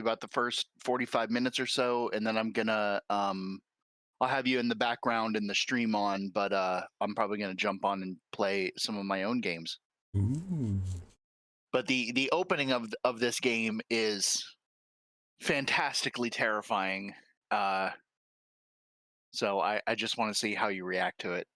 about the first 45 minutes or so, and then I'll have you in the background and the stream on, but I'm probably gonna jump on and play some of my own games. Ooh. But the opening of this game is fantastically terrifying. So I just want to see how you react to it.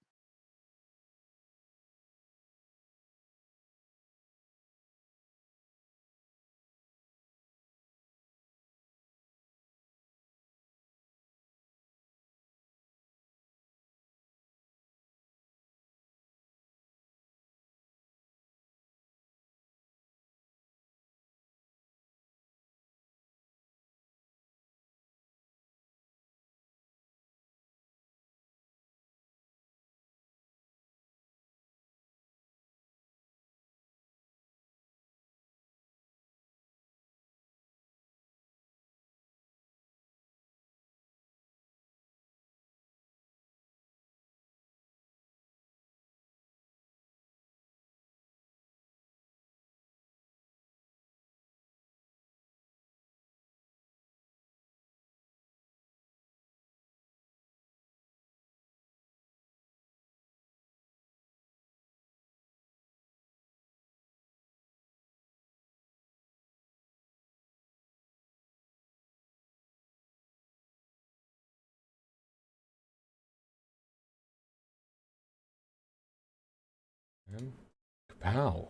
Kapow.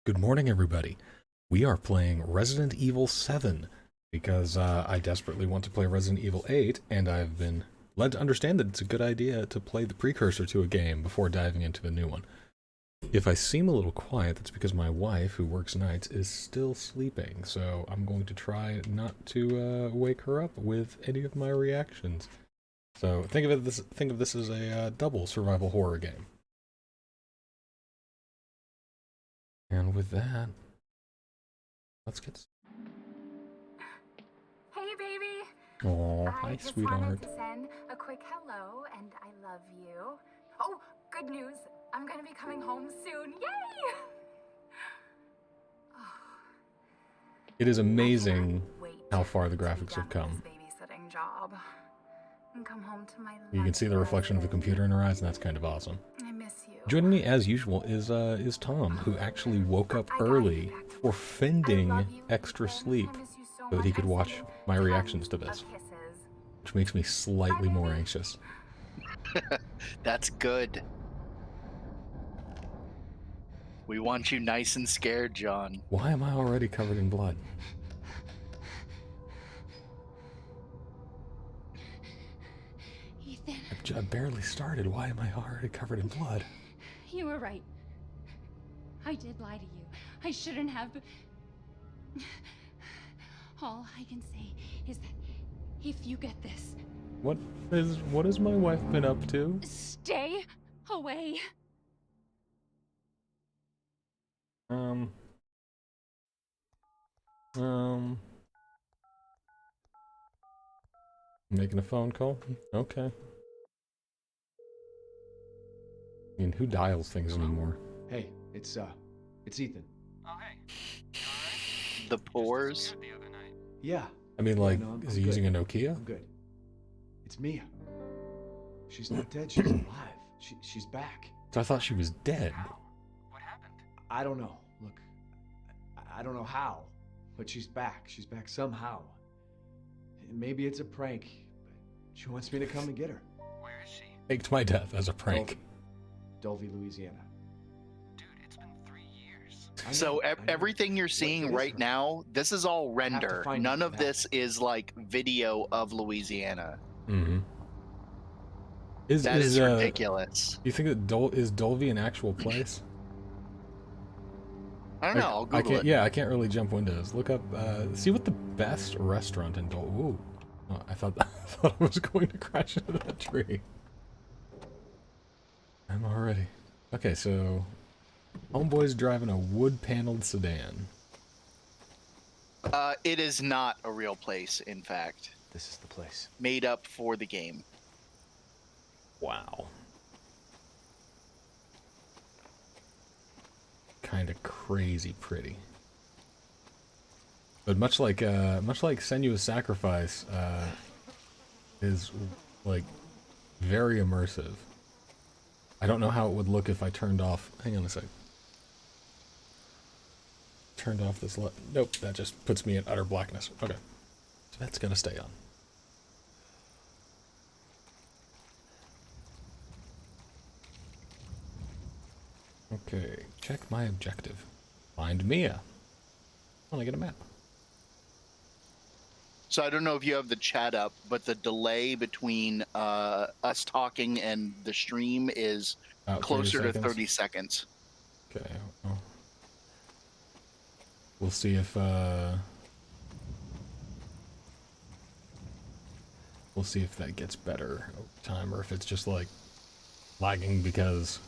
Good morning, everybody. We are playing Resident Evil 7 because I desperately want to play Resident Evil 8, and I've been led to understand that it's a good idea to play the precursor to a game before diving into the new one. If I seem a little quiet, that's because my wife, who works nights, is still sleeping, so I'm going to try not to wake her up with any of my reactions. So think of this as a double survival horror game. And with that, let's get. Hey, baby. Oh, hi, I just sweetheart. wanted to send a quick hello and I love you. Oh, good news. I'm gonna be coming home soon. Yay! It is I amazing cannot wait how far the to be graphics done have come. with this babysitting job and come home to my You can see the reflection of the husband. computer in her eyes, and that's kind of awesome. I miss you. Joining me as usual is Tom, who actually woke up early for fending extra sleep so that he could watch my reactions to this, which makes me slightly more anxious. That's good. We want you nice and scared, John. Why am I already covered in blood? Ethan. I barely started. Why am I already covered in blood? You were right. I did lie to you. I shouldn't have. All I can say is that if you get this... What has my wife been up to? Stay away. Making a phone call? Okay. I mean, who dials things anymore? Hey, it's Ethan. Oh, hey. You alright? The pores. Just the other night. Yeah. I mean, like, no, is I'm he using a good. Nokia? I'm good. It's Mia. She's not dead. She's alive. She's back. So I thought she was dead. How? What happened? I don't know. Look, I don't know how, but she's back. She's back somehow. Maybe it's a prank, but she wants me to come and get her. Where is she? Faked my death as a prank. Dulvey, Louisiana. Dude, it's been 3 years. So I know. everything you're seeing It is right her. now, this is all I have to render. find None out of what this is like video of Louisiana. Mm-hmm. That is ridiculous. You think that is Dulvey an actual place? I don't know. I'll Google it. Yeah, I can't really jump windows. Look up, see what the best restaurant in Dulvey. Ooh. Oh, I thought I was going to crash into that tree. I'm already. Okay, so homeboy's driving a wood-paneled sedan. It is not a real place, in fact. This is the place. Made up for the game. Wow. Kind of crazy pretty. But much like Senua's Sacrifice is like very immersive. I don't know how it would look if I turned off. Hang on a sec. Turned off this light. Nope, that just puts me in utter blackness. Okay, so that's gonna stay on. Okay, check my objective. Find Mia. I want to get a map. So I don't know if you have the chat up, but the delay between us talking and the stream is About 30 closer to seconds. 30 seconds. Okay, well, we'll see if that gets better over time, or if it's just like lagging because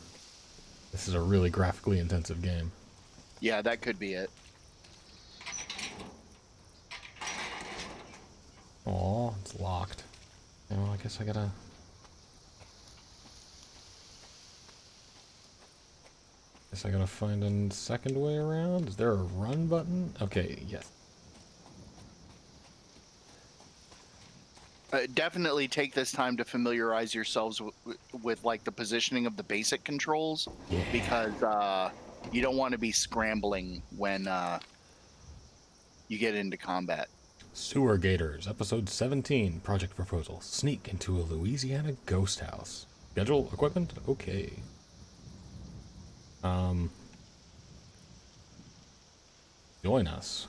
this is a really graphically intensive game. Yeah, that could be it. Oh, it's locked. Oh, I guess I gotta... find a second way around. Is there a run button? Okay, yes. Definitely take this time to familiarize yourselves with like the positioning of the basic controls, Yeah. because you don't want to be scrambling when you get into combat. Sewer Gators, episode 17, project proposal. Sneak into a Louisiana ghost house. Schedule, equipment, okay. Join us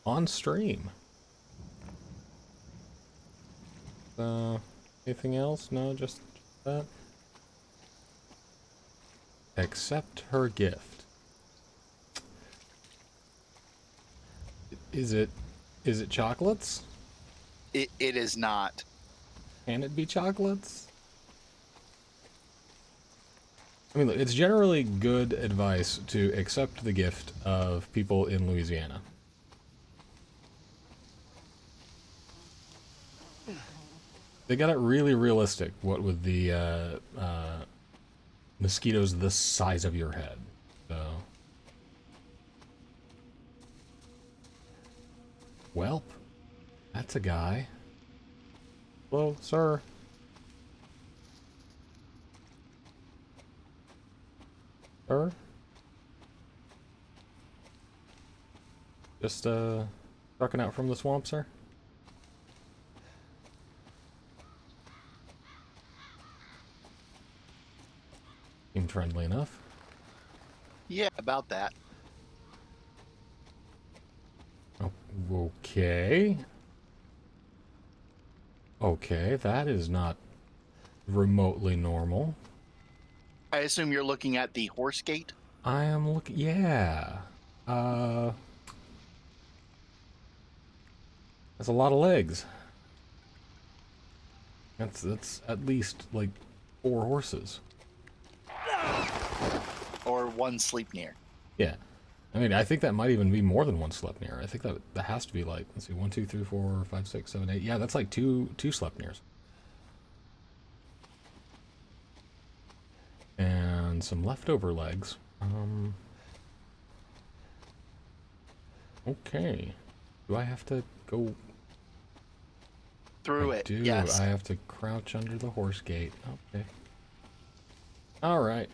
on stream. Anything else? No, just that. Accept her gift. Is it chocolates? It is not. Can it be chocolates? I mean, look, it's generally good advice to accept the gift of people in Louisiana. They got it really realistic, what with the mosquitoes the size of your head. So, welp, that's a guy. Hello, sir. Sir? Just, trucking out from the swamp, sir? Seemed friendly enough. Yeah, about that. Oh, okay. Okay, that is not remotely normal. I assume you're looking at the horse gate. I am looking, yeah. That's a lot of legs. That's at least like 4 horses. Or one Sleipnir. Yeah. I mean, I think that might even be more than 1 Sleipnir. I think that has to be like, let's see, 1, 2, 3, 4, 5, 6, 7, 8. Yeah, that's like two Sleipnirs. And some leftover legs. Okay. Do I have to go Through it, yes. I have to crouch under the horse gate. Okay. Alright.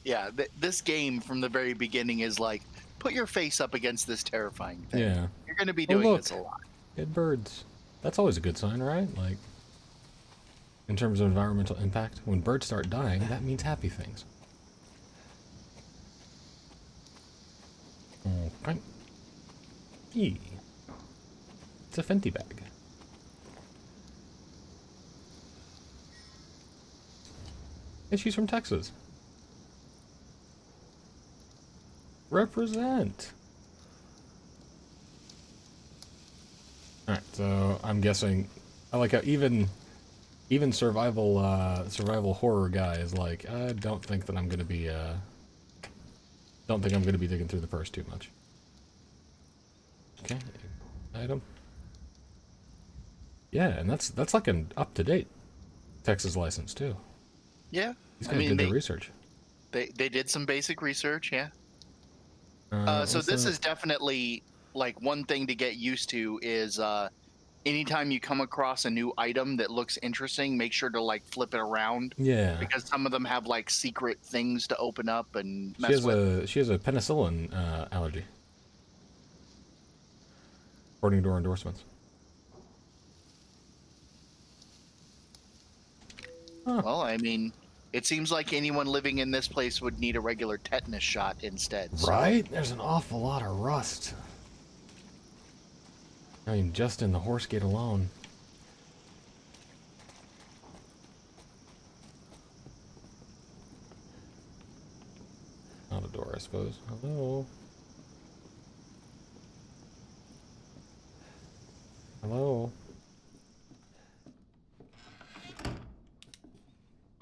Yeah, this game from the very beginning is like, put your face up against this terrifying thing. Yeah. You're going to be Oh, doing look. this a lot. Dead birds. That's always a good sign, right? Like, in terms of environmental impact, when birds start dying, that means happy things. Okay. Eee. It's a Fenty bag. And she's from Texas. Represent. Alright, so I'm guessing, I like how even survival horror guy is like, I don't think I'm gonna be digging through the purse too much. Okay, item. Yeah, and that's like an up-to-date Texas license too. Yeah. These guys did their research. They did some basic research, yeah. So What's this the... is definitely like one thing to get used to is anytime you come across a new item that looks interesting, make sure to like flip it around Yeah. because some of them have like secret things to open up and She mess has with. a penicillin allergy, according to her endorsements. Huh. Well, I mean, it seems like anyone living in this place would need a regular tetanus shot instead. So, Right? There's an awful lot of rust. I mean, just in the horse gate alone. Not a door, I suppose. Hello? Hello?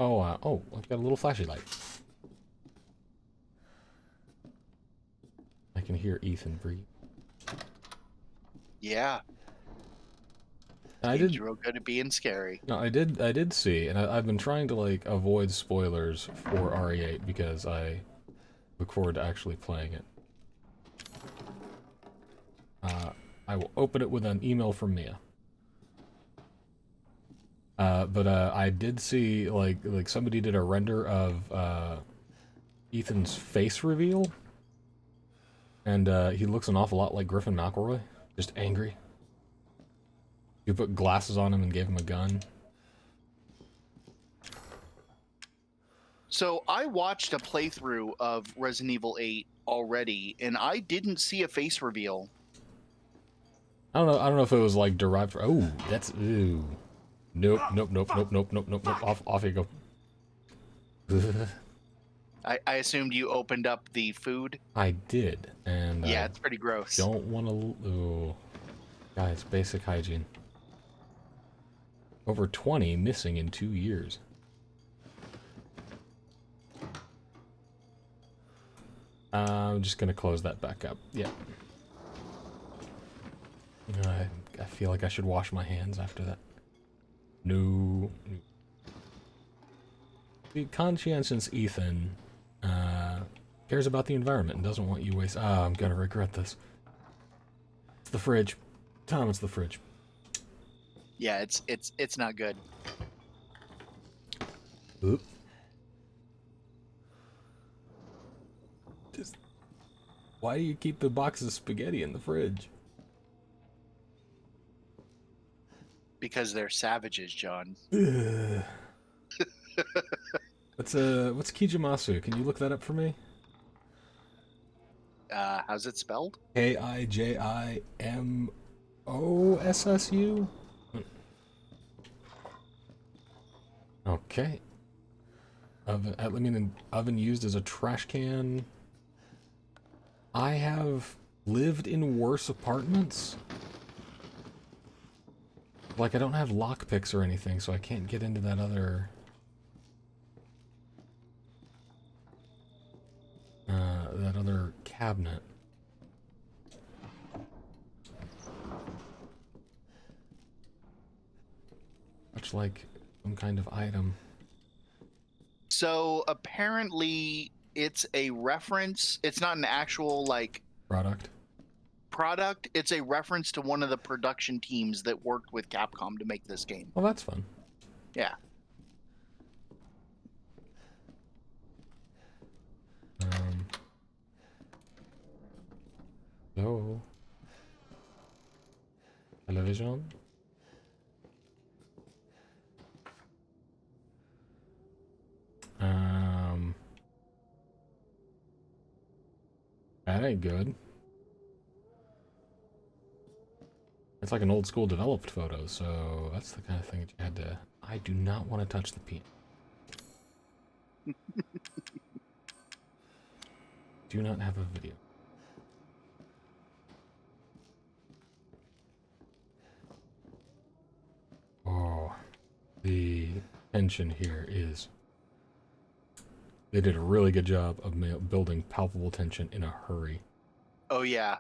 Oh, oh, I've got a little flashy light. I can hear Ethan breathe. yeah, I game's did... real good at being scary. No, I did see, and I've been trying to, like, avoid spoilers for RE8 because I look forward to actually playing it. I will open it with an email from Mia. But I did see, like somebody did a render of Ethan's face reveal, and he looks an awful lot like Griffin McElroy, just angry. You put glasses on him and gave him a gun. So I watched a playthrough of Resident Evil 8 already, and I didn't see a face reveal. I don't know if it was like derived from... Oh, that's... Ooh. Nope, nope, nope, nope, nope, nope, nope, nope. Off you go. I assumed you opened up the food. I did, and Yeah, it's pretty gross. don't want to... Oh. Guys, basic hygiene. Over 20 missing in 2 years. I'm just gonna close that back up. Yeah. I feel like I should wash my hands after that. No. The conscientious Ethan cares about the environment and doesn't want you waste. Ah, I'm gonna regret this. It's the fridge. Tom, it's the fridge. Yeah, it's not good. Oop. Just why do you keep the box of spaghetti in the fridge? Because they're savages, John. What's Kijimasu? Can you look that up for me? How's it spelled? Kijimossu? Okay. Oven used as a trash can. I have lived in worse apartments. Like, I don't have lockpicks or anything, so I can't get into that other... that other cabinet. Much like some kind of item. So apparently it's a reference. It's not an actual like product. It's a reference to one of the production teams that worked with Capcom to make this game. Well, that's fun. Yeah. So... television? That ain't good. It's like an old school developed photo, so that's the kind of thing that you had to... I do not want to touch the piano. Do not have a video. Oh, the tension here is... They did a really good job of building palpable tension in a hurry. Oh yeah.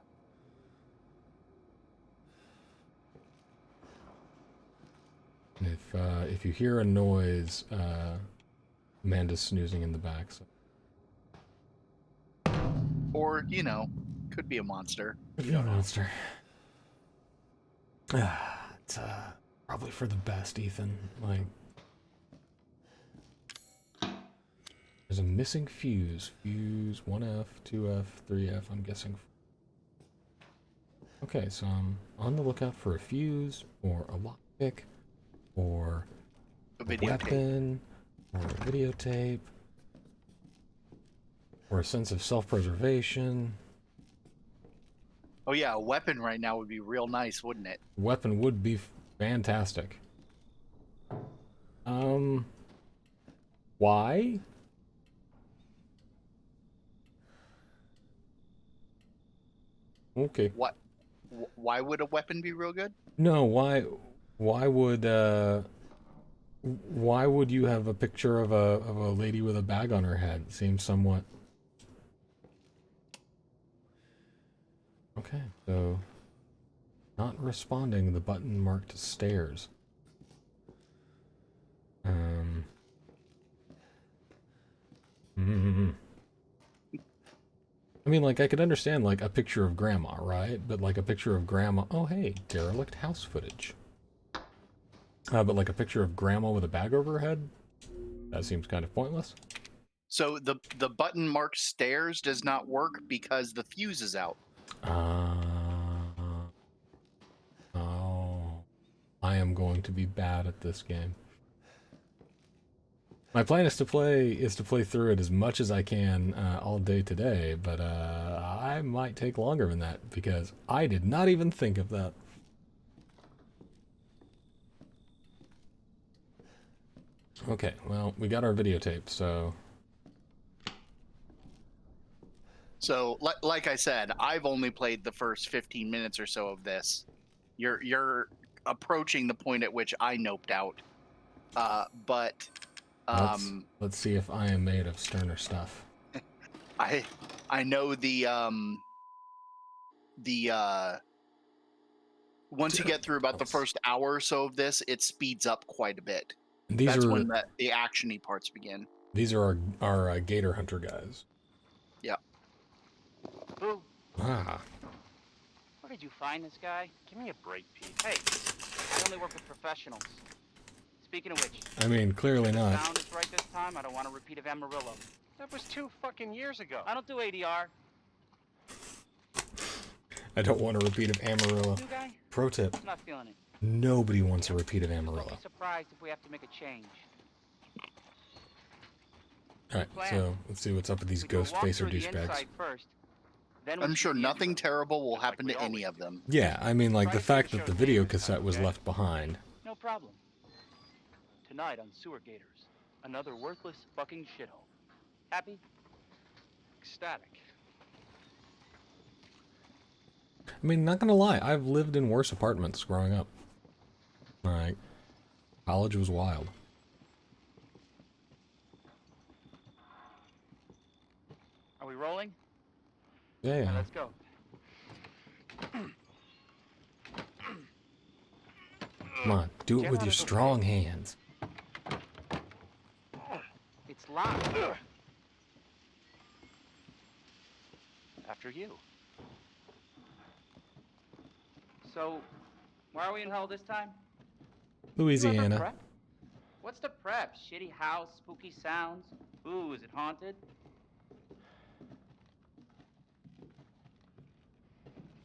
And if you hear a noise, Amanda's snoozing in the back. So Or, you know, could be a monster. Could be a monster. It's probably for the best, Ethan. Like, there's a missing fuse. Fuse 1F, 2F, 3F, I'm guessing. Okay, so I'm on the lookout for a fuse, or a lockpick, or a weapon, or a videotape, or a sense of self-preservation. Oh yeah, a weapon right now would be real nice, wouldn't it? Weapon would be fantastic. Why? Okay. What? Why would a weapon be real good? No, why would you have a picture of a lady with a bag on her head? Seems somewhat. Okay, so not responding, the button marked stairs. I mean, like, I could understand, like, a picture of grandma, right? But, like, a picture of grandma... Oh, hey, derelict house footage. But, like, a picture of grandma with a bag over her head? That seems kind of pointless. So the button marked stairs does not work because the fuse is out. Oh. I am going to be bad at this game. My plan is to play through it as much as I can all day today, but I might take longer than that because I did not even think of that. Okay, well, we got our videotape, so... So, like I said, I've only played the first 15 minutes or so of this. You're approaching the point at which I noped out. But let's see if I am made of sterner stuff. I know the once you get through about the first hour or so of this, it speeds up quite a bit. That's when the action-y parts begin. These are our gator hunter guys. Yeah. Boo. Ah. Where did you find this guy? Give me a break, Pete. Hey, I only work with professionals. Speaking of which... I mean, clearly not. Sound is right this time. I don't want a repeat of Amarillo. That was 2 fucking years ago. I don't do ADR. I don't want a repeat of Amarillo. New guy? Pro tip. I'm not feeling it. Nobody wants a repeat of Amarillo. Don't be surprised if we have to make a change. Alright, so let's see what's up with these ghost facer douchebags. I'm sure nothing terrible will happen to any of them. Yeah, I mean, like, the fact that the video cassette was left behind. No problem. Tonight on Sewer Gators, another worthless fucking shithole. Happy? Ecstatic. I mean, not gonna lie, I've lived in worse apartments growing up. Alright. College was wild. Are we rolling? Yeah, yeah. Right, let's go. Come on, do it with your strong hands. It's locked. After you. So, why are we in hell this time? Louisiana. Prep? What's the prep? Shitty house, spooky sounds? Ooh, is it haunted?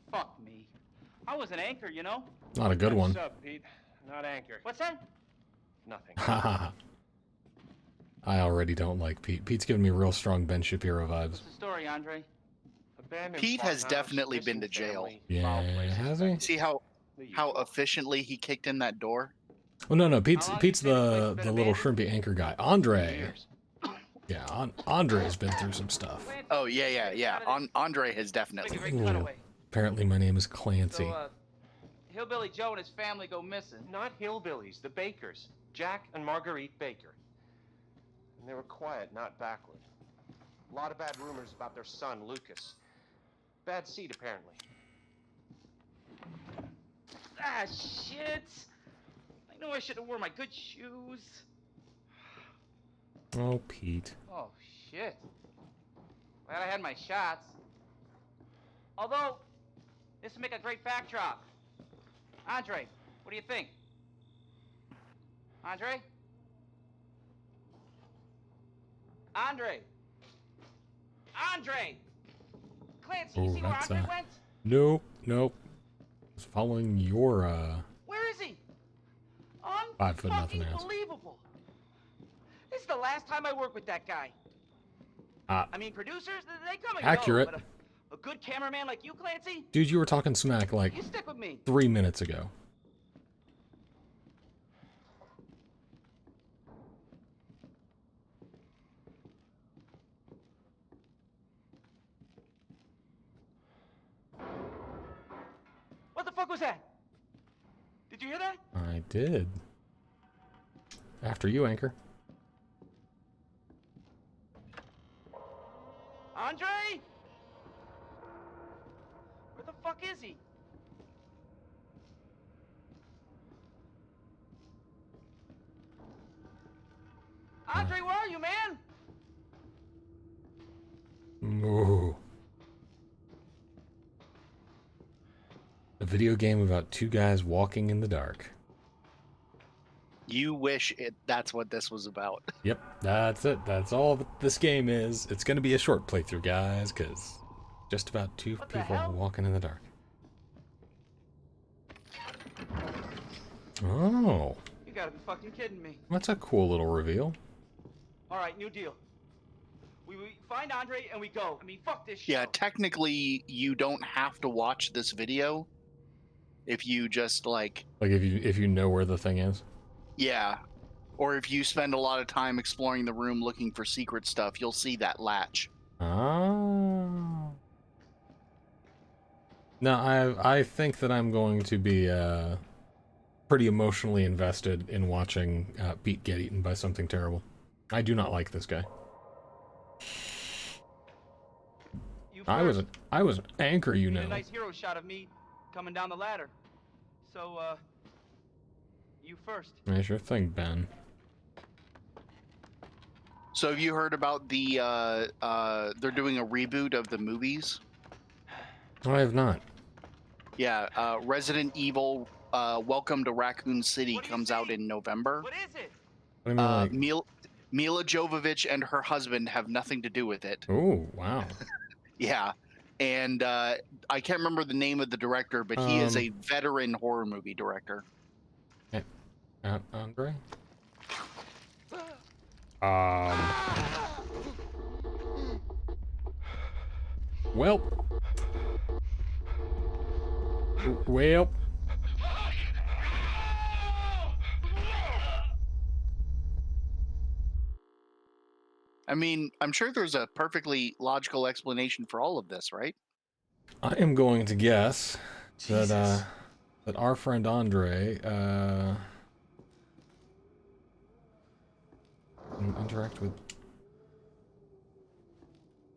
Fuck me. I was an anchor, you know? Not a good one. What's up, Pete? Not anchor. What's that? Nothing. Haha. I already don't like Pete. Pete's giving me real strong Ben Shapiro vibes. What's the story, Andre? Abandoned Pete has farmhouse, definitely been to missing jail. family, Yeah, foul play has he? See how efficiently he kicked in that door? Well, no, Pete's How long Pete's you been the abandoned? little shrimpy anchor guy. Andre. years. Yeah, Andre's been through some stuff. Oh yeah. Andre has definitely. Great cutaway. Apparently my name is Clancy. So, Hillbilly Joe and his family go missing. Not hillbillies, the Bakers. Jack and Marguerite Baker. And they were quiet, not backward. A lot of bad rumors about their son, Lucas. Bad seed, apparently. Ah, shit! I know I should have worn my good shoes. Oh, Pete. Oh, shit. Glad I had my shots. Although, this would make a great backdrop. Andre, what do you think? Andre? Andre! Andre! Clancy, you see where Andre went? Nope, nope. It's following your, Where is he? 5 foot nothing ass. Unbelievable. This is the last time I work with that guy. I mean, producers, they come and accurate. go, but a good cameraman like you, Clancy? Dude, you were talking smack like You stick with me. 3 minutes ago. What the fuck was that? Did you hear that? I did. After you, Anchor. Andre? Where the fuck is he? Andre, where are you, man? Ooh. A video game about 2 guys walking in the dark. You wish that's what this was about. Yep, that's it. That's all that this game is. It's going to be a short playthrough, guys, because just about 2 people walking in the dark. Oh. You gotta be fucking kidding me. That's a cool little reveal. Alright, new deal. We find Andre and we go. I mean, fuck this shit. Yeah, technically, you don't have to watch this video if you just, like if you know where the thing is. Yeah. Or if you spend a lot of time exploring the room looking for secret stuff, you'll see that latch. Oh. No, I think that I'm going to be pretty emotionally invested in watching Pete get eaten by something terrible. I do not like this guy. I was an anchor, you know. A nice hero shot of me coming down the ladder. So, you first. Yeah, sure thing, Ben. So have you heard about the, they're doing a reboot of the movies? I have not. Yeah, Resident Evil, Welcome to Raccoon City comes out in November. What is it? What do you mean, like... Mila Jovovich and her husband have nothing to do with it. Oh, wow. Yeah. And I can't remember the name of the director, but he is a veteran horror movie director. Andre? Well. Well. I mean, I'm sure there's a perfectly logical explanation for all of this, right? I am going to guess that our friend Andre interact with.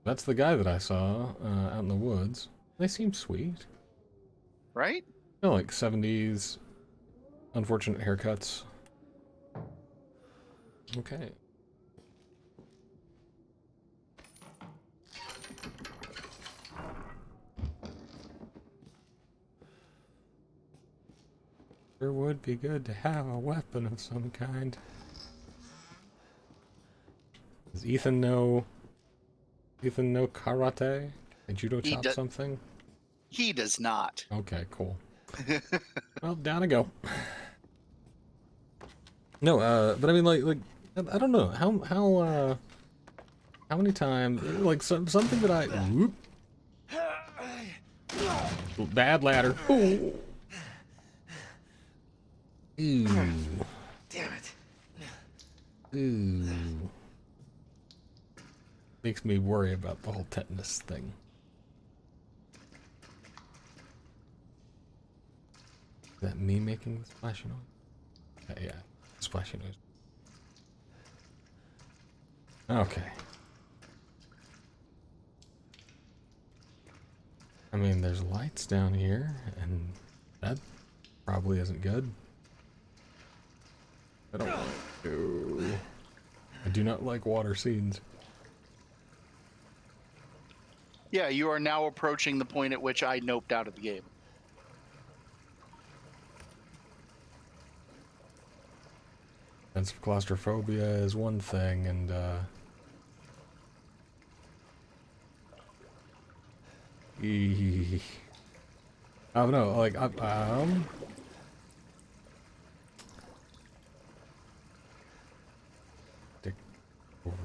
That's the guy that I saw out in the woods. They seem sweet, right? They're like 70s, unfortunate haircuts. Okay. Sure would be good to have a weapon of some kind. Does Ethan know karate? And judo chop something? He does not. Okay, cool. Well, down I go. No, but I mean, like I don't know how many times, like something that I whoop, bad ladder. Ooh. Ooh. Damn it. Ooh. Makes me worry about the whole tetanus thing. Is that me making the splashing noise? Yeah, splashing noise. Okay. I mean, there's lights down here, and that probably isn't good. I don't want to. I do not like water scenes. Yeah, you are now approaching the point at which I noped out of the game. Sense of claustrophobia is one thing, and oh no, like Dick over.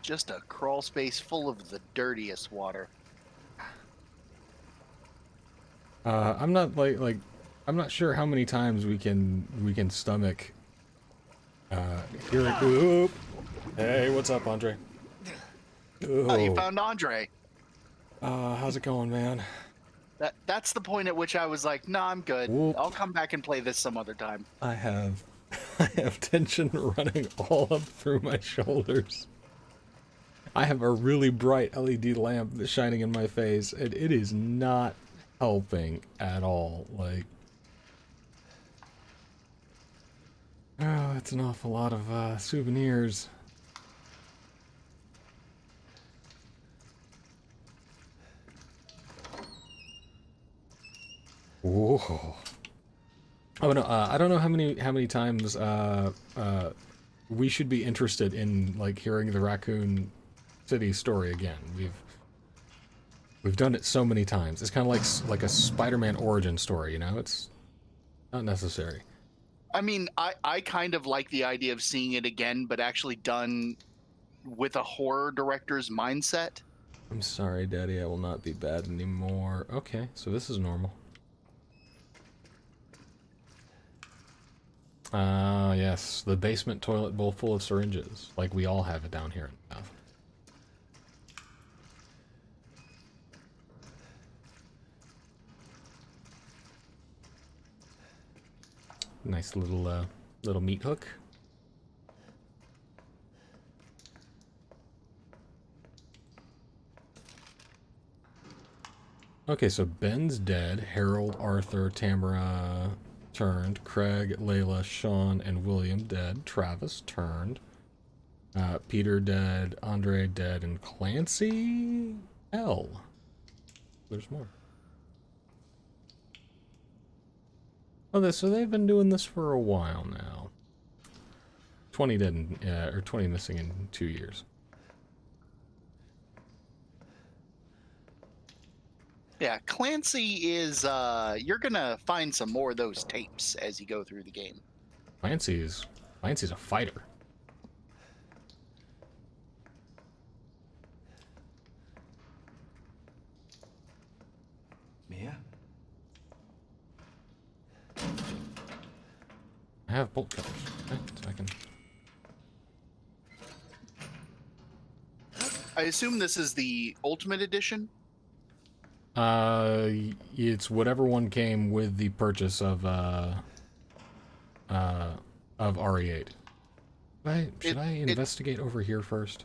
Just a crawl space full of the dirtiest water. I'm not like I'm not sure how many times we can stomach hearing. Oop. Hey, what's up, Andre? Oh, you found Andre. How's it going, man? That's the point at which I was like, nah, I'm good. Whoop. I'll come back and play this some other time. I have tension running all up through my shoulders. I have a really bright LED lamp that's shining in my face, and it is not helping at all. Like, oh, it's an awful lot of souvenirs. Whoa. Oh no, I don't know how many times we should be interested in like hearing the Raccoon City story again. We've done it so many times. It's kind of like a Spider-Man origin story, you know? It's not necessary. I mean, I kind of like the idea of seeing it again, but actually done with a horror director's mindset. I'm sorry, Daddy, I will not be bad anymore. Okay, so this is normal. Yes, the basement toilet bowl full of syringes, like we all have it down here in the South. Nice little little meat hook. Okay, so Ben's dead. Harold, Arthur, Tamara turned. Craig, Layla, Sean, and William dead. Travis turned. Peter dead. Andre dead. And Clancy L. There's more. Oh, so they've been doing this for a while now. 20 dead, or 20 missing in 2 years. Yeah, Clancy is, you're gonna find some more of those tapes as you go through the game. Clancy's a fighter. Mia? I have bolt cutters. Okay, so I can... I assume this is the Ultimate Edition? It's whatever one came with the purchase of RE8. Should I investigate over here first?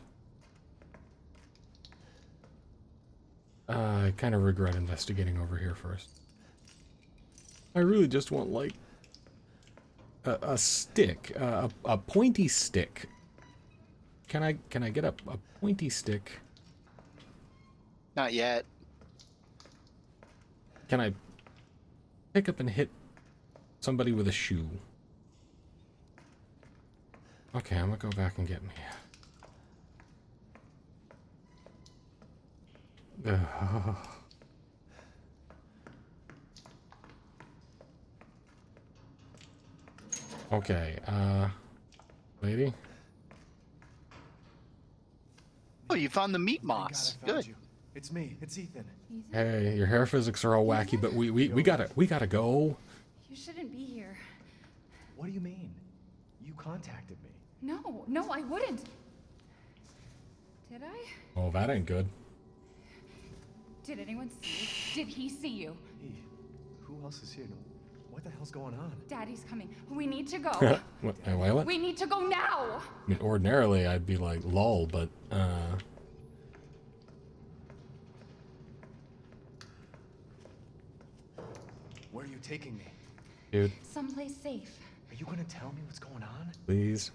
I kind of regret investigating over here first. I really just want, like, a stick, a pointy stick. Can I get a pointy stick? Not yet. Can I pick up and hit somebody with a shoe? Okay, I'm gonna go back and get me. Okay, lady? Oh, you found the meat moss. Good. You. It's me. It's Ethan. Hey, your hair physics are all wacky, but we gotta go. You shouldn't be here. What do you mean? You contacted me. No, I wouldn't. Did I? Oh, that ain't good. Did anyone see you? Did he see you? Who else is here? What the hell's going on? Daddy's coming. We need to go. What? We need to go now! I mean, ordinarily I'd be like, lol, but, Where are you taking me? dude, Someplace safe. Are you gonna tell me what's going on? please.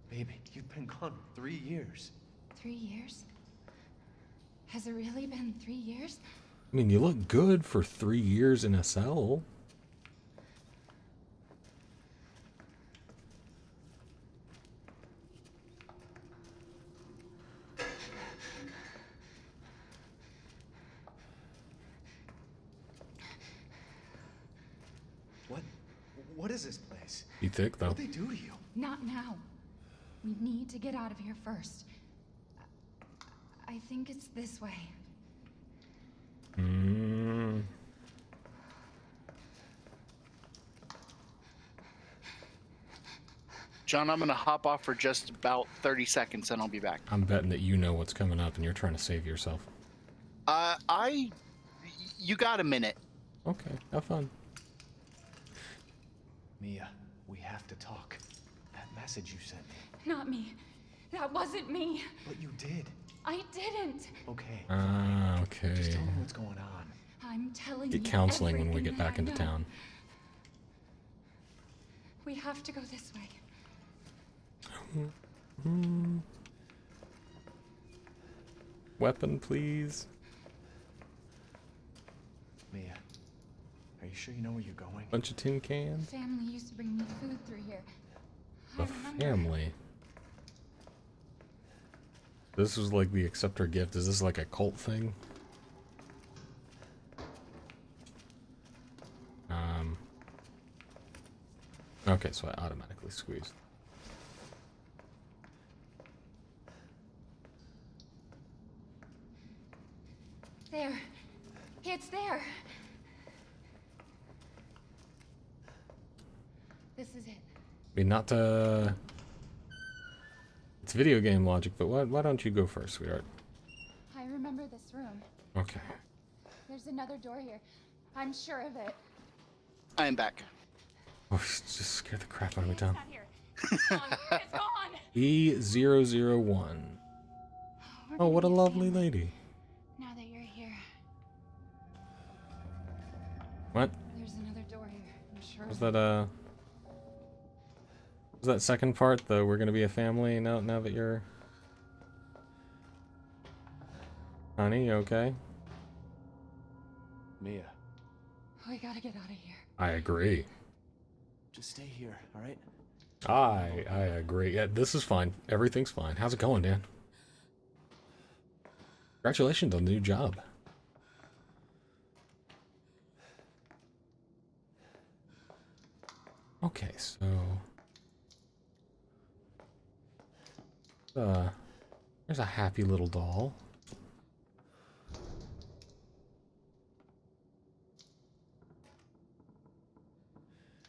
Baby, you've been gone 3 years. 3 years? Has it really been 3 years? I mean, you look good for 3 years in a cell. What is this place? You thick, though. What'd they do to you? Not now. We need to get out of here first. I think it's this way. John, I'm gonna hop off for just about 30 seconds and I'll be back. I'm betting that you know what's coming up and you're trying to save yourself. You got a minute. Okay, have fun. Mia, we have to talk. That message you sent me. Not me. That wasn't me. But you did. I didn't. Okay. Okay. Just tell me what's going on. I'm telling you. Get counseling when we everything get that back I into know. town. We have to go this way. Weapon, please. Mia, are you sure you know where you're going? Bunch of tin cans. Family used to bring me food through here. The I remember. family. This was like the acceptor gift. Is this like a cult thing? Okay, so I automatically squeezed. There. It's there. This is it. I mean, not it's video game logic, but why don't you go first, sweetheart? I remember this room. Okay. There's another door here. I'm sure of it. I am back. Oh, just scared the crap out of me, Tom. It's gone. It's gone. E001. Oh, what a lovely lady. Now that you're here, What? there's another door here. I'm sure. Was that was that second part, though? We're gonna be a family now that you're... Honey, you okay? Mia, We gotta get out of here. I agree. just stay here, all right? I agree. Yeah, this is fine. Everything's fine. How's it going, Dan? Congratulations on the new job. Okay, so... there's a happy little doll.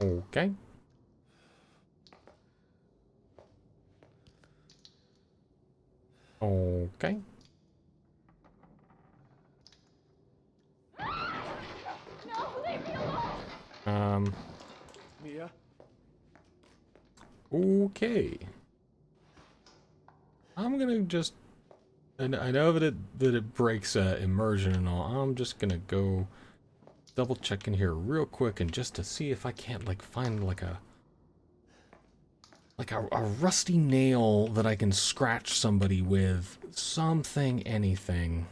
Okay. Okay. No, leave me alone. Mia? Okay. I'm gonna just... And I know that it breaks immersion and all. I'm just gonna go double check in here real quick and just to see if I can't like find like a rusty nail that I can scratch somebody with. Something, anything.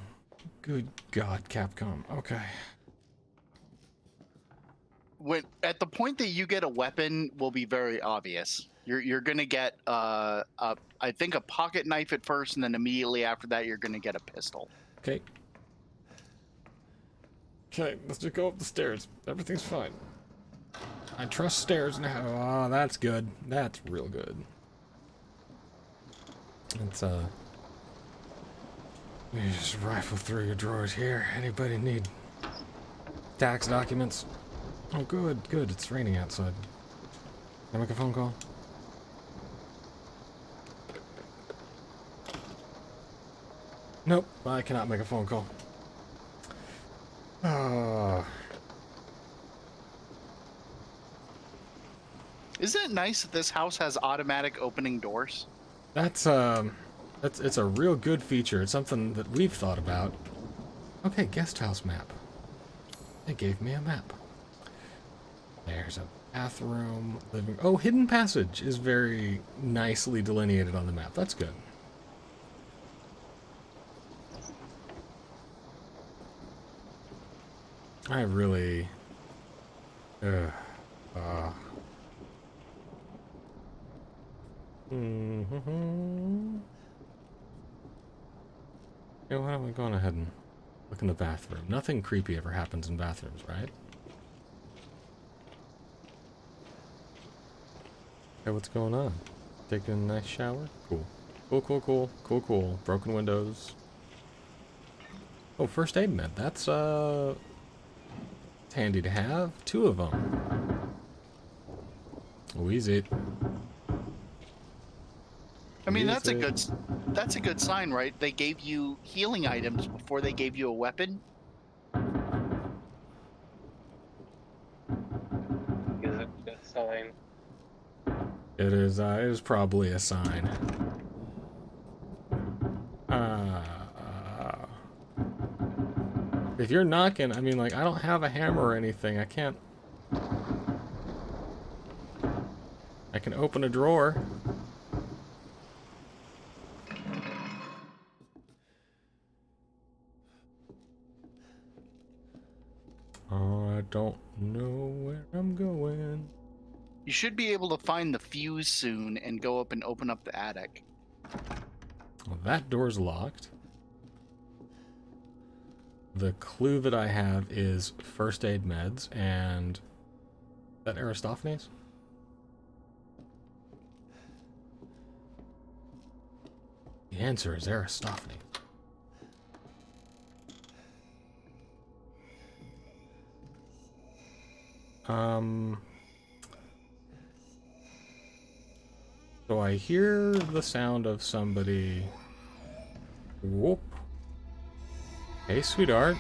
Good God, Capcom. Okay. At the point that you get a weapon will be very obvious. You're gonna get I think a pocket knife at first, and then immediately after that you're gonna get a pistol. Okay. Okay, let's just go up the stairs. Everything's fine. I trust stairs now. Ah, that's good. That's real good. It's let me just rifle through your drawers here. Anybody need tax documents? Oh, good, good. It's raining outside. Can I make a phone call? Nope, I cannot make a phone call. Isn't it nice that this house has automatic opening doors? It's a real good feature. It's something that we've thought about. Okay, guest house map. They gave me a map. There's a bathroom, living... Oh, hidden passage is very nicely delineated on the map. That's good. I really... Yeah, why don't we go on ahead and look in the bathroom? Nothing creepy ever happens in bathrooms, right? Hey, what's going on? Taking a nice shower? Cool. Cool, cool, cool. Cool, cool. Broken windows. Oh, first aid med. That's handy to have. 2 of them. Oh, easy. I mean, that's a good sign, right? They gave you healing items before they gave you a weapon. Is it a sign? It is probably a sign. If you're knocking, I mean, like, I don't have a hammer or anything. I can open a drawer. I don't know where I'm going. You should be able to find the fuse soon and go up and open up the attic. Well, that door's locked. The clue that I have is first aid meds and... Is that Aristophanes? The answer is Aristophanes. So I hear the sound of somebody... Whoop. Hey, sweetheart.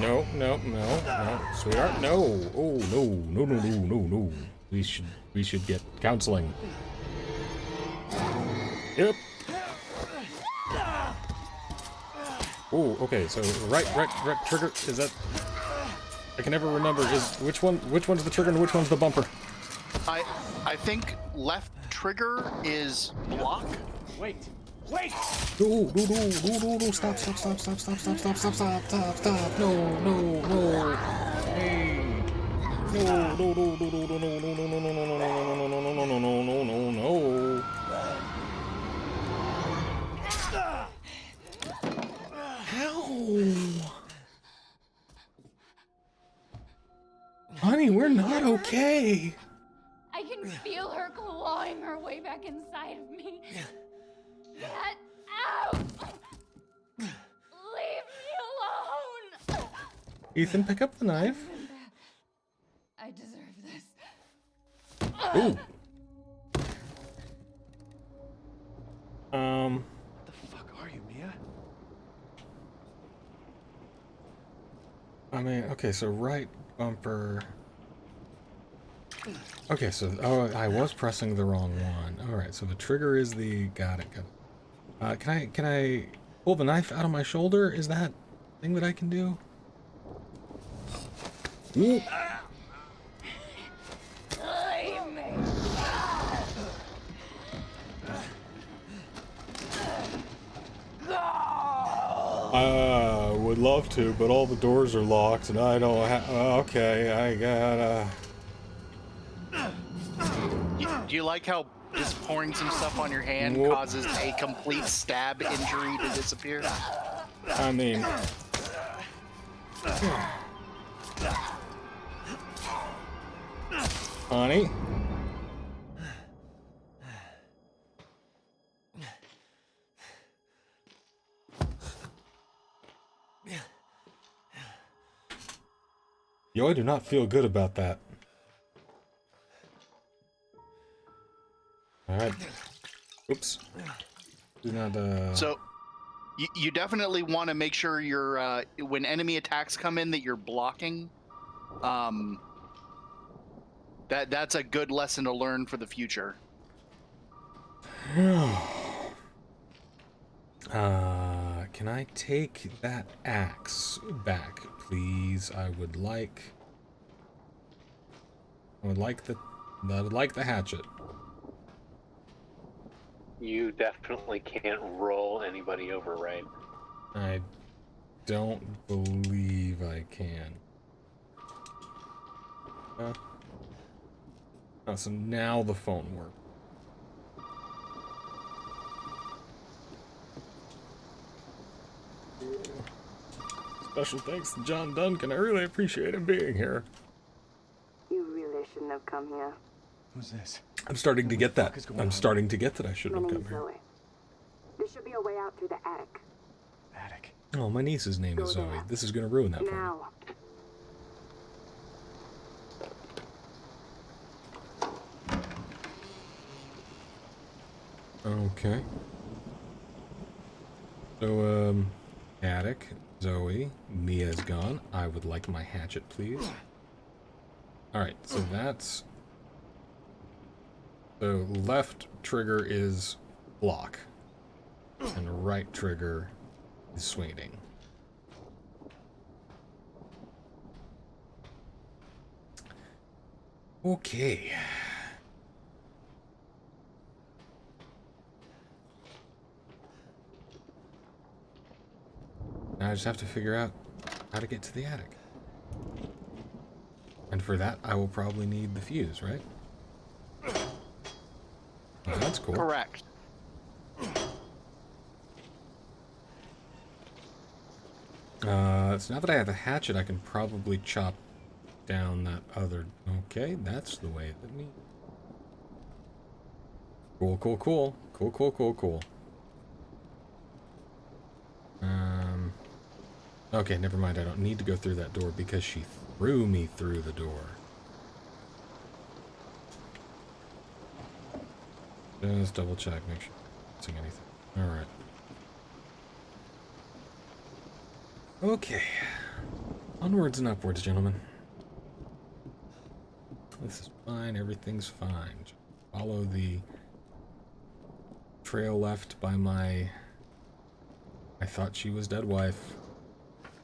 No, no, no, no. Sweetheart, no. Oh, no, no, no, no, no, no. We should get counseling. Yep. Oh, okay, so right trigger, is that... I can never remember, which one's the trigger and which one's the bumper? I think left trigger is block. Wait! Wait! No, stop, no. Hey. No. Ow. Honey, we're not okay. I can feel her clawing her way back inside of me. Get out! Leave me alone! Ethan, pick up the knife. I deserve this. Ooh. What the fuck are you, Mia? I mean, okay, so right bumper. Okay, so I was pressing the wrong one. All right, so the trigger is the got it. Can I pull the knife out of my shoulder? Is that a thing that I can do? Ooh. Would love to, but all the doors are locked, and I don't have. Okay, I gotta. Do you like how just pouring some stuff on your hand causes a complete stab injury to disappear? I mean. Honey? Yo, I do not feel good about that. Alright. Oops. Do not, So, you definitely want to make sure you're, when enemy attacks come in, that you're blocking. That's a good lesson to learn for the future. Can I take that axe back, please? I would like the hatchet. You definitely can't roll anybody over, right? I don't believe I can. Oh, so now the phone works. Special thanks to John Duncan. I really appreciate him being here. You really shouldn't have come here. Who's this? I'm starting to get that. What the fuck is going I'm on? starting to get that I shouldn't My have name's come here. Zoe. There should be a way out through the attic. Attic. Oh, my niece's name is Zoe. This is gonna ruin that for me. Now. Okay. So, attic, Zoe, Mia's gone. I would like my hatchet, please. Alright, so that's... So, left trigger is block. And right trigger is swinging. Okay. Now I just have to figure out how to get to the attic. And for that, I will probably need the fuse, right? Oh, that's cool. Correct. So now that I have a hatchet, I can probably chop down that other... Okay, that's the way that me... Cool, cool, cool. Cool, cool, cool, cool. Okay, never mind. I don't need to go through that door because she threw me through the door. Just double check, make sure I'm not missing anything. Alright. Okay. Onwards and upwards, gentlemen. This is fine, everything's fine. Just follow the trail left by my... I thought she was dead wife.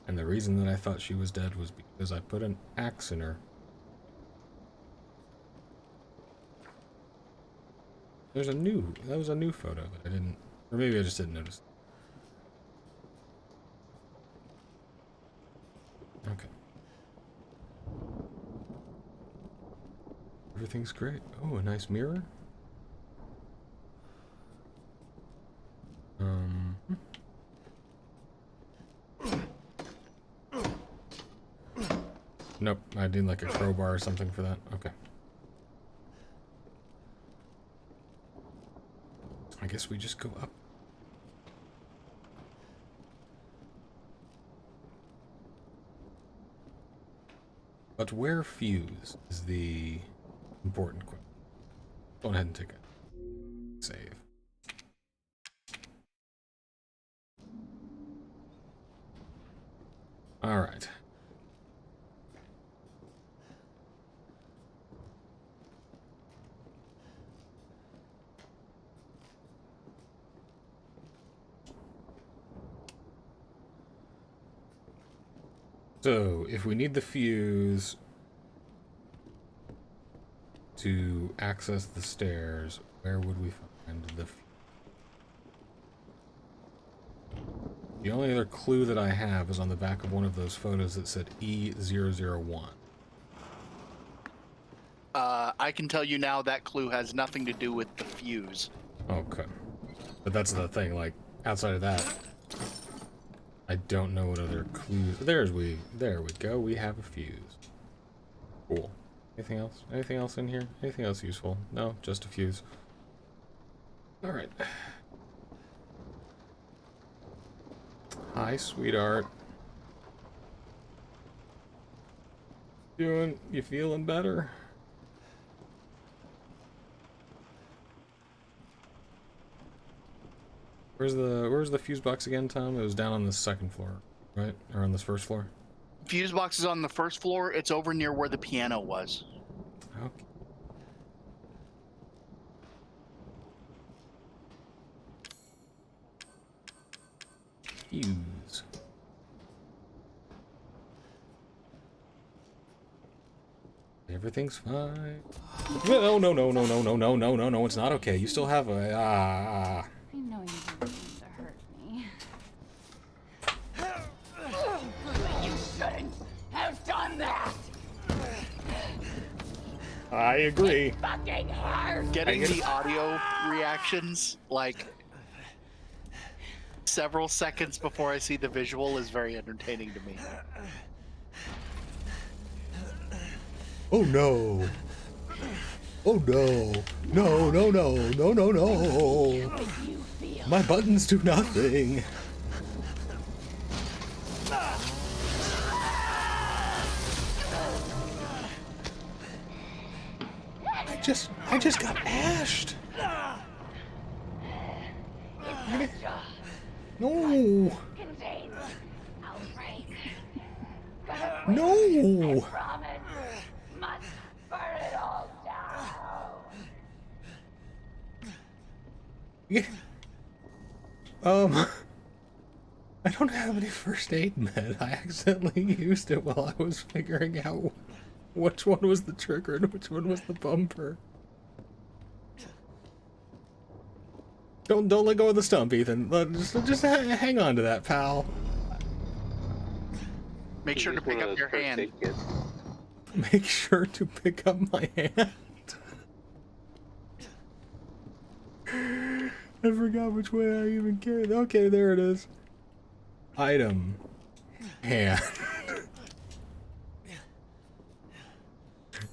And the reason that I thought she was dead was because I put an axe in her. That was a new photo that I didn't, or maybe I just didn't notice. Okay. Everything's great. Oh, a nice mirror. Nope, I need like a crowbar or something for that. Okay. I guess we just go up. But where fuse is the important question. Go ahead and take a save. All right. So, if we need the fuse to access the stairs, where would we find the fuse? The only other clue that I have is on the back of one of those photos that said E001. I can tell you now that clue has nothing to do with the fuse. Okay. But that's the thing, like, outside of that, I don't know what other clues... There we go, we have a fuse. Cool. Anything else? Anything else in here? Anything else useful? No, just a fuse. Alright. Hi, sweetheart. You feeling better? Where's the fuse box again, Tom? It was down on the second floor, right? Or on this first floor? Fuse box is on the first floor. It's over near where the piano was. Okay. Fuse. Everything's fine. No, no, no, no, no, no, no, no, no, no, it's not okay. You still have a, I know you didn't mean to hurt me. You shouldn't have done that! I agree. Fucking hard! Getting the audio reactions, like, several seconds before I see the visual is very entertaining to me. Oh no. Oh no. No, no, no, no, no, no. My buttons do nothing. I just got ashed. No. No. Yeah. I don't have any first aid med. I accidentally used it while I was figuring out which one was the trigger and which one was the bumper. Don't let go of the stump, Ethan. Just hang on to that, pal. Make sure to pick up your hand. Make sure to pick up my hand. I forgot which way I even carried. Okay, there it is. Item. Hand.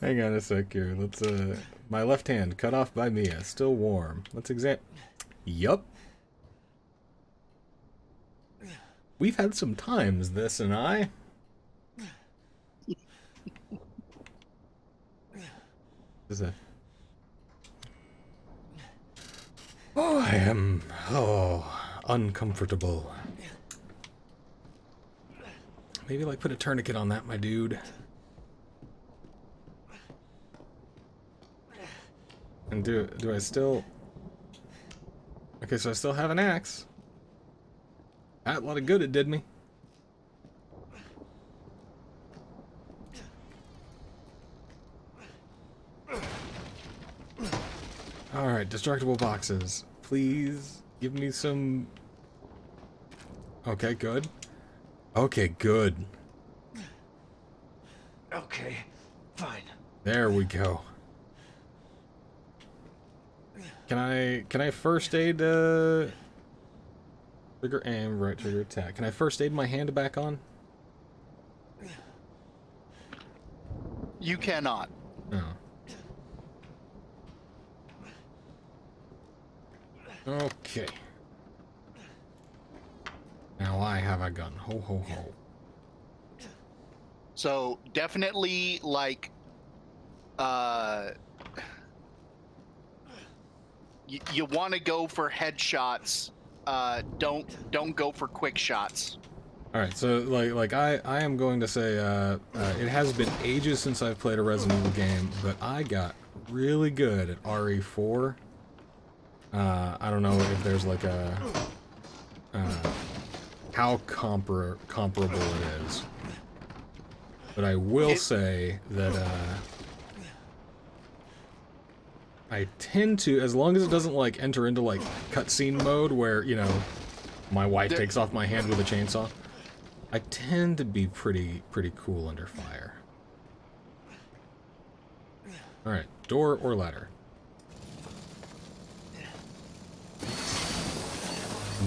Hang on a sec here. Let's, my left hand, cut off by Mia. Still warm. Let's examine. Yup. We've had some times, this and I. Is a... Oh, I am... uncomfortable. Maybe, like, put a tourniquet on that, my dude. And do I still... Okay, so I still have an axe. A lot of good it did me. Alright, destructible boxes. Please give me some... Okay, good. Okay, good. Okay, fine. There we go. Can I first aid, trigger aim, right trigger attack. Can I first aid my hand back on? You cannot. No. Okay. Now I have a gun. Ho ho ho. So definitely like you want to go for headshots. Don't go for quick shots. All right, so like I am going to say it has been ages since I've played a Resident Evil game, but I got really good at RE4. I don't know if there's like a how comparable it is, but I will say that I tend to, as long as it doesn't like enter into like cutscene mode where, you know, my wife takes off my hand with a chainsaw, I tend to be pretty cool under fire. All right, door or ladder?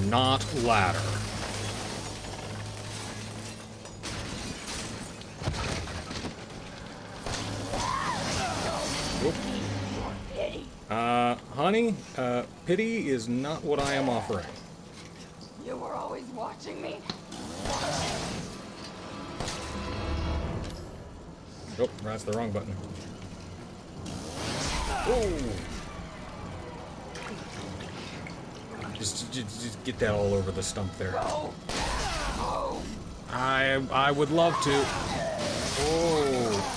Not ladder. Whoop. Honey, pity is not what I am offering. You were always watching me. Oh, that's the wrong button. Whoa! Just get that all over the stump there. I would love to. Oh.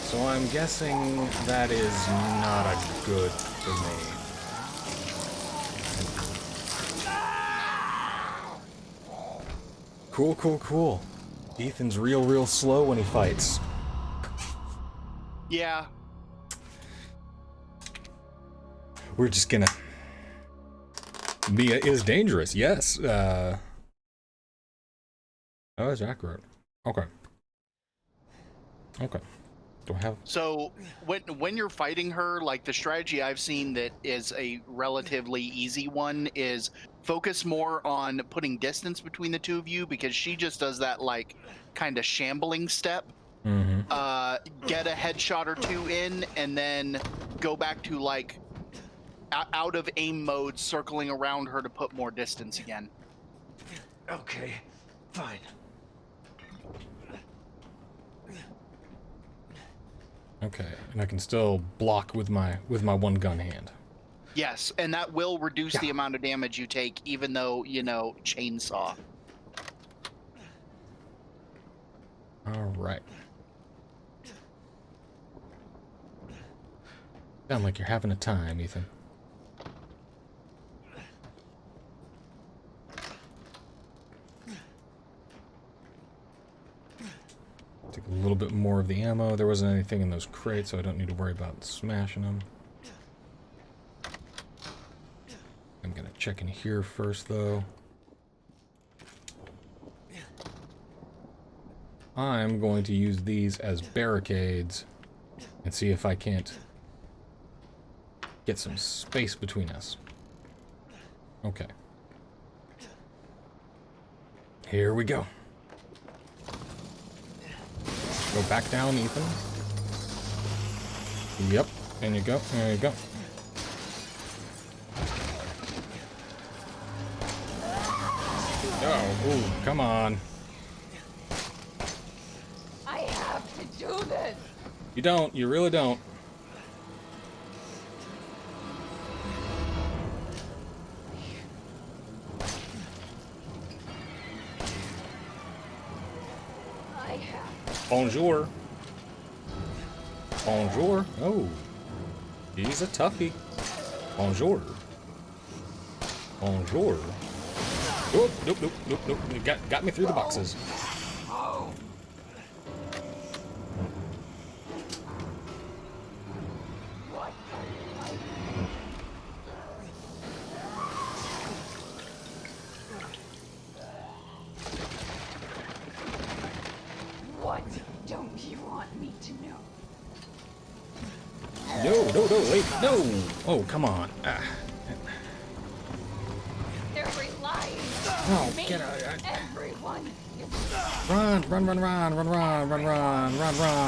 So I'm guessing that is not a good grenade. Cool. Ethan's real slow when he fights. Yeah. We're just gonna... Mia is dangerous, yes. Oh, Jack wrote. Okay. Okay. Do I have... So when you're fighting her, like the strategy I've seen that is a relatively easy one is focus more on putting distance between the two of you, because she just does that like kind of shambling step. Mm-hmm. Get a headshot or two in, and then go back to like out of aim mode, circling around her to put more distance again. Okay, fine. Okay, and I can still block with my one gun hand. Yes, and that will reduce the amount of damage you take, even though, you know, chainsaw. All right. Sound like you're having a time, Ethan. Take a little bit more of the ammo. There wasn't anything in those crates, so I don't need to worry about smashing them. I'm gonna check in here first, though. I'm going to use these as barricades and see if I can't get some space between us. Okay. Here we go. Go back down, Ethan. Yep. There you go. There you go. Oh, ooh, come on. I have to do this. You don't. You really don't. I have. Bonjour. Bonjour. Oh. He's a toughie. Bonjour. Bonjour. Nope, nope, nope, nope, nope. You got me through the boxes. What don't you want me to know? No, wait, no! Oh, come on. Ah. They're relying Oh, on me. get out. Everyone is Run.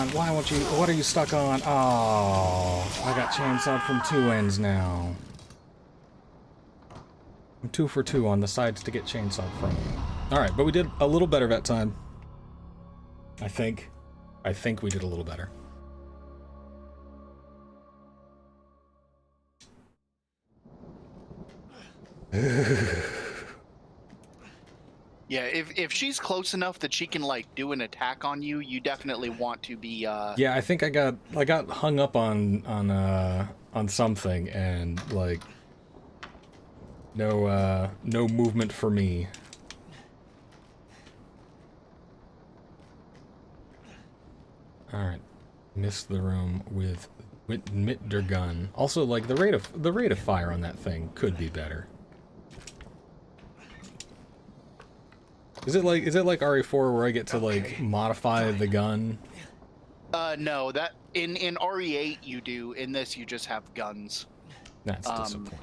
Why won't you? What are you stuck on? Oh, I got chainsawed from two ends now. I'm 2 for 2 on the sides to get chainsawed from. Alright, but we did a little better that time. I think we did a little better. Yeah, if she's close enough that she can like do an attack on you, you definitely want to be Yeah, I think I got hung up on something, and like no movement for me. Alright. Missed the room with der gun. Also, like the rate of fire on that thing could be better. Is it like RE4 where I get to like modify the gun? No, that in RE8 you do. In this you just have guns. That's disappointing.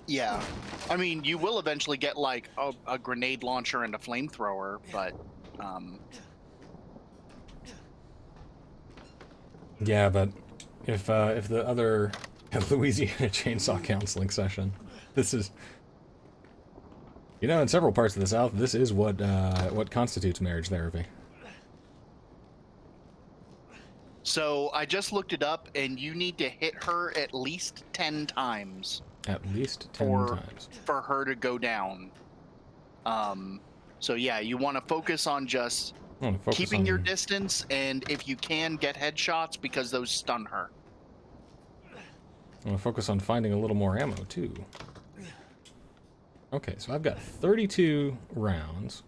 Yeah. I mean, you will eventually get like a grenade launcher and a flamethrower, but Yeah, but if the other Louisiana chainsaw counseling session, this is, you know, in several parts of the South, this is what constitutes marriage therapy. So I just looked it up, and you need to hit her at least 10 times. At least 10 times. For her to go down. So yeah, you want to focus on just keeping your distance, and if you can, get headshots, because those stun her. I want to focus on finding a little more ammo, too. Okay, so I've got 32 rounds.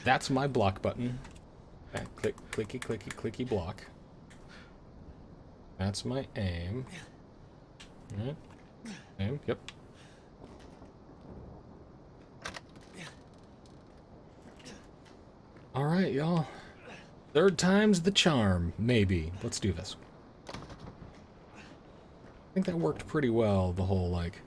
That's my block button. Click, clicky, clicky, clicky block. That's my aim. Alright. Aim, yep. Alright, y'all. Third time's the charm, maybe. Let's do this. I think that worked pretty well, the whole, like...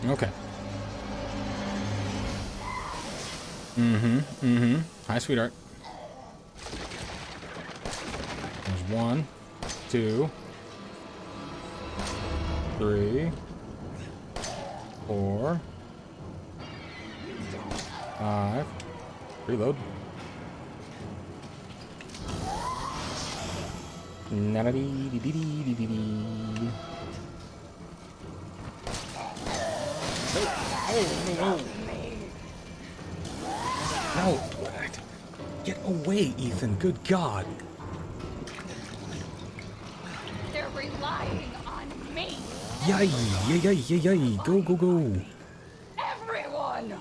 Okay. Hi, sweetheart. There's 1, 2, 3, 4, 5. Reload. No! Get away, Ethan. Good God. They're relying on me. Yay! Yay! Yay! Yay! Yay! Go! Go! Go! Everyone.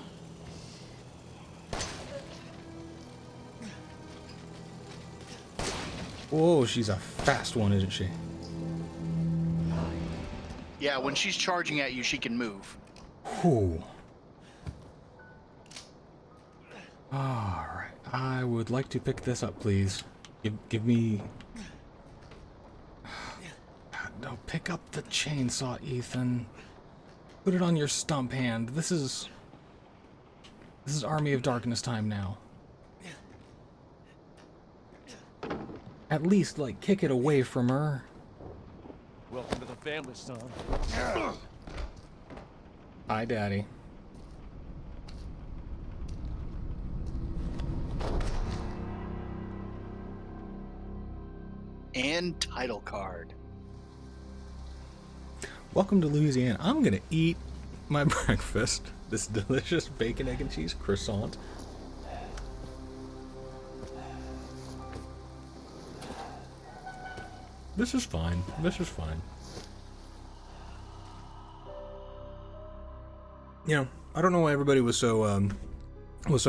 Whoa! She's a fast one, isn't she? Yeah, when she's charging at you, she can move. Whew. Alright. I would like to pick this up, please. Give me... No, pick up the chainsaw, Ethan. Put it on your stump hand. This is Army of Darkness time now. At least, like, kick it away from her. Welcome to the family, son. Hi, Daddy. And title card. Welcome to Louisiana. I'm gonna eat my breakfast. This delicious bacon, egg, and cheese croissant. This is fine. This is fine. You know, I don't know why everybody was so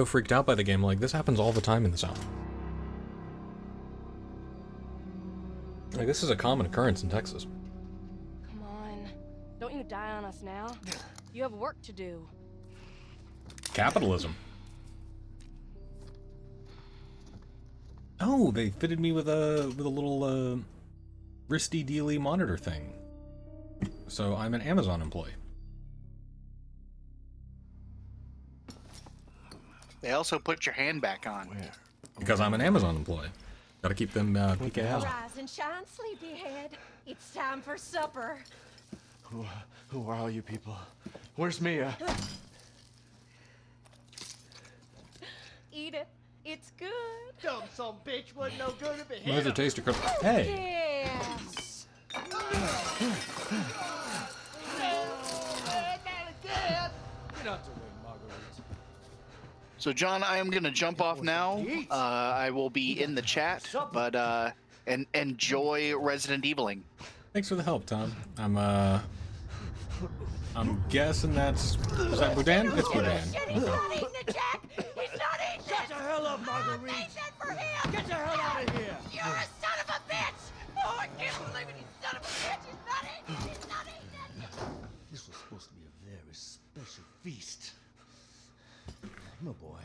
freaked out by the game. Like, this happens all the time in the South. Like, this is a common occurrence in Texas. Come on. Don't you die on us now. You have work to do. Capitalism. Oh, they fitted me with a little wristy dealy monitor thing. So I'm an Amazon employee. They also put your hand back on. Where? Because I'm an Amazon employee. Gotta keep them peeking out. Rise and shine, sleepyhead. It's time for supper. Who are all you people? Where's Mia? Eat it. It's good. Dumb son bitch wasn't no good if it hit There's a him. taste of Christmas. Hey! Yes. Get out the way, Marguerite. So, John, I am going to jump off now. I will be in the chat, but and enjoy Resident Eviling. Thanks for the help, Tom. I'm guessing that's... Is that Boudin? It's Boudin. He's not eating it, Jack. He's not eating it. Shut the hell up, Marguerite. I made that for him. Get the hell out of here. You're a son of a bitch. Oh, I can't believe it. You son of a bitch. He's not eating it. He's not eating it. This was supposed to be a very special feast. No boy.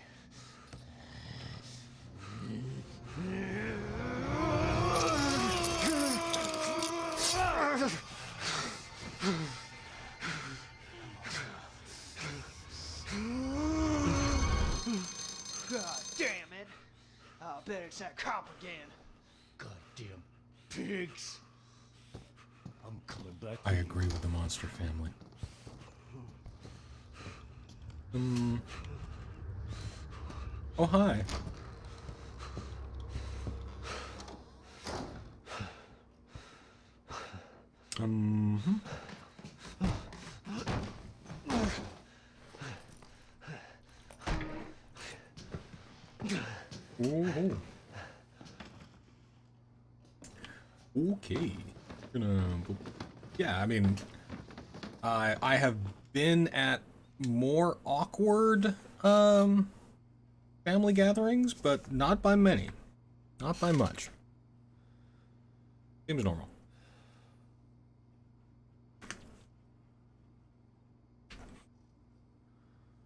God damn it! I'll bet it's that cop again. Goddamn pigs! I'm coming back. I agree with the monster family. Oh, hi. Ooh. Okay. Yeah, I mean, I have been at more awkward family gatherings, but not by many. Not by much. Seems normal.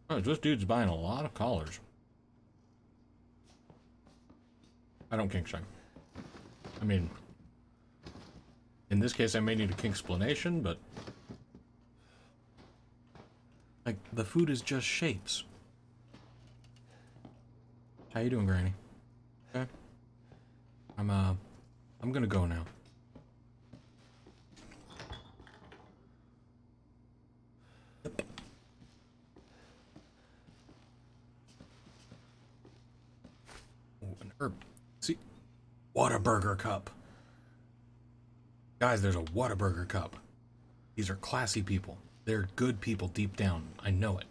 Oh, this dude's buying a lot of collars. I don't kink shame. I mean, in this case, I may need a kink explanation, but like the food is just shapes. How you doing, Granny? Okay. I'm gonna go now. Yep. Oh, an herb. See? Whataburger cup. Guys, there's a Whataburger cup. These are classy people. They're good people deep down. I know it.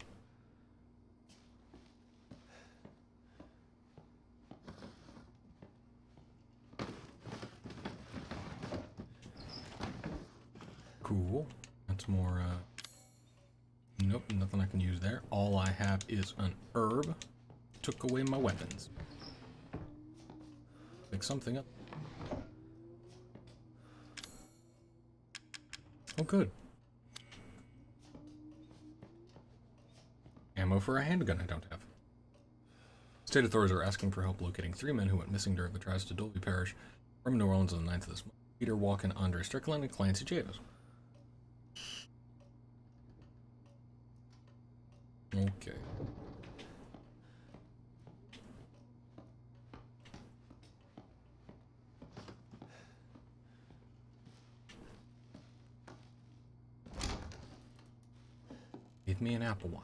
Cool. That's more, nope, nothing I can use there. All I have is an herb. Took away my weapons. Pick something up. Oh, good. Ammo for a handgun I don't have. State authorities are asking for help locating 3 men who went missing during the trials to Dolby Parish from New Orleans on the 9th of this month. Peter Walken, Andre Strickland, and Clancy Chavis. Okay. Give me an apple one.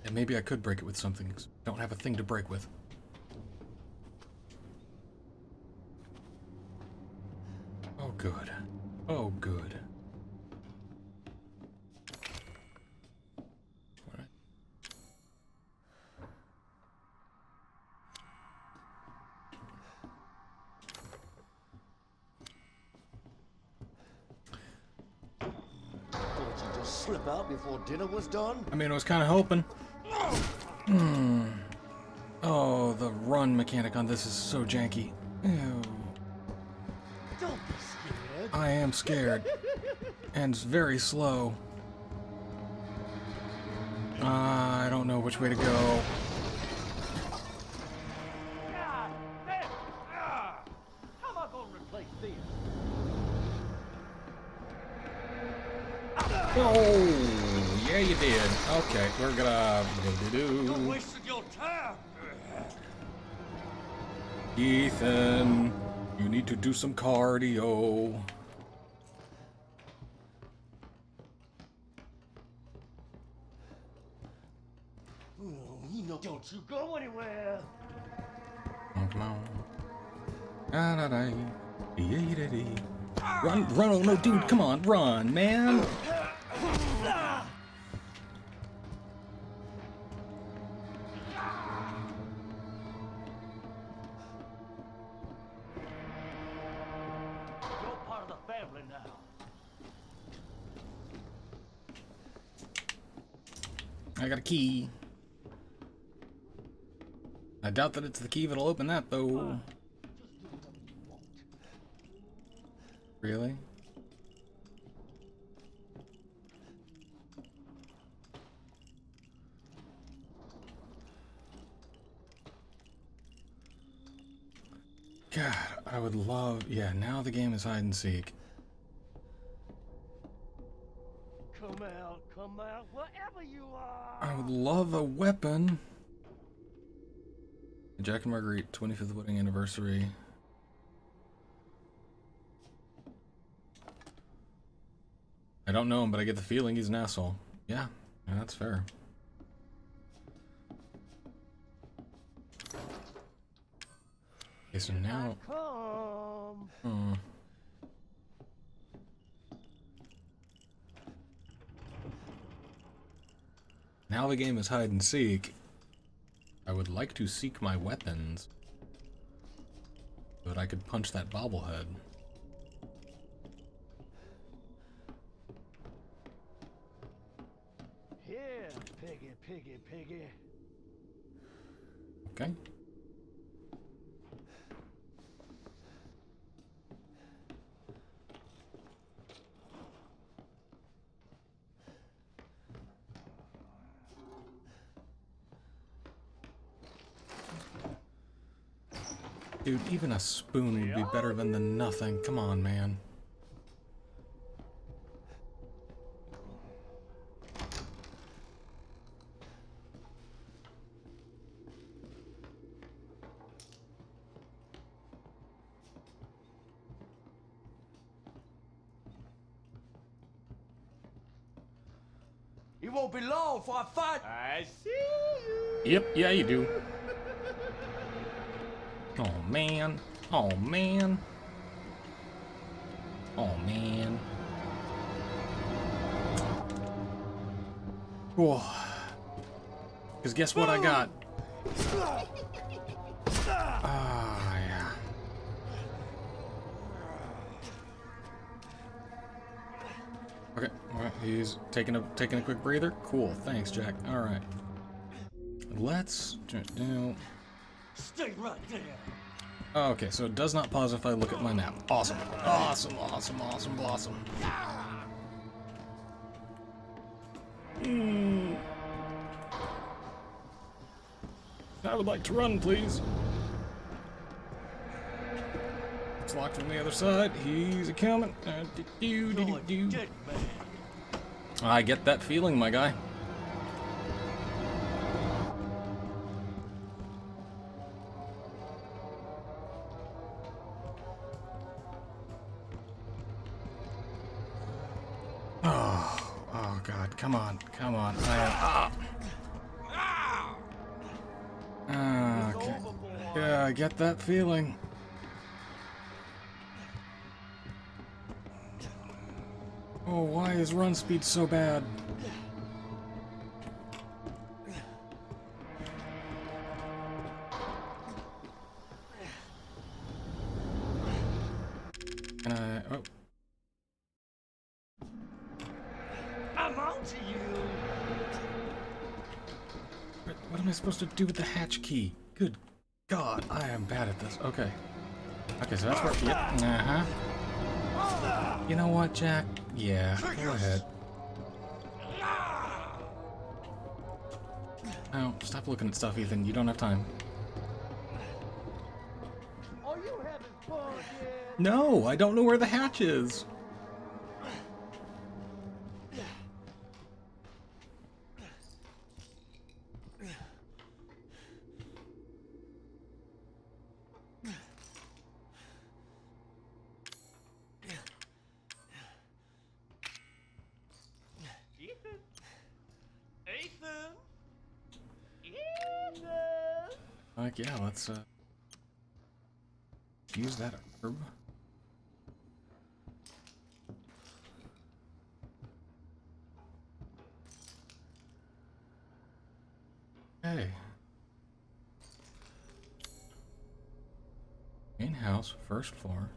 And maybe I could break it with something. Don't have a thing to break with. Oh, good. Oh, good. All right. Thought you'd just slip out before dinner was done? I mean, I was kind of hoping. Oh, the run mechanic on this is so janky. Ew. Don't be scared. I am scared. And it's very slow. I don't know which way to go. God damn! How am I gonna replace this? Oh, yeah, you did. Okay, we're gonna You're do. wasting your time. Ethan, you need to do some cardio. You know, don't you go anywhere. Come on. Run, run, oh no, dude, come on, run, man. You're part of the family now. I got a key. I doubt that it's the key that'll open that, though. Really? God, I would love... Yeah, now the game is hide and seek. Come out, wherever you are. I would love a weapon. Jack and Marguerite 25th wedding anniversary. I don't know him, but I get the feeling he's an asshole. Yeah, that's fair. Okay, so now... Now the game is hide and seek. I would like to seek my weapons so that I could punch that bobblehead. Here, piggy, piggy, piggy. Okay. Dude, even a spoon would be better than the nothing. Come on, man. It won't be long for I fight. I see you. Yep, yeah, you do. Oh, man. Oh, man. Oh, man. Whoa. Because guess what I got? Ah, yeah. Okay, alright, he's taking a quick breather. Cool, thanks, Jack. Alright. Let's just do... Stay right there. Okay, so it does not pause if I look at my map. Awesome. Awesome, awesome, awesome, blossom. I would like to run, please. It's locked from the other side. He's a-coming. I get that feeling, my guy. Oh God, come on, come on. Okay. Yeah, I get that feeling. Oh, why is run speed so bad? Can I... Oh. I'm on to you. What am I supposed to do with the hatch key? Good God, I am bad at this. Okay. Okay, so that's where... Yep. Uh-huh. You know what, Jack? Yeah, go ahead. Oh, stop looking at stuff, Ethan. You don't have time. Are you having fun yet? No, I don't know where the hatch is. Like, yeah, let's use that herb. Okay. Main house, first floor.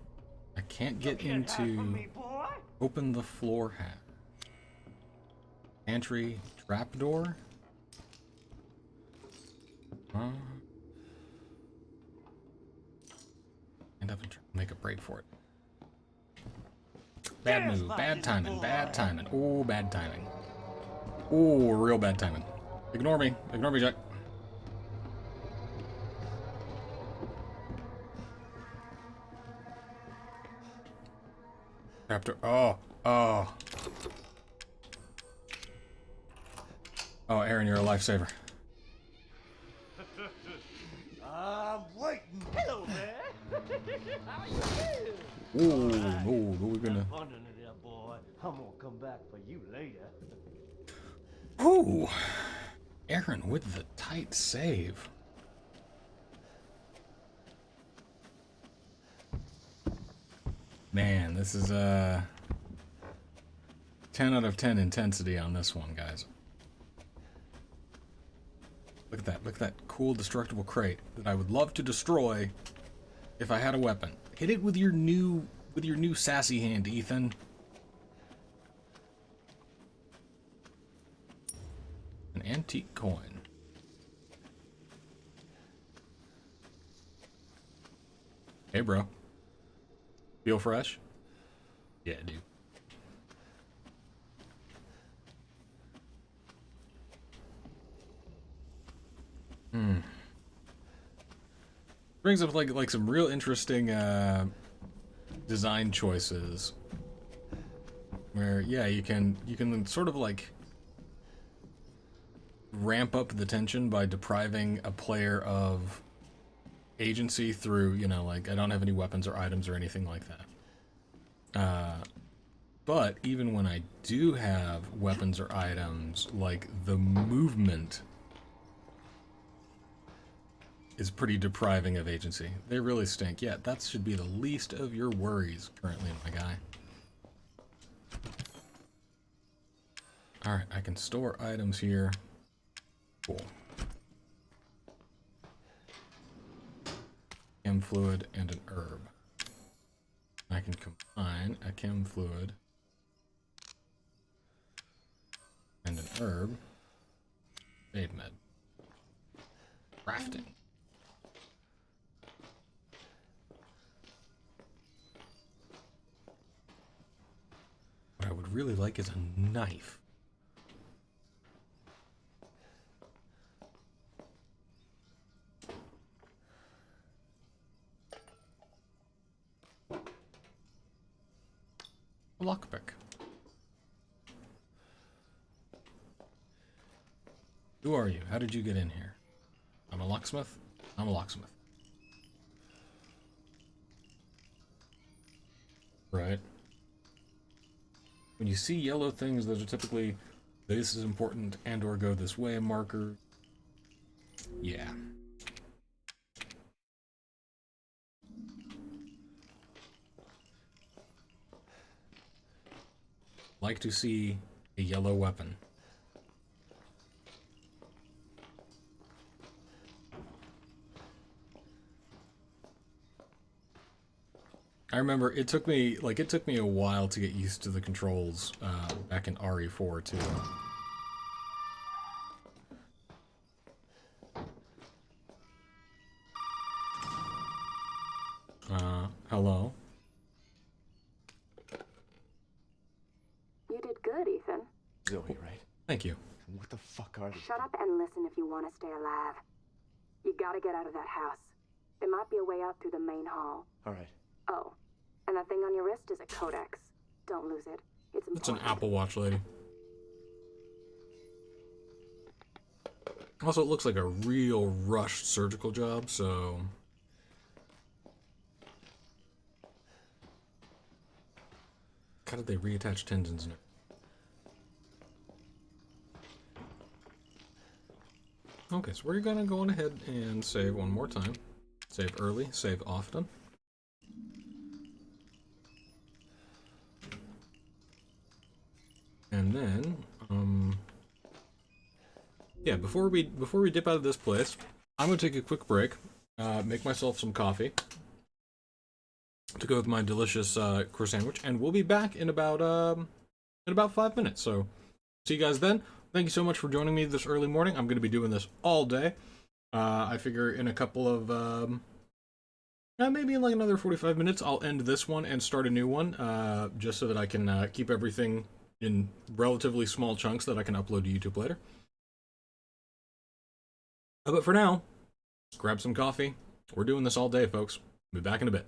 I can't get into open the floor hatch. Pantry trapdoor. End up and try to make a break for it. Bad move, bad timing, bad timing. Oh, bad timing. Oh, real bad timing. Ignore me, Jack. Raptor. Oh. Oh, Aaron, you're a lifesaver. Oh, no, we're gonna... Have fun in there, boy. I'm gonna come back for you later. Oh, Aaron with the tight save. Man, this is 10 out of 10 intensity on this one, guys. Look at that. Look at that cool destructible crate that I would love to destroy if I had a weapon. Hit it with your new sassy hand, Ethan. An antique coin. Hey, bro. Feel fresh? Yeah, dude. Brings up like some real interesting design choices. Where yeah, you can sort of like ramp up the tension by depriving a player of agency through, you know, like I don't have any weapons or items or anything like that. But even when I do have weapons or items, like the movement is pretty depriving of agency. They really stink. Yeah, that should be the least of your worries currently, my guy. Alright, I can store items here. Cool. Chem fluid and an herb. I can combine a chem fluid and an herb. Save med. Crafting. What I would really like is a knife. A lockpick. Who are you? How did you get in here? I'm a locksmith? I'm a locksmith. Right. When you see yellow things, those are typically this is important and or go this way marker. Yeah. Like to see a yellow weapon. I remember it took me a while to get used to the controls back in RE4 too. Hello? You did good, Ethan. Zoe, right? Thank you. What the fuck are these? Shut up and listen if you want to stay alive. You gotta get out of that house. There might be a way out through the main hall. All right. Oh, and that thing on your wrist is a codex. Don't lose it. It's important. It's an Apple Watch, lady. Also, it looks like a real rushed surgical job, so... How did they reattach tendons in it? Okay, so we're gonna go on ahead and save one more time. Save early, save often. And then, yeah, before we dip out of this place, I'm gonna take a quick break, make myself some coffee to go with my delicious croissant sandwich, and we'll be back in about 5 minutes. So, see you guys then. Thank you so much for joining me this early morning. I'm gonna be doing this all day. I figure in a couple of maybe in like another 45 minutes, I'll end this one and start a new one, just so that I can keep everything in relatively small chunks that I can upload to YouTube later. But for now, grab some coffee. We're doing this all day, folks. Be back in a bit.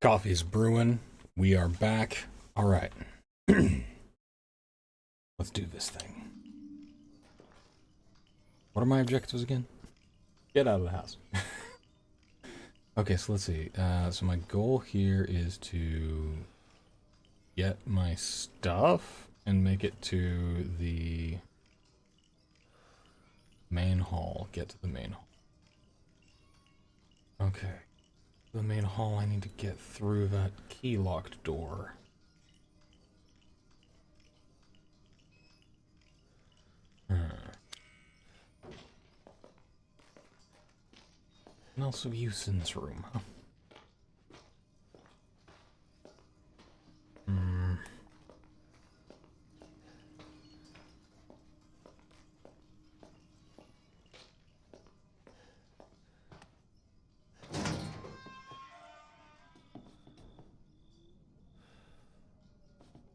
Coffee's brewing. We are back. All right. Let's do this thing. What are my objectives again? Get out of the house. Okay, so let's see. So my goal here is to get my stuff and make it to the main hall. Get to the main hall. Okay. The main hall, I need to get through that key-locked door. And also Houston's room, huh?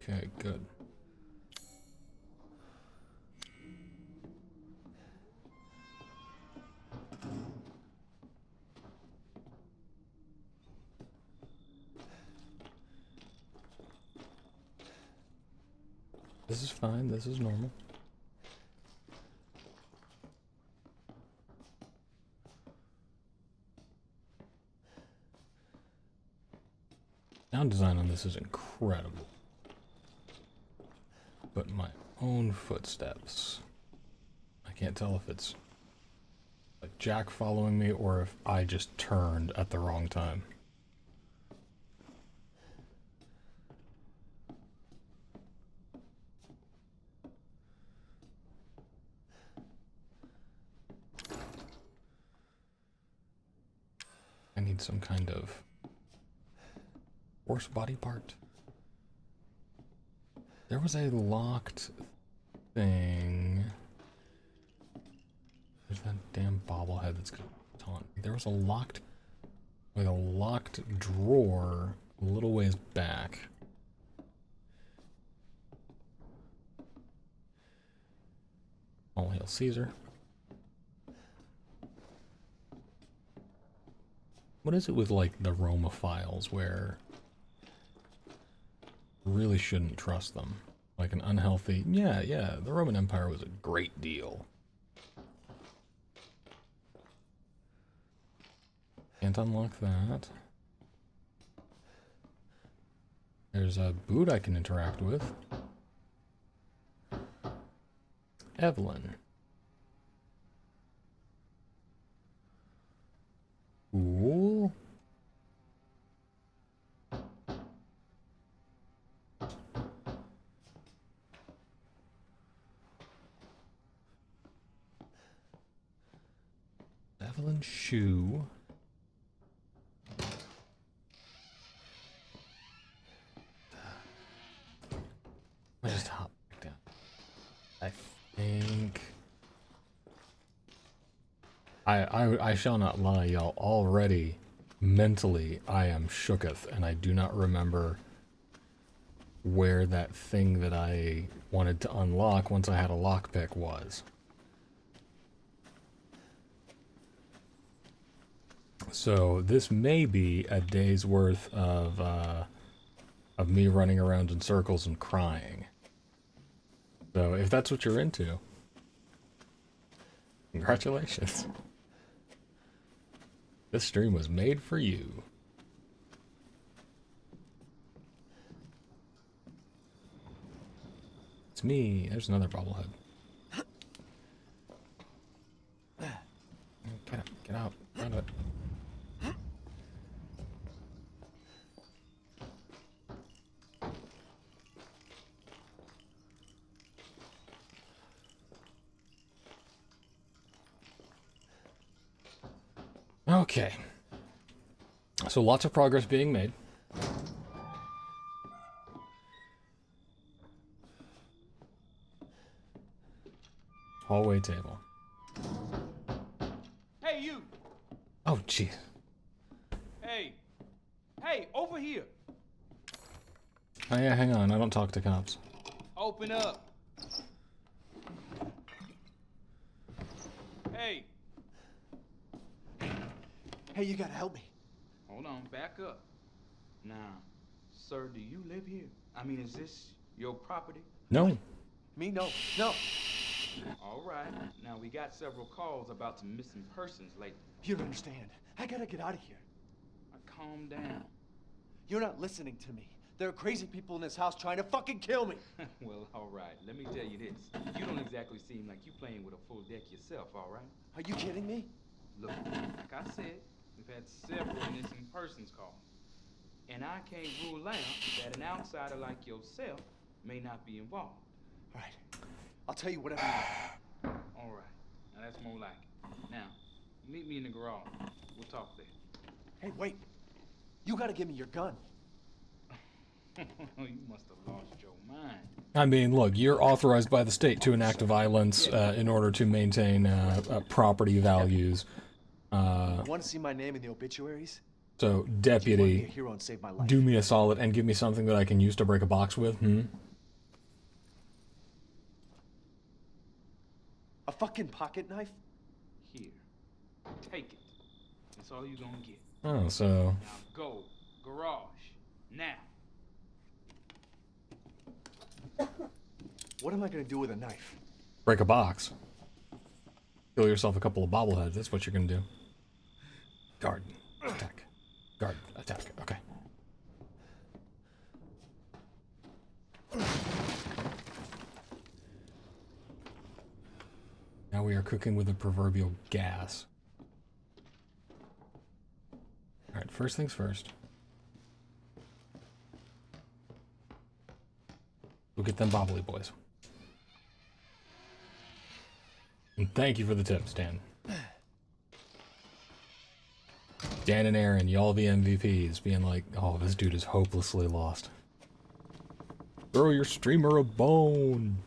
Okay, good. This is fine, this is normal. Sound design on this is incredible. But my own footsteps. I can't tell if it's like Jack following me or if I just turned at the wrong time. I need some kind of horse body part. There was a locked thing. There's that damn bobblehead that's gonna taunt me. There was a locked, like a locked drawer a little ways back. All hail Caesar. What is it with like the Roma files where you really shouldn't trust them? Like an unhealthy, yeah, the Roman Empire was a great deal. Can't unlock that. There's a boot I can interact with. Evelyn. Cool. Evelyn shoe. Let me just hop back down. I think I shall not lie, y'all. Already, mentally, I am shooketh, and I do not remember where that thing that I wanted to unlock once I had a lockpick was. So this may be a day's worth of me running around in circles and crying. So if that's what you're into, congratulations. This stream was made for you. It's me. There's another bobblehead. Get out. Out of it. Okay. So lots of progress being made. Hallway table. Hey, you! Oh, jeez. Hey! Hey, over here! Oh yeah, hang on. I don't talk to cops. Open up! Hey! Hey, you gotta help me. Hold on, back up. Now, sir, do you live here? I mean, is this your property? No. Me? No. No. All right. Now, we got several calls about some missing persons lately. You don't understand. I gotta get out of here. Calm down. You're not listening to me. There are crazy people in this house trying to fucking kill me. Well, all right. Let me tell you this. You don't exactly seem like you playing with a full deck yourself, all right? Are you kidding me? Look, like I said, we've had several missing persons calls. And I can't rule out that an outsider like yourself may not be involved. All right. I'll tell you whatever you want. All right. Now, that's more like it. Now, meet me in the garage. We'll talk there. Hey, wait. You gotta give me your gun. You must have lost your mind. I mean, look, you're authorized by the state to enact violence in order to maintain property values. Want to see my name in the obituaries? So, Be a deputy, hero and save my life. do me a solid and give me something that I can use to break a box with, A fucking pocket knife? Here. Take it. That's all you're gonna get. Oh, so... Now go. Garage. Now. What am I gonna do with a knife? break a box. Kill yourself a couple of bobbleheads, that's what you're gonna do. Guard. Attack. Guard. Attack. Okay. Now we are cooking with the proverbial gas. Alright, first things first. We'll get them bobbly boys. And thank you for the tips, Dan. Dan and Aaron, y'all the MVPs, being like, oh, this dude is hopelessly lost. Throw your streamer a bone.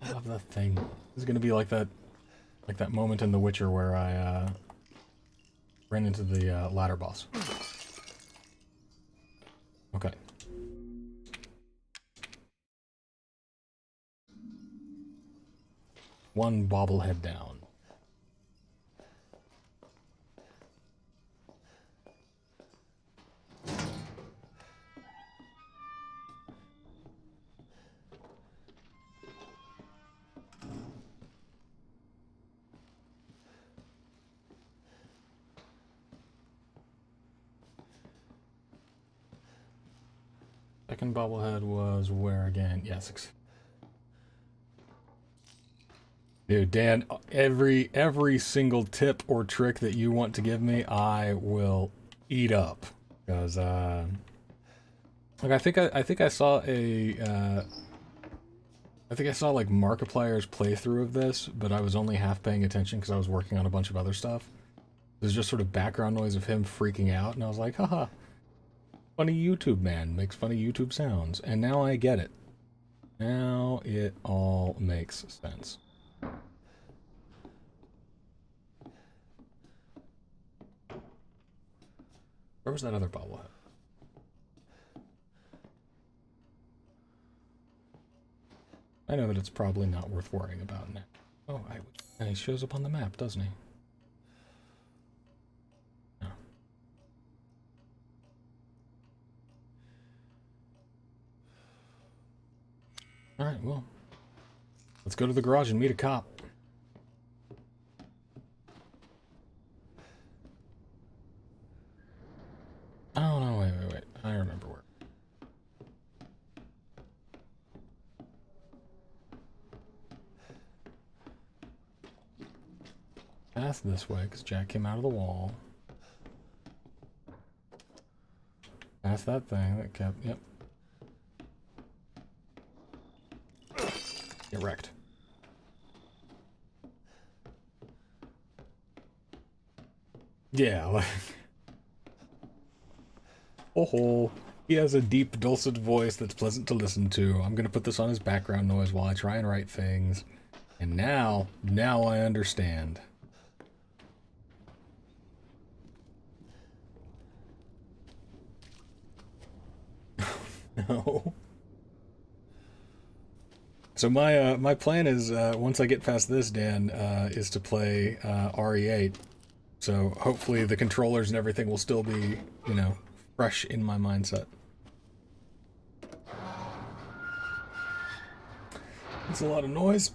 I love that thing. This is gonna be like that moment in The Witcher where I ran into the ladder boss. Okay. One bobblehead down. Second bobblehead was where again? Yeah, 6. Dude, Dan, every single tip or trick that you want to give me, I will eat up. Because like I think I saw a I think I saw like Markiplier's playthrough of this, but I was only half paying attention because I was working on a bunch of other stuff. There's just sort of background noise of him freaking out, and I was like, haha. Funny YouTube man makes funny YouTube sounds, and now I get it. Now it all makes sense. Where was that other bobblehead? I know that it's probably not worth worrying about now. Oh, he shows up on the map, doesn't he? Alright, well, let's go to the garage and meet a cop. Oh, no, wait. I remember where. Path this way, because Jack came out of the wall. Past that thing that kept, yep. Get wrecked. Yeah, like... Oh, he has a deep, dulcet voice that's pleasant to listen to. I'm gonna put this on as background noise while I try and write things. And now I understand. No. So my plan is once I get past this, Dan, is to play RE8. So hopefully the controllers and everything will still be, you know, fresh in my mindset. It's a lot of noise.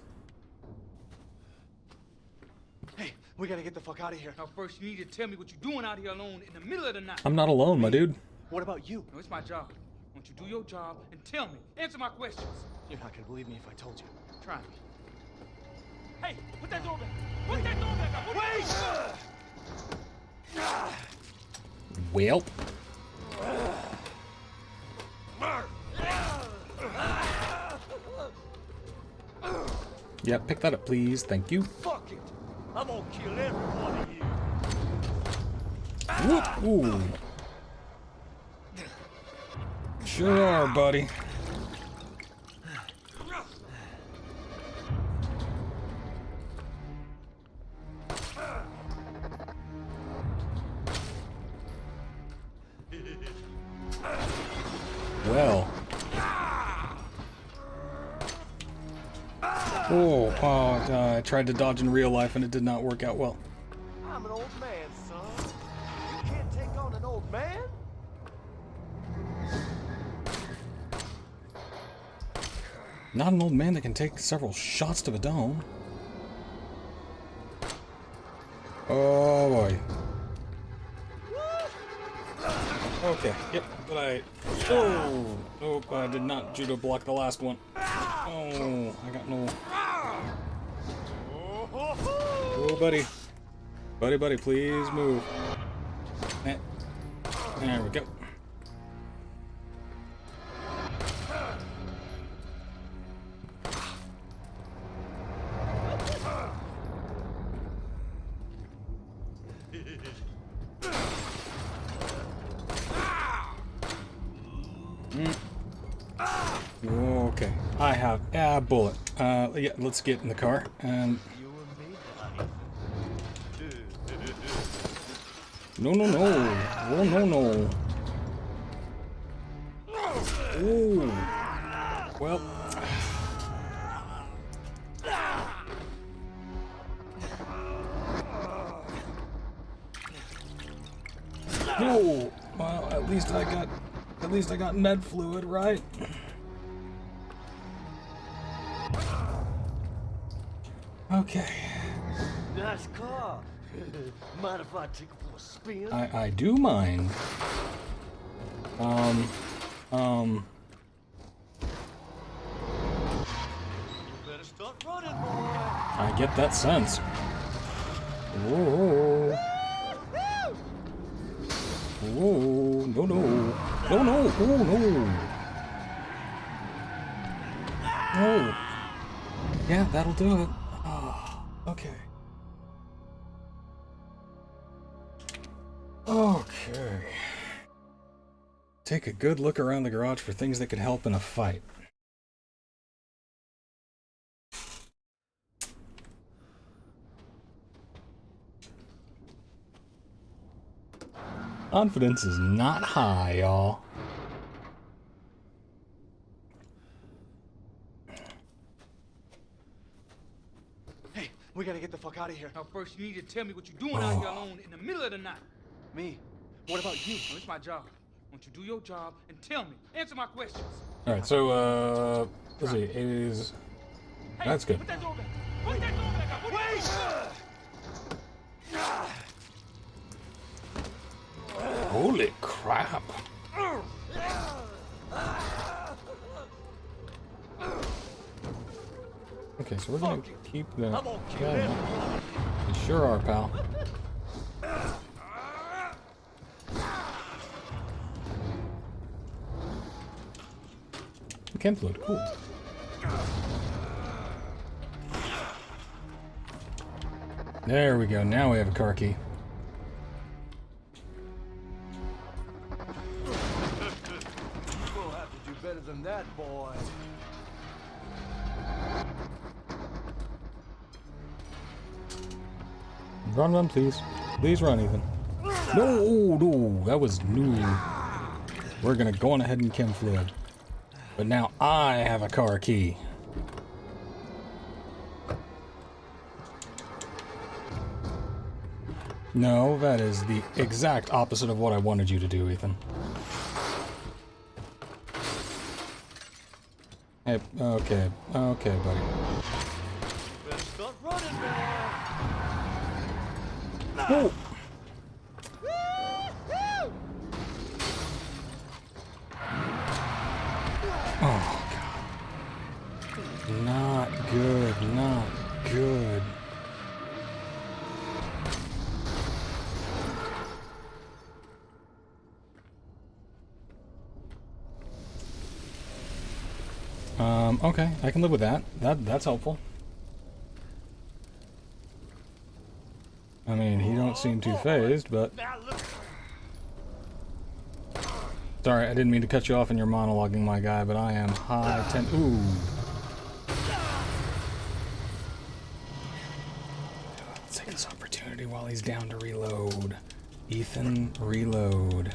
Hey, we gotta get the fuck out of here. Now, first, you need to tell me what you're doing out here alone in the middle of the night. I'm not alone, my dude. What about you? No, it's my job. Won't you do your job and tell me? Answer my questions. You're not gonna believe me if I told you. Try me. Hey, put that door back. Put that door back up. Wait! Well. Yeah, pick that up, please. Thank you. Fuck it. I'm gonna kill every one of you. Whoop. Ooh. Sure are, buddy. Well. I tried to dodge in real life and it did not work out well. I'm an old man, son. You can't take on an old man? Not an old man that can take several shots to the dome. Oh boy. Okay, yep, but I did not judo block the last one. Oh, I got no... Oh, buddy. Buddy, please move. There we go. Okay, I have a bullet. Yeah, let's get in the car and. No. Oh, no. Ooh. Well. No. Well, at least I got med fluid, right? Okay. Nice car. Mind if I take it for a spin? I do mind. You better start running, boy. I get that sense. Whoa. Whoa. No. Oh, no. Oh. Yeah, that'll do it. Oh, okay. Okay. Take a good look around the garage for things that could help in a fight. Confidence is not high, y'all. Hey, we gotta get the fuck out of here. Now, first, you need to tell me what you're doing out here alone in the middle of the night. Me? What about you? No, it's my job. Won't you do your job and tell me? Answer my questions. Alright, so, let's see, it is... Hey, that's good. Put that door back. Put that door back up. Holy crap. Okay, so we're gonna keep that going. You sure are, pal. Chem fluid, cool. There we go, now we have a car key. We'll have to do better than that, boy. Run, please. Please run, Ethan. No, that was new. We're gonna go on ahead and chem fluid. But now I have a car key. No, that is the exact opposite of what I wanted you to do, Ethan. Hey, okay, buddy. Better start running, man. Oh. Oh, God. Not good, not good. Okay, I can live with that. That's helpful. I mean, he don't seem too phased, but... Sorry, I didn't mean to cut you off in your monologuing, my guy, but I am high ten... Ooh. Let's take this opportunity while he's down to reload. Ethan, reload.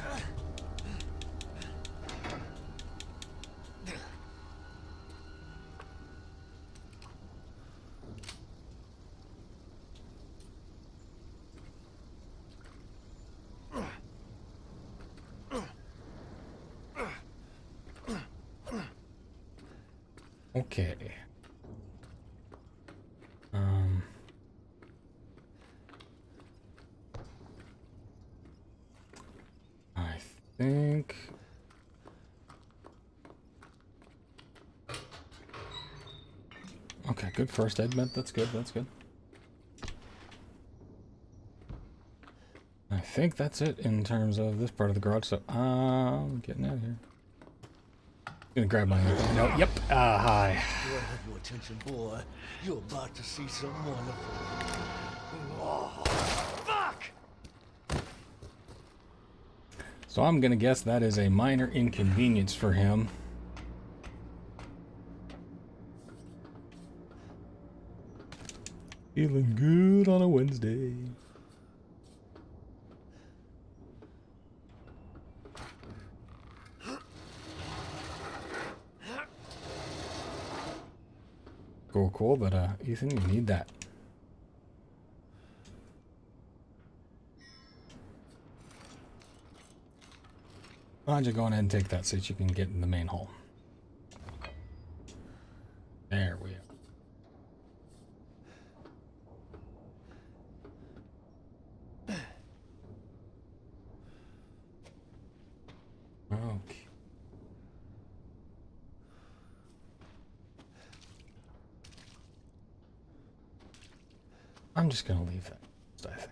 Okay. I think... Okay, good first aid med. That's good, that's good. I think that's it in terms of this part of the garage, so I'm getting out of here. Gonna grab my... No, yep, hi. You have your attention, boy. You're about to see some wonderful... Oh, fuck! So I'm gonna guess that is a minor inconvenience for him. Feeling good on a Wednesday. Cool, but Ethan, you need that. Why don't you go on ahead and take that so that you can get in the main hall. There we are. Okay. I'm just gonna leave that, I think.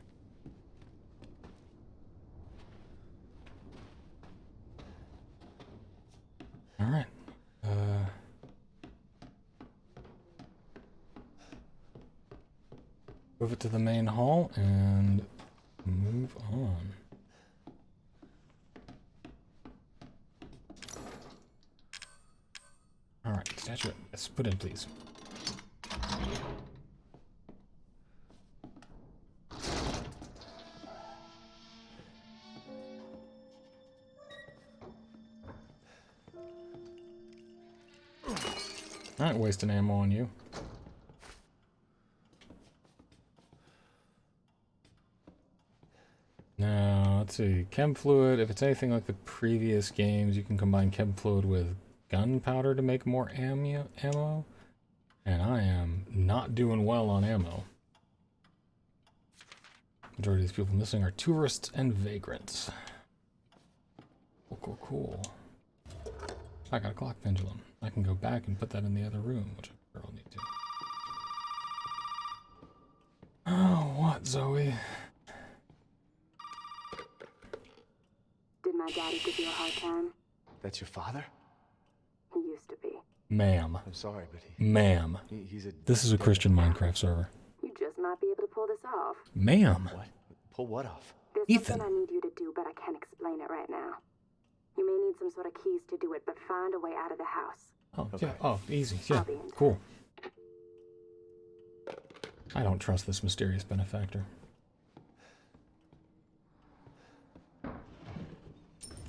All right. Move it to the main hall and move on. All right, statue. Yes, put in, please. Alright, wasting ammo on you. Now, let's see. Chem fluid, if it's anything like the previous games, you can combine chem fluid with gunpowder to make more ammo. And I am not doing well on ammo. Majority of these people missing are tourists and vagrants. Cool. I got a clock pendulum. I can go back and put that in the other room, which I will need to. Oh, what, Zoe? Did my daddy give you a hard time? That's your father? He used to be. Ma'am. I'm sorry, but Ma'am. he's a... This is a Christian Minecraft server. You just might be able to pull this off. Ma'am. What? Pull what off? There's Ethan. something I need you to do, but I can't explain it right now. You may need some sort of keys to do it, but find a way out of the house. Oh, Okay. yeah. Oh, easy. Yeah. Cool. I don't trust this mysterious benefactor.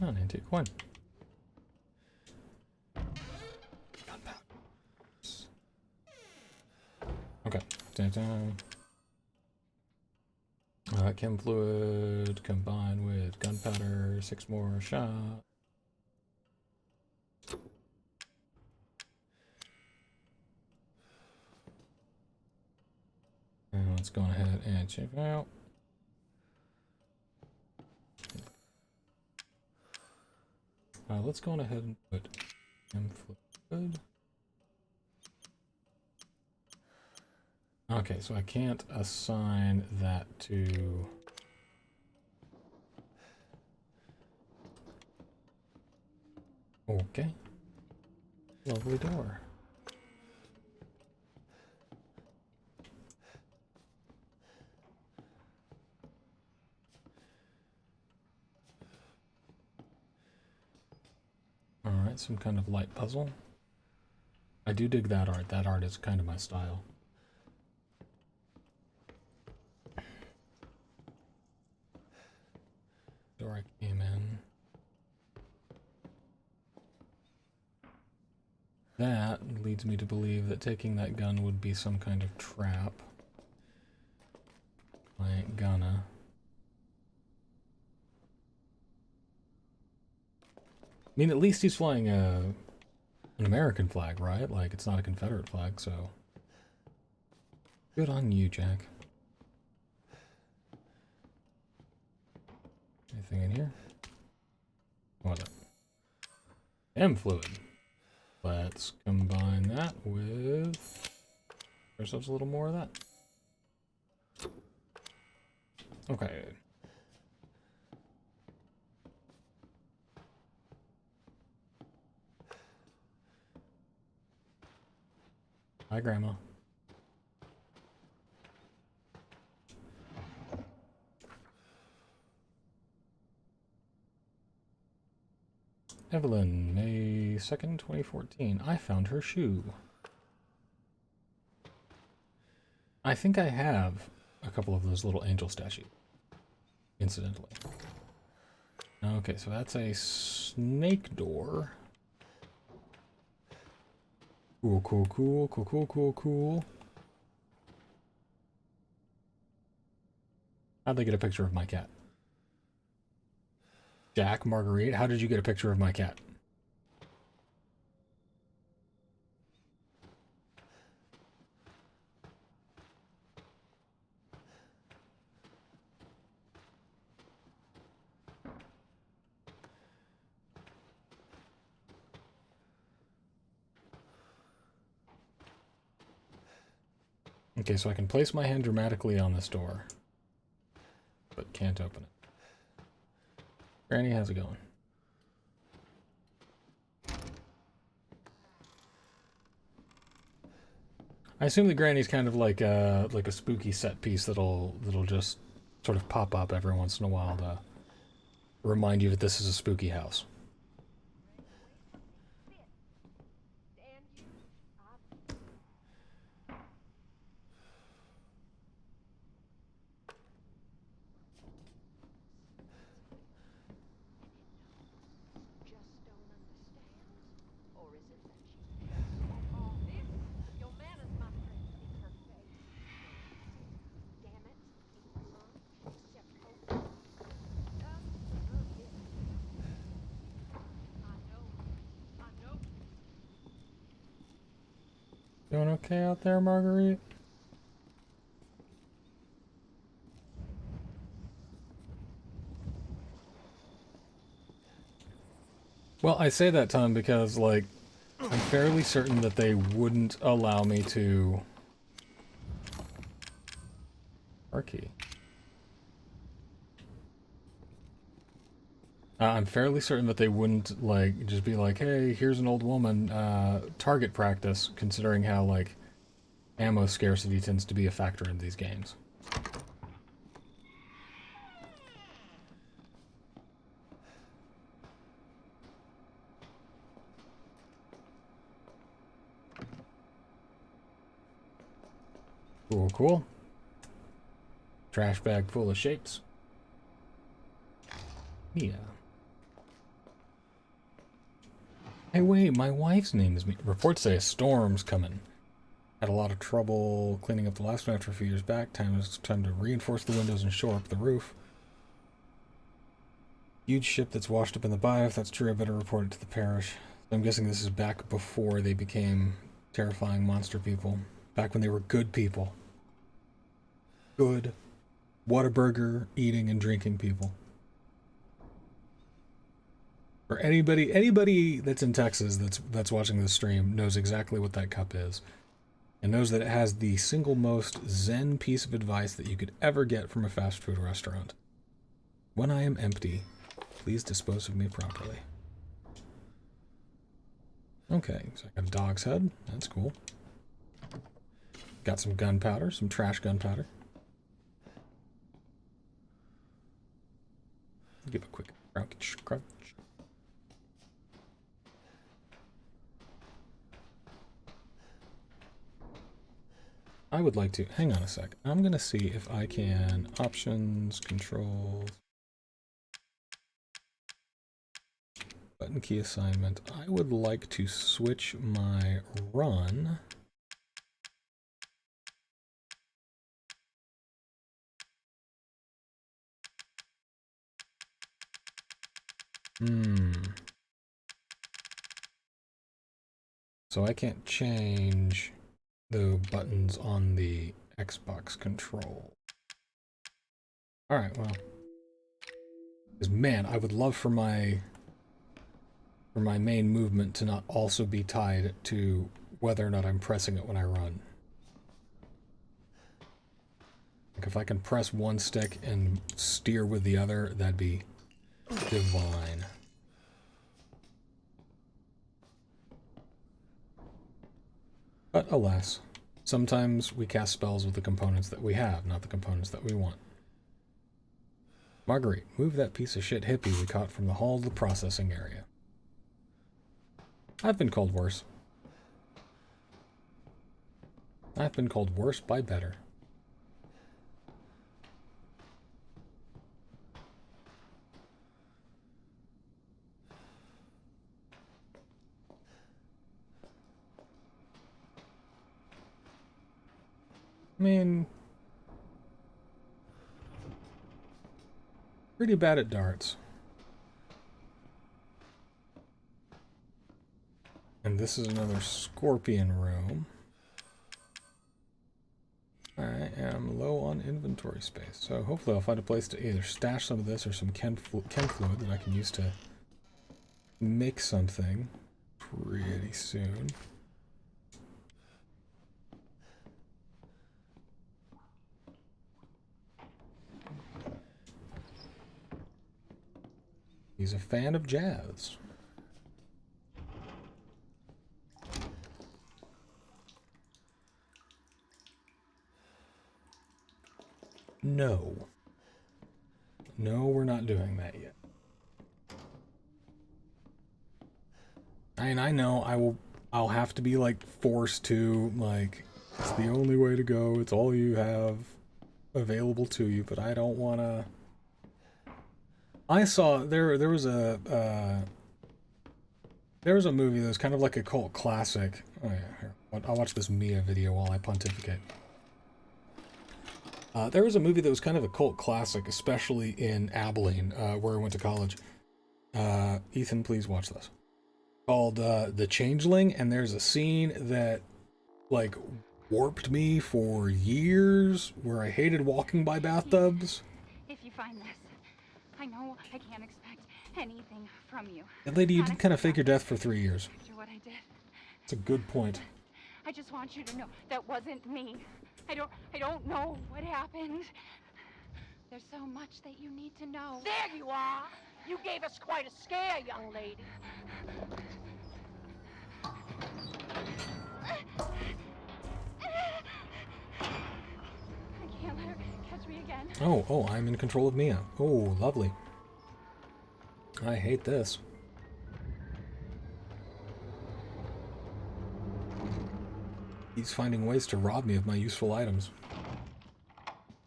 Oh, an antique coin. Okay. Dun-dun. Chem fluid combined with gunpowder, 6 more shot. And let's go ahead and check out. Let's go on ahead and put chem fluid. Okay, so I can't assign that to... Okay. Lovely door. Alright, some kind of light puzzle. I do dig that art. That art is kind of my style. Door I came in. That leads me to believe that taking that gun would be some kind of trap. I ain't gonna. I mean, at least he's flying an American flag, right? Like, it's not a Confederate flag, so... Good on you, Jack. Anything in here? What was it? M fluid. Let's combine that with ourselves a little more of that. Okay. Hi, Grandma. Evelyn, May 2nd, 2014. I found her shoe. I think I have a couple of those little angel statues, incidentally. Okay, so that's a snake door. Cool, cool, cool, cool, cool, cool, cool. How'd they get a picture of my cat? Jack, Marguerite, how did you get a picture of my cat? Okay, so I can place my hand dramatically on this door, but can't open it. Granny, how's it going? I assume the Granny's kind of like a spooky set piece that'll just sort of pop up every once in a while to remind you that this is a spooky house. Doing okay out there, Marguerite? Well, I say that, Tom, because, like, I'm fairly certain that they wouldn't allow me to... Our key. I'm fairly certain that they wouldn't, like, just be like, hey, here's an old woman, target practice, considering how, like, ammo scarcity tends to be a factor in these games. Cool, cool. Trash bag full of shapes. Yeah. Hey, wait, my wife's name is me. Reports say a storm's coming. Had a lot of trouble cleaning up the last one after a few years back. Time to reinforce the windows and shore up the roof. Huge ship that's washed up in the bayou. If that's true, I better report it to the parish. So I'm guessing this is back before they became terrifying monster people. Back when they were good people. Good. Whataburger eating and drinking people. For anybody that's in Texas that's watching this stream knows exactly what that cup is. And knows that it has the single most zen piece of advice that you could ever get from a fast food restaurant. When I am empty, please dispose of me properly. Okay, so I got a dog's head. That's cool. Got some gunpowder, some trash gunpowder. Give a quick crunch, crunch. I would like to, hang on a sec. I'm gonna see if I can, options, controls, button key assignment. I would like to switch my run. So I can't change the buttons on the Xbox control. Alright, well. Because man, I would love for my main movement to not also be tied to whether or not I'm pressing it when I run. Like if I can press one stick and steer with the other, that'd be divine. But alas, sometimes we cast spells with the components that we have, not the components that we want. Marguerite, move that piece of shit hippie we caught from the hall to the processing area. I've been called worse. I've been called worse by better. I mean, pretty bad at darts. And this is another scorpion room. I am low on inventory space, so hopefully I'll find a place to either stash some of this or some chem fluid that I can use to make something pretty soon. He's a fan of jazz. No. No, we're not doing that yet. And I know I'll have to be like forced to, like, it's the only way to go, it's all you have available to you, but I don't wanna. I saw there was a movie that was kind of like a cult classic. Oh yeah, here. I'll watch this Mia video while I pontificate. There was a movie that was kind of a cult classic, especially in Abilene, where I went to college. Ethan, please watch this. Called The Changeling, and there's a scene that, like, warped me for years, where I hated walking by bathtubs. If you find this, I know I can't expect anything from you. And lady, you did kind of fake your death for 3 years. After what I did. It's a good point. I just want you to know that wasn't me. I don't know what happened. There's so much that you need to know. There you are! You gave us quite a scare, young lady. I can't let her catch me again. Oh, I'm in control of Mia. Oh, lovely. I hate this. He's finding ways to rob me of my useful items.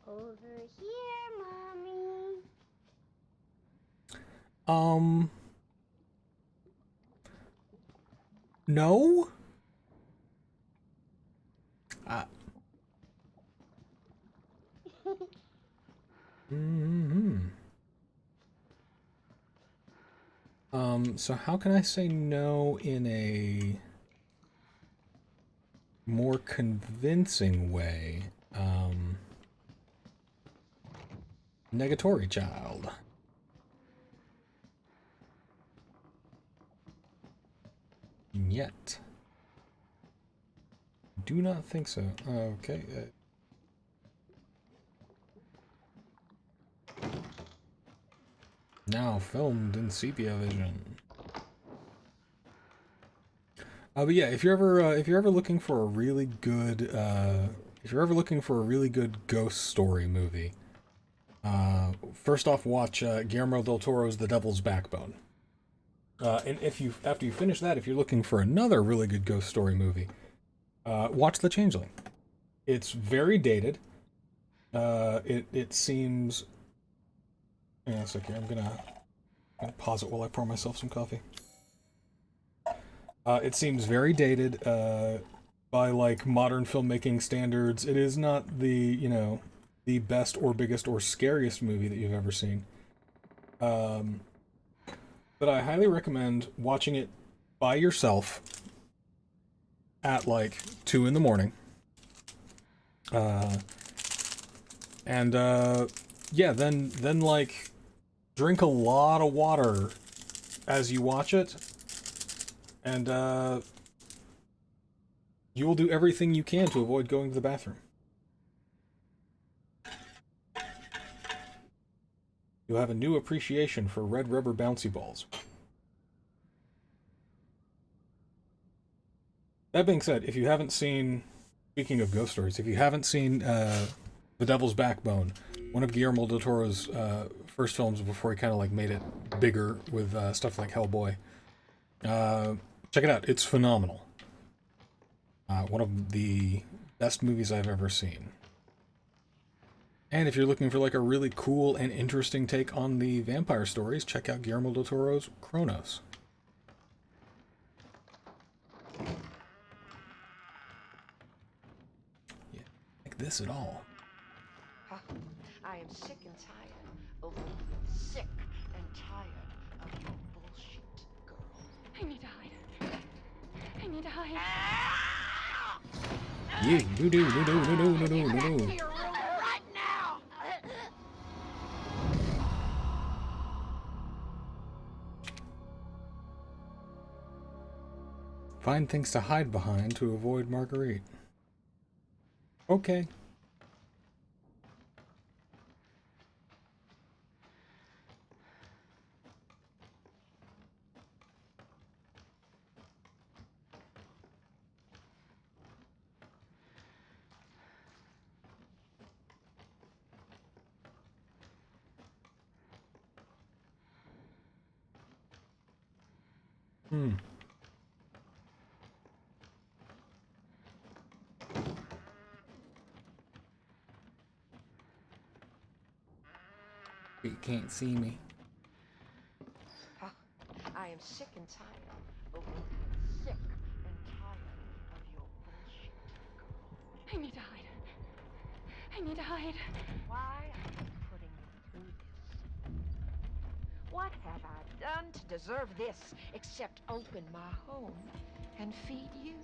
Over here, Mommy. No? Mm-hmm. So how can I say no in a more convincing way? Negatory child. Yet. Do not think so. Okay. Now filmed in sepia vision. But yeah, if you're ever looking for a really good ghost story movie, first off watch Guillermo del Toro's The Devil's Backbone. And after you finish that, if you're looking for another really good ghost story movie, watch The Changeling. It's very dated. It seems. Hang on a second. I'm gonna pause it while I pour myself some coffee. It seems very dated by like modern filmmaking standards. It is not the the best or biggest or scariest movie that you've ever seen. But I highly recommend watching it by yourself at like 2 in the morning. Yeah, then like drink a lot of water as you watch it, and you will do everything you can to avoid going to the bathroom. You'll have a new appreciation for red rubber bouncy balls. That being said, if you haven't seen, speaking of ghost stories, if you haven't seen The Devil's Backbone, one of Guillermo del Toro's first films before he kind of like made it bigger with stuff like Hellboy, check it out. It's phenomenal. One of the best movies I've ever seen. And if you're looking for like a really cool and interesting take on the vampire stories, check out Guillermo del Toro's Kronos. Yeah, like this at all. I am sick and tired of being sick and tired of your bullshit, girl. I need to hide. I need to hide. Yeah, no. Get back to your room right now! Find things to hide behind to avoid Marguerite. Okay. You can't see me. I am sick and tired of being sick and tired of your bullshit, girl. I need to hide. I need to hide. Why are you putting me through this? What have I done to deserve this except open my home and feed you?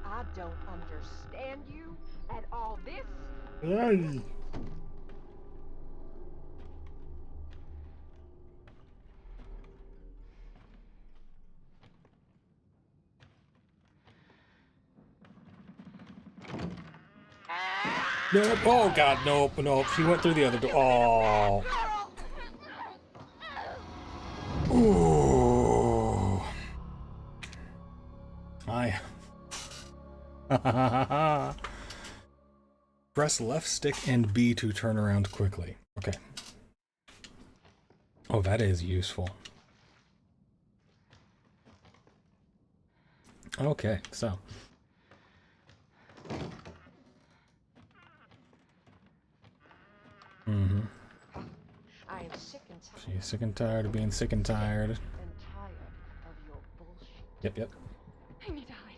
I don't understand you at all. This. Hey. Nope. Oh god, nope. She went through the other door. Oh. Ooh. Press left stick and B to turn around quickly. Okay. Oh, that is useful. Okay, so Mm-hmm. I am sick and tired. She's sick and tired of being sick and tired. And tired of your bullshit. Yep, yep. I need to hide.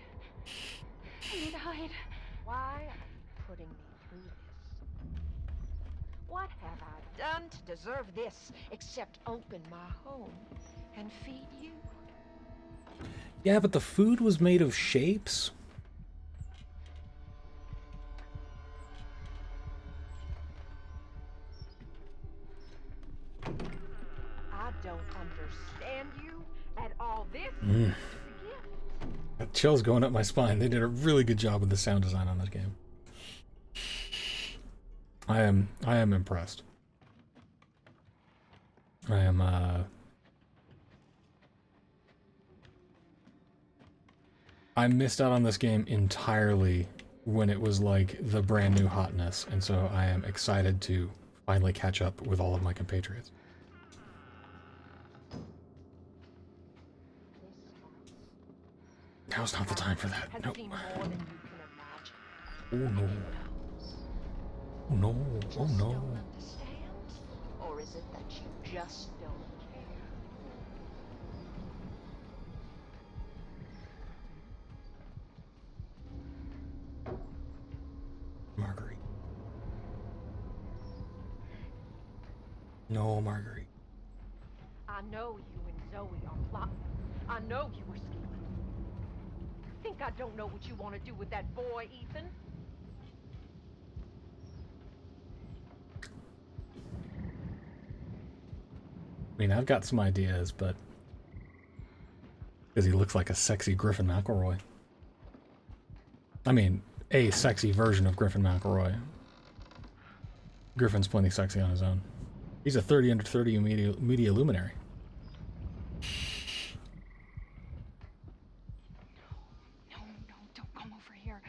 I need to hide. Why are you putting me through this? What have I done to deserve this except open my home and feed you? Yeah, but the food was made of shapes. I don't understand you at all. This Mm. is a gift. That chill's going up my spine. They did a really good job with the sound design on this game. I am impressed. I missed out on this game entirely when it was like the brand new hotness, and so I am excited to finally catch up with all of my compatriots. Now's not the time for that. Nope. Oh no. Oh no. Oh no. Understand? Or is it that you just don't care? Marguerite. No, Marguerite. I know you and Zoe are plotting. I know you were scheming. Think I don't know what you want to do with that boy, Ethan? I mean, I've got some ideas, but because he looks like a sexy Griffin McElroy. I mean, a sexy version of Griffin McElroy. Griffin's plenty sexy on his own. He's a 30 under 30 media luminary. No, don't come over here.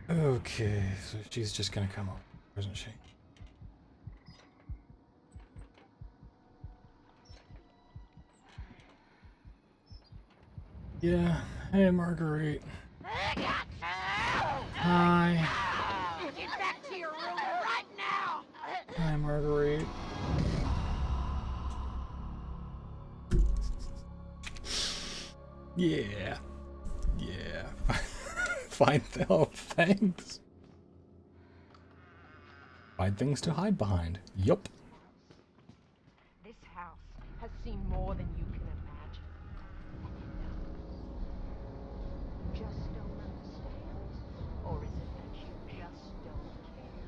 Okay, so she's just gonna come over, isn't she? Yeah. Hey, Marguerite. Hi. Get back to your room right now! Hi, Marguerite. Yeah. Yeah. Find oh, thanks. Find things to hide behind. Yup. This house has seen more than you can imagine. And you just don't understand? Or is it that you just don't care?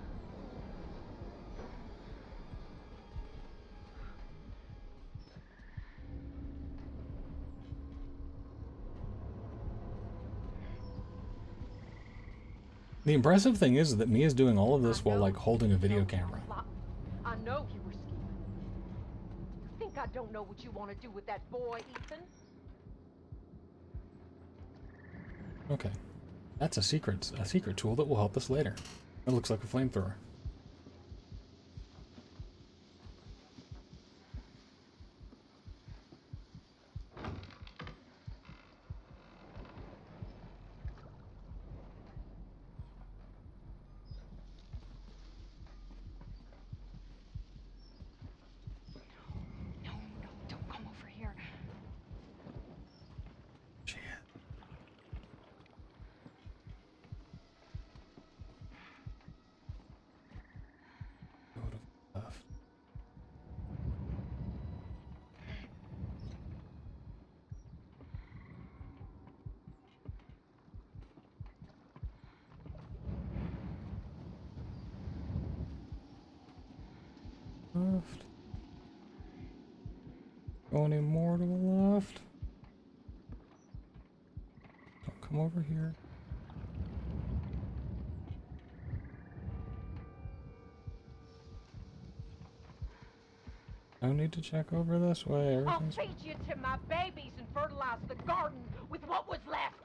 The impressive thing is that Mia's doing all of this while like holding a video camera. I know you were scheming. Think I don't know what you want to do with that boy, Ethan? Okay. That's a secret tool that will help us later. It looks like a flamethrower. No, don't come over here. Shit. Go to left. Left. Go any more to the left. Don't come over here. No need to check over this way. I'll Everything's feed you to my babies and fertilize the garden with what was left.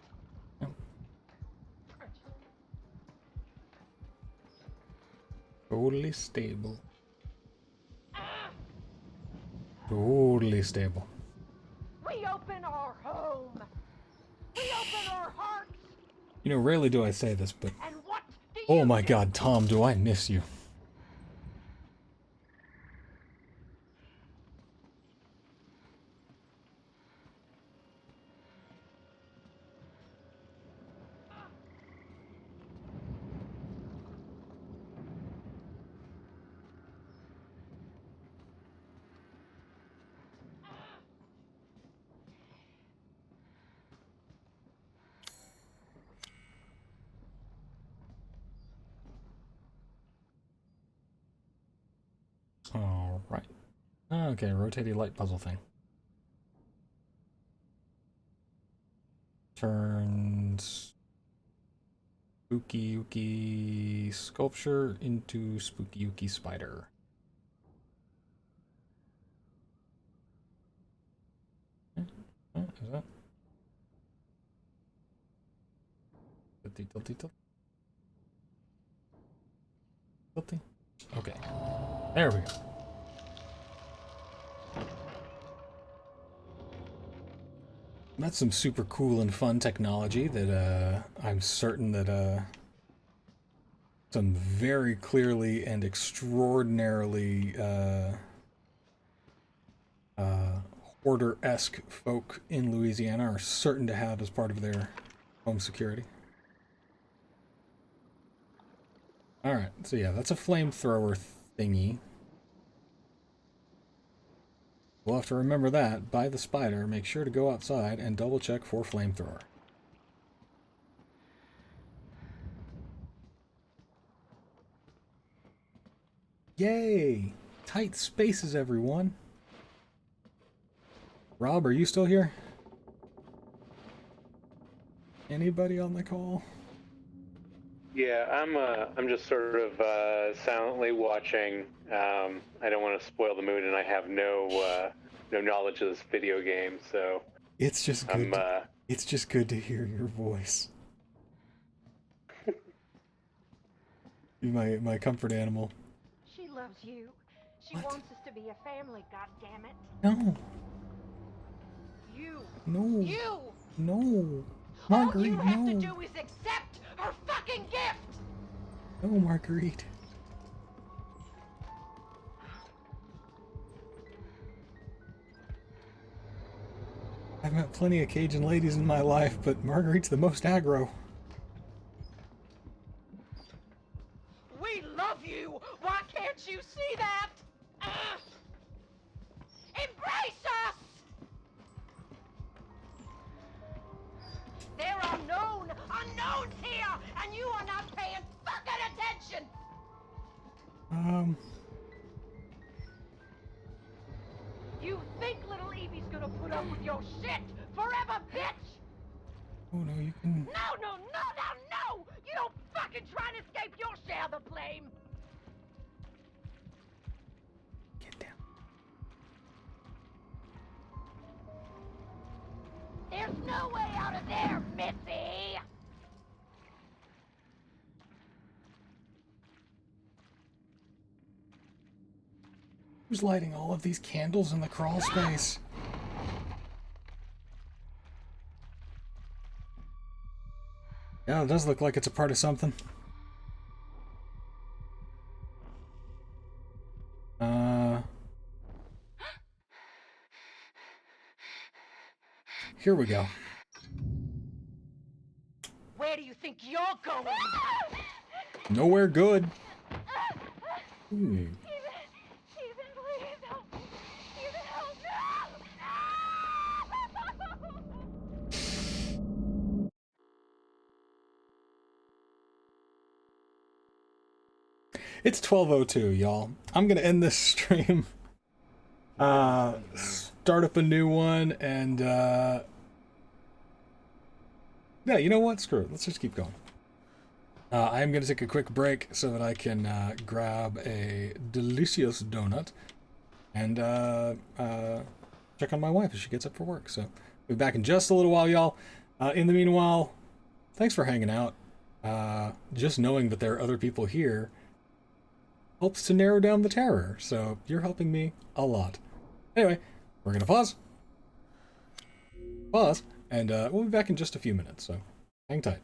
totally stable. Totally stable. Reopen our home. Reopen our hearts. You know, rarely do I say this, but And what do you oh my do? God, Tom, do I miss you. All right. Okay, rotating light puzzle thing. Turns Spooky Yuki sculpture into Spooky Yuki spider. Is that? Tilty, tilty, tilty. Tilty. Okay. There we go. That's some super cool and fun technology that I'm certain that some very clearly and extraordinarily hoarder-esque folk in Louisiana are certain to have as part of their home security. Alright, so yeah, that's a flamethrower thingy. We'll have to remember that. Buy the spider, make sure to go outside and double check for flamethrower. Yay! Tight spaces, everyone! Rob, are you still here? Anybody on the call? Yeah, I'm just sort of silently watching. I don't want to spoil the mood, and I have no knowledge of this video game, so It's just good. It's just good to hear your voice. You're my comfort animal. She loves you. She What? wants us to be a family, goddammit. No. You. No. You. No. All Marguerite, you have no. to do is accept her fucking gift. No, Marguerite. I've met plenty of Cajun ladies in my life, but Marguerite's the most aggro. We love you. Why can't you see that? Embrace us. There are known unknowns here, and you are not paying fucking attention. You think little Evie's gonna put up with your shit forever, bitch? Oh no, you can. No! You don't fucking try and escape your share of the blame. Get down. There's no way out of there, Missy. Who's lighting all of these candles in the crawl space? Yeah, it does look like it's a part of something. Here we go. Where do you think you're going? Nowhere good. Ethan, please help me. Ethan, help. No! It's 12:02, y'all. I'm gonna end this stream. Start up a new one, and yeah, you know what? Screw it. Let's just keep going. I am gonna take a quick break so that I can grab a delicious donut and check on my wife as she gets up for work. So we'll be back in just a little while, y'all. In the meanwhile, thanks for hanging out. Just knowing that there are other people here helps to narrow down the terror, so you're helping me a lot. Anyway, we're gonna pause, and we'll be back in just a few minutes, so hang tight.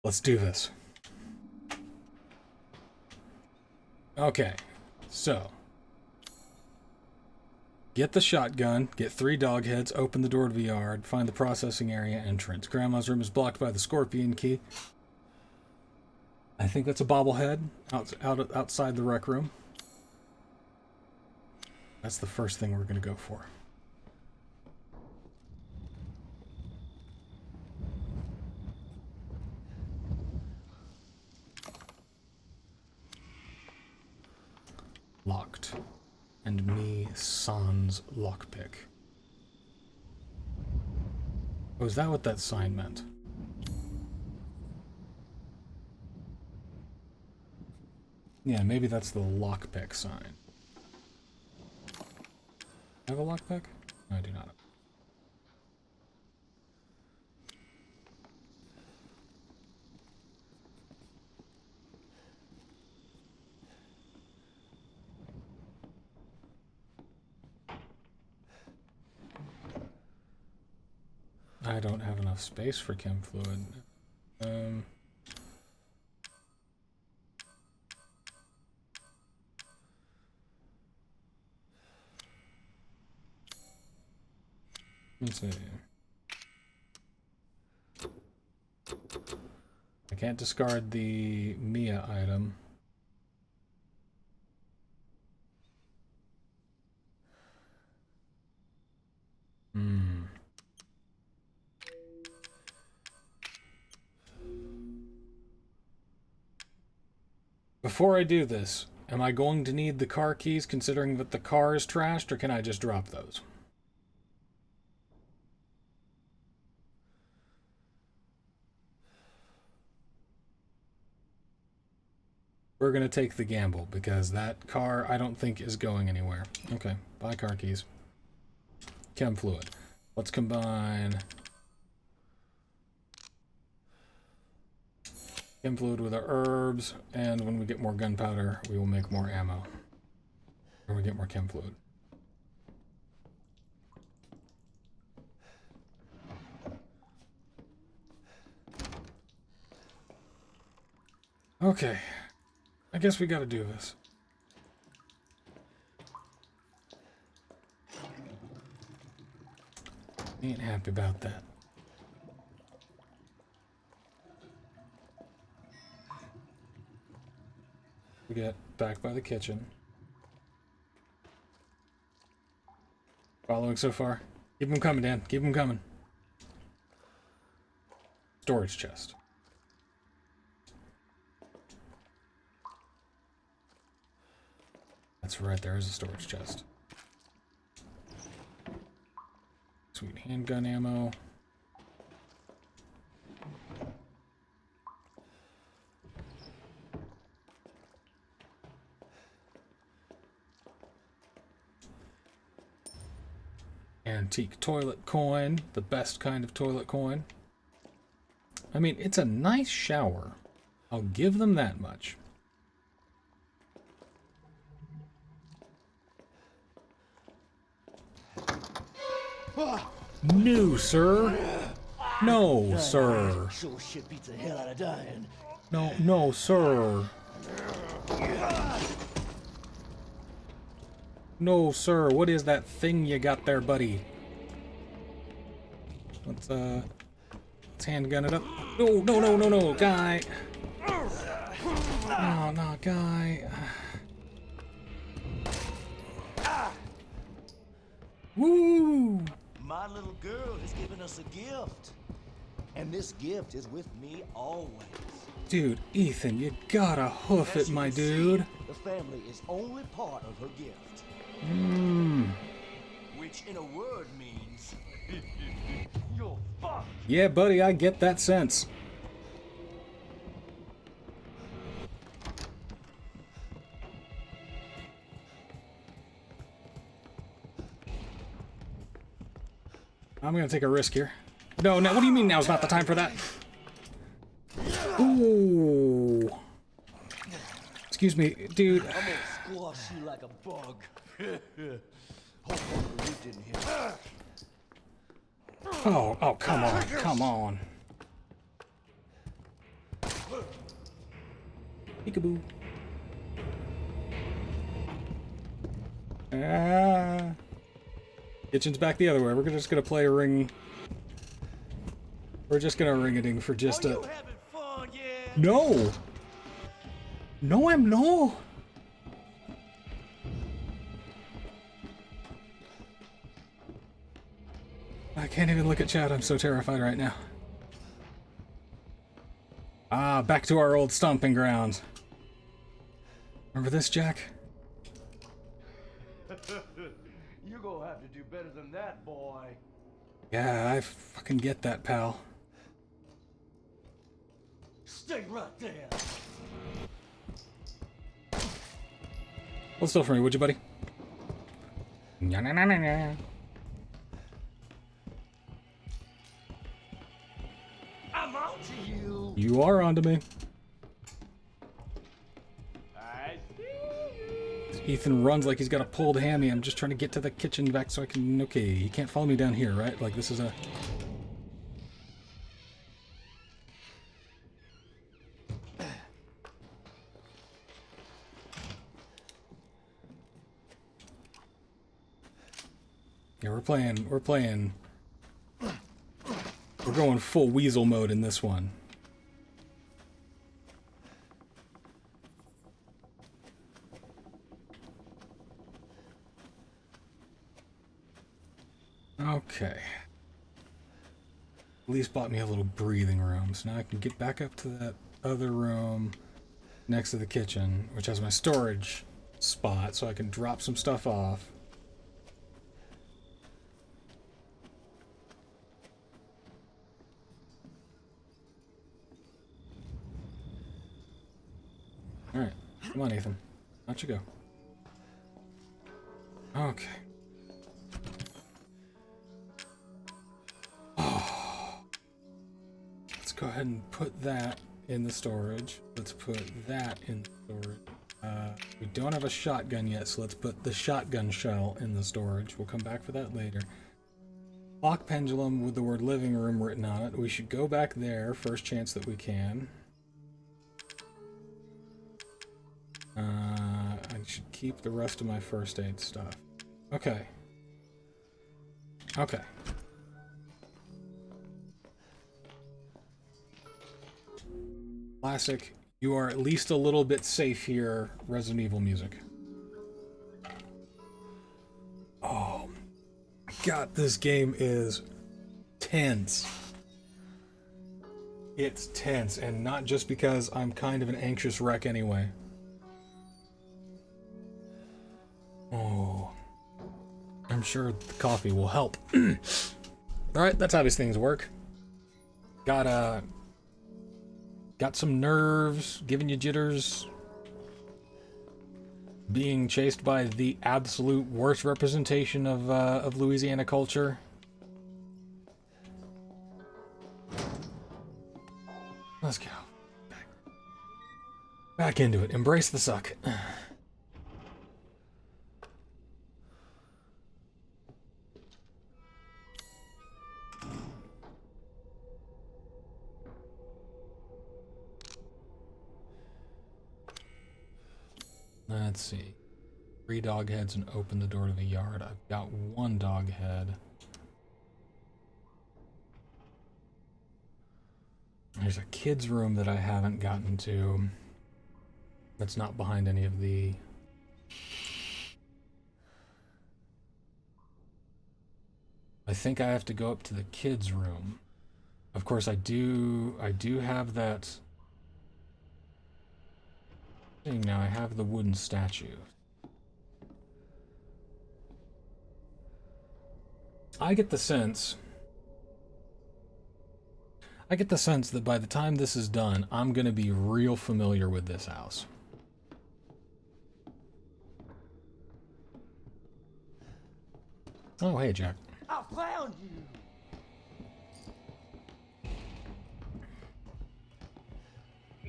Let's do this. Okay, so get the shotgun, get 3 dog heads, open the door to the yard, find the processing area entrance. Grandma's room is blocked by the scorpion key. I think that's a bobblehead outside the rec room. That's the first thing we're going to go for. Locked. And me sans lockpick. Oh, is that what that sign meant? Yeah, maybe that's the lockpick sign. I have a lockpick? No, I do not. I don't have enough space for chem fluid. Let's see. I can't discard the Mia item. Before I do this, am I going to need the car keys considering that the car is trashed, or can I just drop those? We're going to take the gamble, because that car I don't think is going anywhere. Okay, buy car keys. Chem fluid. Let's combine chem fluid with our herbs, and when we get more gunpowder, we will make more ammo. Or we get more chem fluid. Okay. I guess we gotta do this. Ain't happy about that. We get back by the kitchen. Following so far. Keep them coming, Dan. Keep them coming. Storage chest. That's right, there is a storage chest. Sweet handgun ammo. Antique toilet coin, the best kind of toilet coin. I mean, it's a nice shower. I'll give them that much. No, sir. No, sir. Sure shit beats the hell out of dying. No, sir. No, sir. What is that thing you got there, buddy? Let's handgun it up. No, guy. No, guy. Woo! My little girl has given us a gift. And this gift is with me always. Dude, Ethan, you gotta hoof it, my dude. The family is only part of her gift. Which in a word means you're fucked. Yeah, buddy, I get that sense. I'm gonna take a risk here. No, what do you mean now's not the time for that? Ooh. Excuse me, dude. I'm gonna squash you like a bug. Hopefully you didn't hear. Oh, come on. Peekaboo. Ah. Kitchen's back the other way. We're just gonna play a ring. We're just gonna ring-a-ding for just a... No! No, I'm no! I can't even look at chat. I'm so terrified right now. Ah, back to our old stomping grounds. Remember this, Jack? You're gonna have to do better than that, boy. Yeah, I fucking get that, pal. Stay right there. Hold still for me, would you, buddy? Nya-na-na-na-na. I'm on to you. You are onto me. I Ethan runs like he's got a pulled hammy. I'm just trying to get to the kitchen back so I can... Okay, you can't follow me down here, right? Like, this is a... Yeah, we're going full weasel mode in this one. Okay. At least bought me a little breathing room, so now I can get back up to that other room next to the kitchen, which has my storage spot, so I can drop some stuff off. Alright, come on, Ethan. Out you go. Okay. Let's go ahead and put that in the storage. Let's put that in the storage. We don't have a shotgun yet, so let's put the shotgun shell in the storage. We'll come back for that later. Clock pendulum with the word living room written on it. We should go back there first chance that we can. I should keep the rest of my first aid stuff. Okay. Okay. Classic. You are at least a little bit safe here, Resident Evil music. Oh, God, this game is tense. It's tense, and not just because I'm kind of an anxious wreck anyway. Oh, I'm sure the coffee will help. Alright, that's how these things work. Got some nerves, giving you jitters. Being chased by the absolute worst representation of Louisiana culture. Let's go. Back into it. Embrace the suck. Let's see. 3 dog heads and open the door to the yard. I've got 1 dog head. There's a kid's room that I haven't gotten to. That's not behind any of the... I think I have to go up to the kid's room. Of course, I do have that... Now I have the wooden statue. I get the sense that by the time this is done, I'm gonna be real familiar with this house. Oh, hey, Jack. I found you.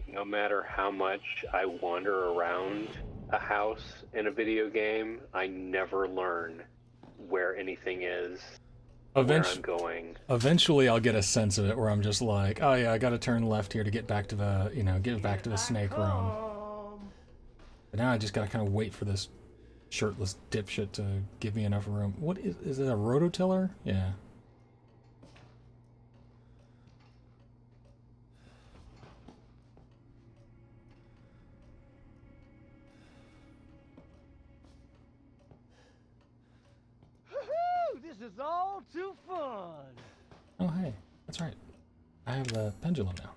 No matter how much I wander around a house in a video game, I never learn where anything is, where I'm going. Eventually I'll get a sense of it where I'm just like, oh yeah, I gotta turn left here to get back to the, get back to the snake room. But now I just gotta kind of wait for this shirtless dipshit to give me enough room. What is it, a rototiller? Yeah. This is all too fun. Oh, hey. That's right. I have the pendulum now.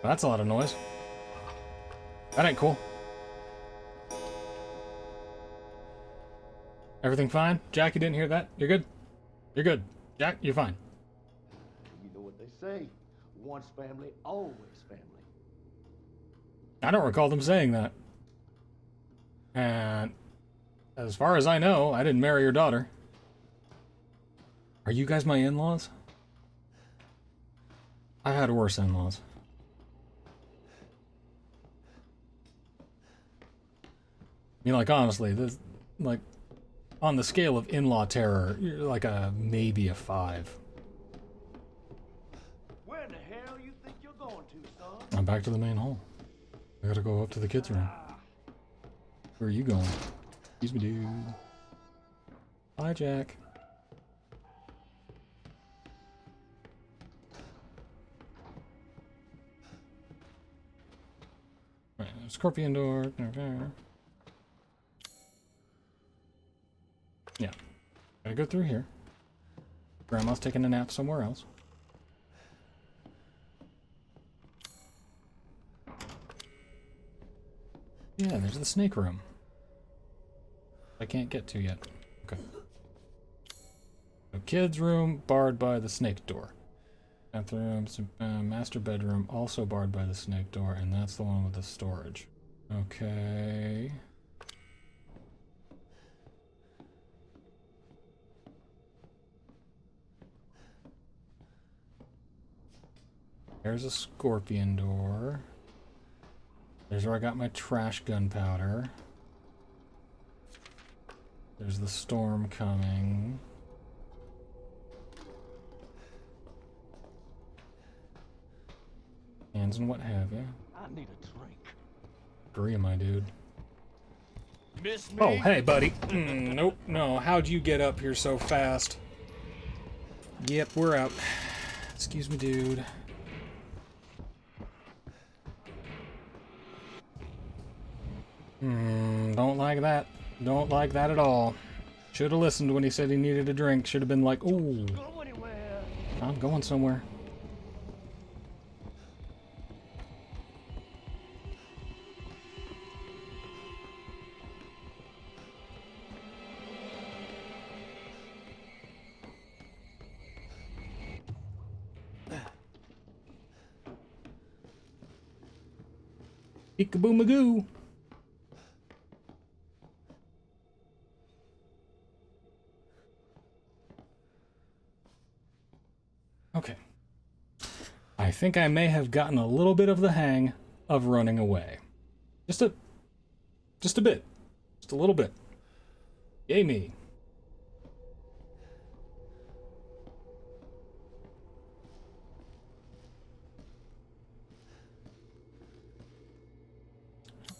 That's a lot of noise. That ain't cool. Everything fine? Jack, you didn't hear that? You're good? You're good. Jack, you're fine. You know what they say. Once family, always family. I don't recall them saying that. And as far as I know, I didn't marry your daughter. Are you guys my in-laws? I've had worse in-laws. I mean, like, honestly, this, like, on the scale of in-law terror, you're like a maybe a 5. Where the hell you think you're going to, son? I'm back to the main hall. I gotta go up to the kids' room. Where are you going? Excuse me, dude. Bye, Jack. Right, scorpion door. Yeah. Gotta go through here. Grandma's taking a nap somewhere else. Yeah, there's the snake room. I can't get to yet. Okay. So kids room, barred by the snake door. Bathroom, master bedroom, also barred by the snake door, and that's the one with the storage. Okay. There's a scorpion door. There's where I got my trash gunpowder. There's the storm coming. Hands and what have you. I need a drink. Agree, my dude. Miss me? Oh, hey, buddy. Nope, no. How'd you get up here so fast? Yep, we're out. Excuse me, dude. Don't like that. Don't like that at all. Should have listened when he said he needed a drink. Should have been like, ooh. Go anywhere. I'm going somewhere. Peekaboo magoo. Okay. I think I may have gotten a little bit of the hang of running away. Just a bit. Just a little bit. Yay me.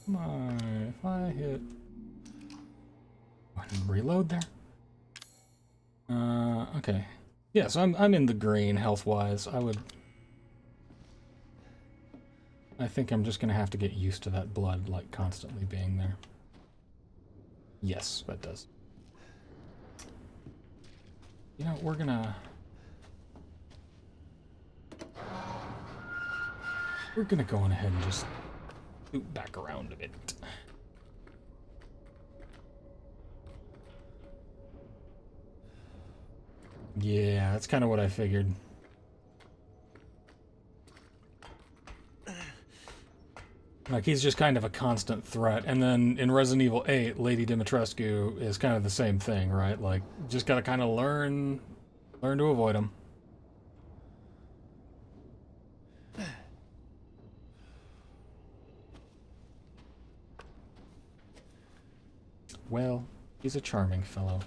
Come on, if I hit... Go ahead and reload there. Okay. Yes, I'm in the green health-wise. I think I'm just gonna have to get used to that blood, like, constantly being there. Yes, that does. You know, we're gonna go on ahead and just loop back around a bit. Yeah, that's kind of what I figured. Like, he's just kind of a constant threat. And then in Resident Evil 8, Lady Dimitrescu is kind of the same thing, right? Like, just gotta kind of learn to avoid him. Well, he's a charming fellow.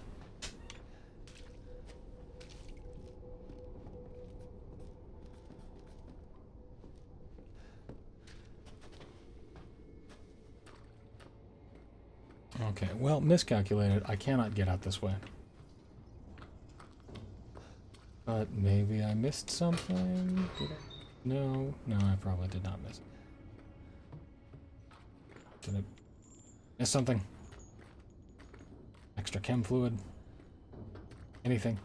Okay, well, miscalculated. I cannot get out this way. But maybe I missed something? Did I? No, I probably did not miss it. Did I miss something? Extra chem fluid? Anything?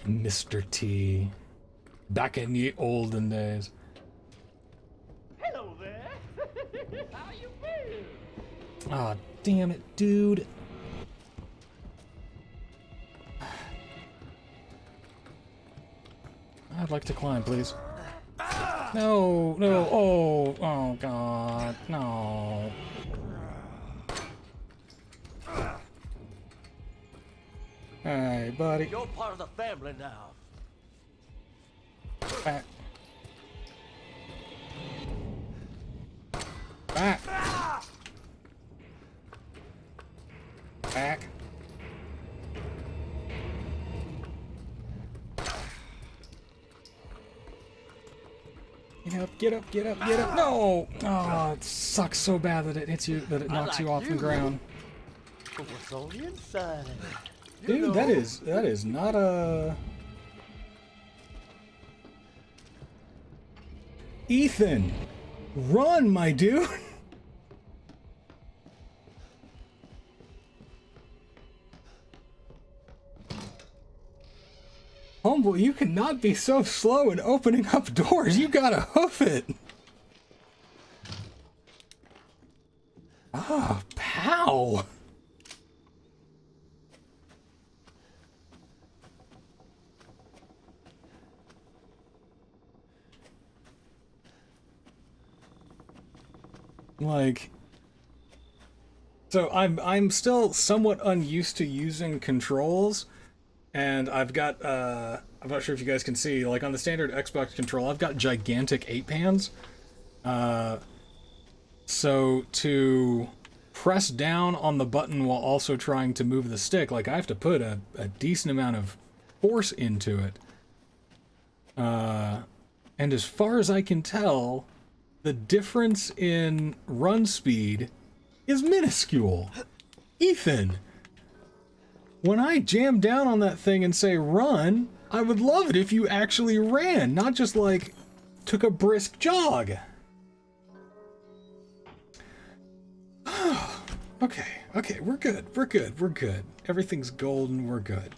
Mr. T. Back in the olden days. Hello there. How you been? Aw, damn it, dude. I'd like to climb, please. No, oh god, no. Hey, buddy. You're part of the family now. Back. Back. Back. Get up, get up, get up. No! Oh, it sucks so bad that it hits you, that it knocks you off the ground. What's on the inside? Dude, that is not a... Ethan! Run, my dude! Humble, you cannot be so slow in opening up doors. You gotta hoof it. Ah, pow! Like, so I'm still somewhat unused to using controls, and I've got I'm not sure if you guys can see, like on the standard Xbox control, I've got gigantic 8-pans. So to press down on the button while also trying to move the stick, like I have to put a decent amount of force into it. And as far as I can tell, the difference in run speed is minuscule. Ethan, when I jam down on that thing and say run, I would love it if you actually ran, not just like took a brisk jog. Okay, we're good. Everything's golden, we're good.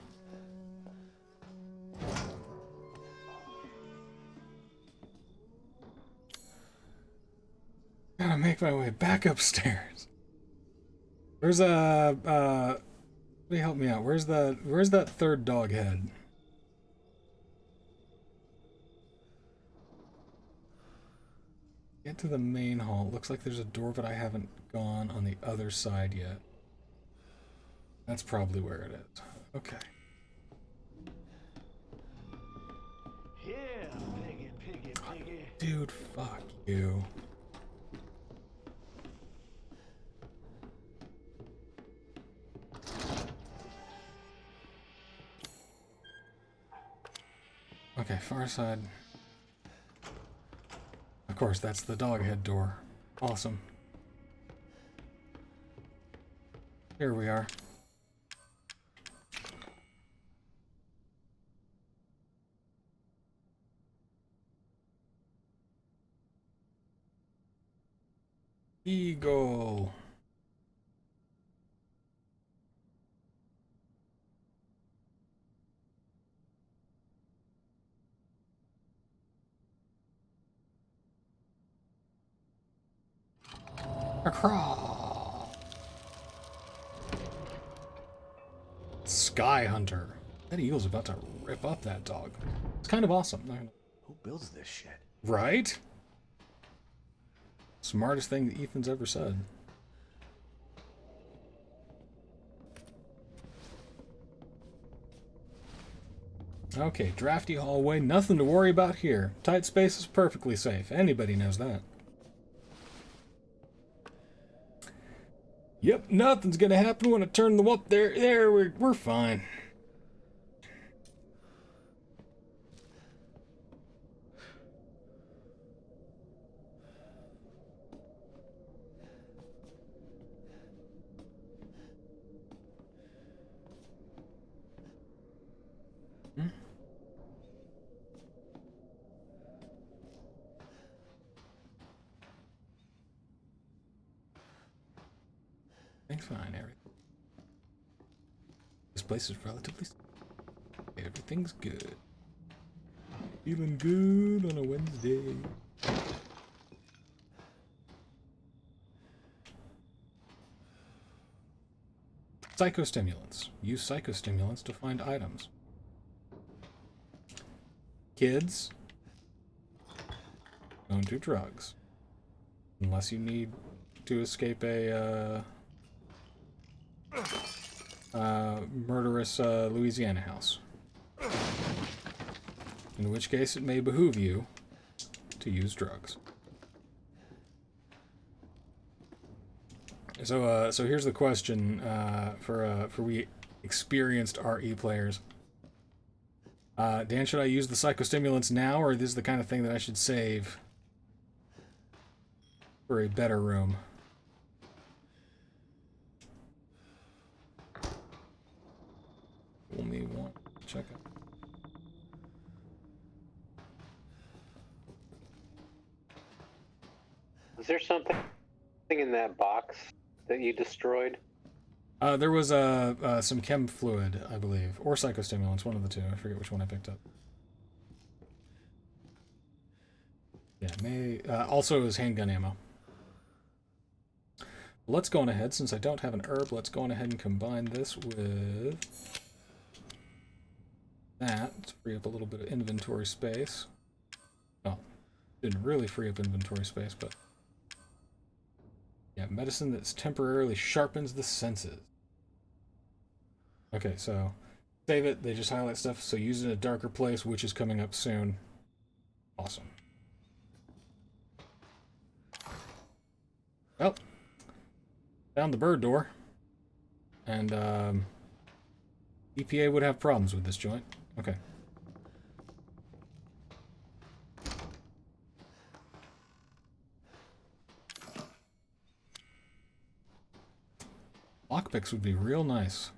Gotta make my way back upstairs. Where's somebody help me out. Where's that third dog head? Get to the main hall. Looks like there's a door, but I haven't gone on the other side yet. That's probably where it is. Okay. Yeah, piggy. Dude, fuck you. Okay, far side. Of course, that's the dog head door. Awesome. Here we are. Eagle. Sky Hunter. That eagle's about to rip up that dog. It's kind of awesome. Who builds this shit? Right? Smartest thing that Ethan's ever said. Okay, drafty hallway. Nothing to worry about here. Tight space is perfectly safe. Anybody knows that. Yep, nothing's gonna happen when I turn them up there. There, we're fine. Hmm? Everything's fine, everything. This place is relatively safe. Everything's good. Feeling good on a Wednesday. Psychostimulants. Use psychostimulants to find items. Kids, don't do drugs. Unless you need to escape a murderous Louisiana house. In which case it may behoove you to use drugs. So here's the question for we experienced RE players. Dan, should I use the psychostimulants now, or is this the kind of thing that I should save for a better room? Only one. Check it. Is there something in that box that you destroyed? There was some chem fluid, I believe, or psychostimulants, one of the two. I forget which one I picked up. Yeah, also it was handgun ammo. Let's go on ahead, since I don't have an herb, let's go on ahead and combine this with that to free up a little bit of inventory space. Oh, didn't really free up inventory space, but yeah, medicine that temporarily sharpens the senses. Okay, so save it. They just highlight stuff, so use it in a darker place, which is coming up soon. Awesome. Well, found the bird door, and EPA would have problems with this joint. Okay. Lockpicks would be real nice.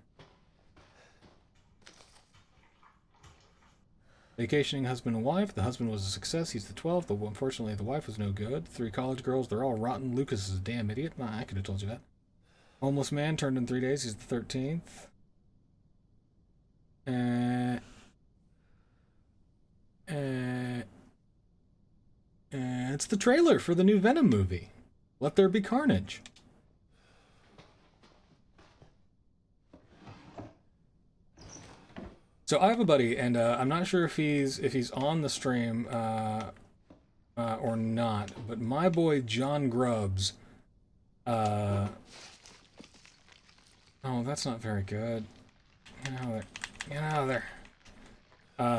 Vacationing husband and wife. The husband was a success. He's the 12th. Unfortunately, the wife was no good. 3 college girls. They're all rotten. Lucas is a damn idiot. I could have told you that. Homeless man turned in 3 days. He's the 13th. It's the trailer for the new Venom movie. Let There Be Carnage. So I have a buddy, and I'm not sure if he's on the stream or not. But my boy John Grubbs. Oh, that's not very good. Get out of there. Get out of there.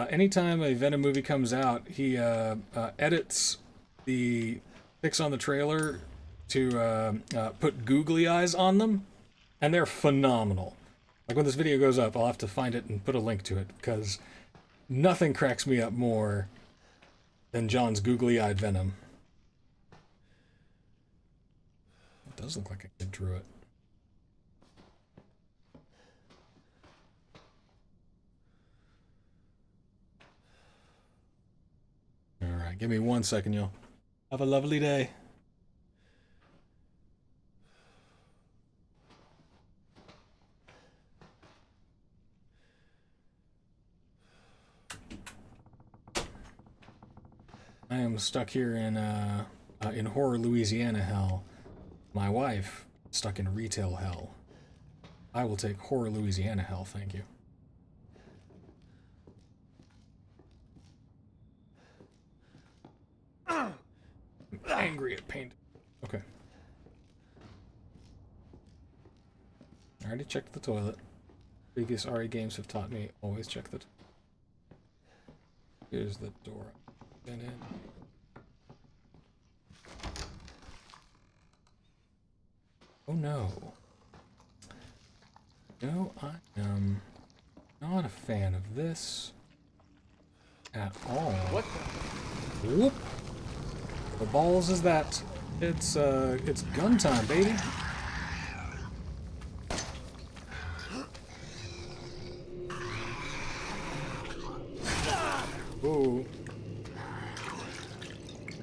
Anytime a Venom movie comes out, he edits the pics on the trailer to put googly eyes on them, and they're phenomenal. Like, when this video goes up, I'll have to find it and put a link to it, because nothing cracks me up more than John's googly-eyed Venom. It does look like a kid drew it. Alright, give me 1 second, y'all. Have a lovely day. I am stuck here in horror Louisiana hell. My wife stuck in retail hell. I will take horror Louisiana hell, thank you. I'm angry at paint. Okay. I already checked the toilet. Previous RE games have taught me always check the toilet. Here's the door. Been in. Oh no. No, I am not a fan of this at all. What? Whoop! The balls is that? It's gun time, baby. Ooh.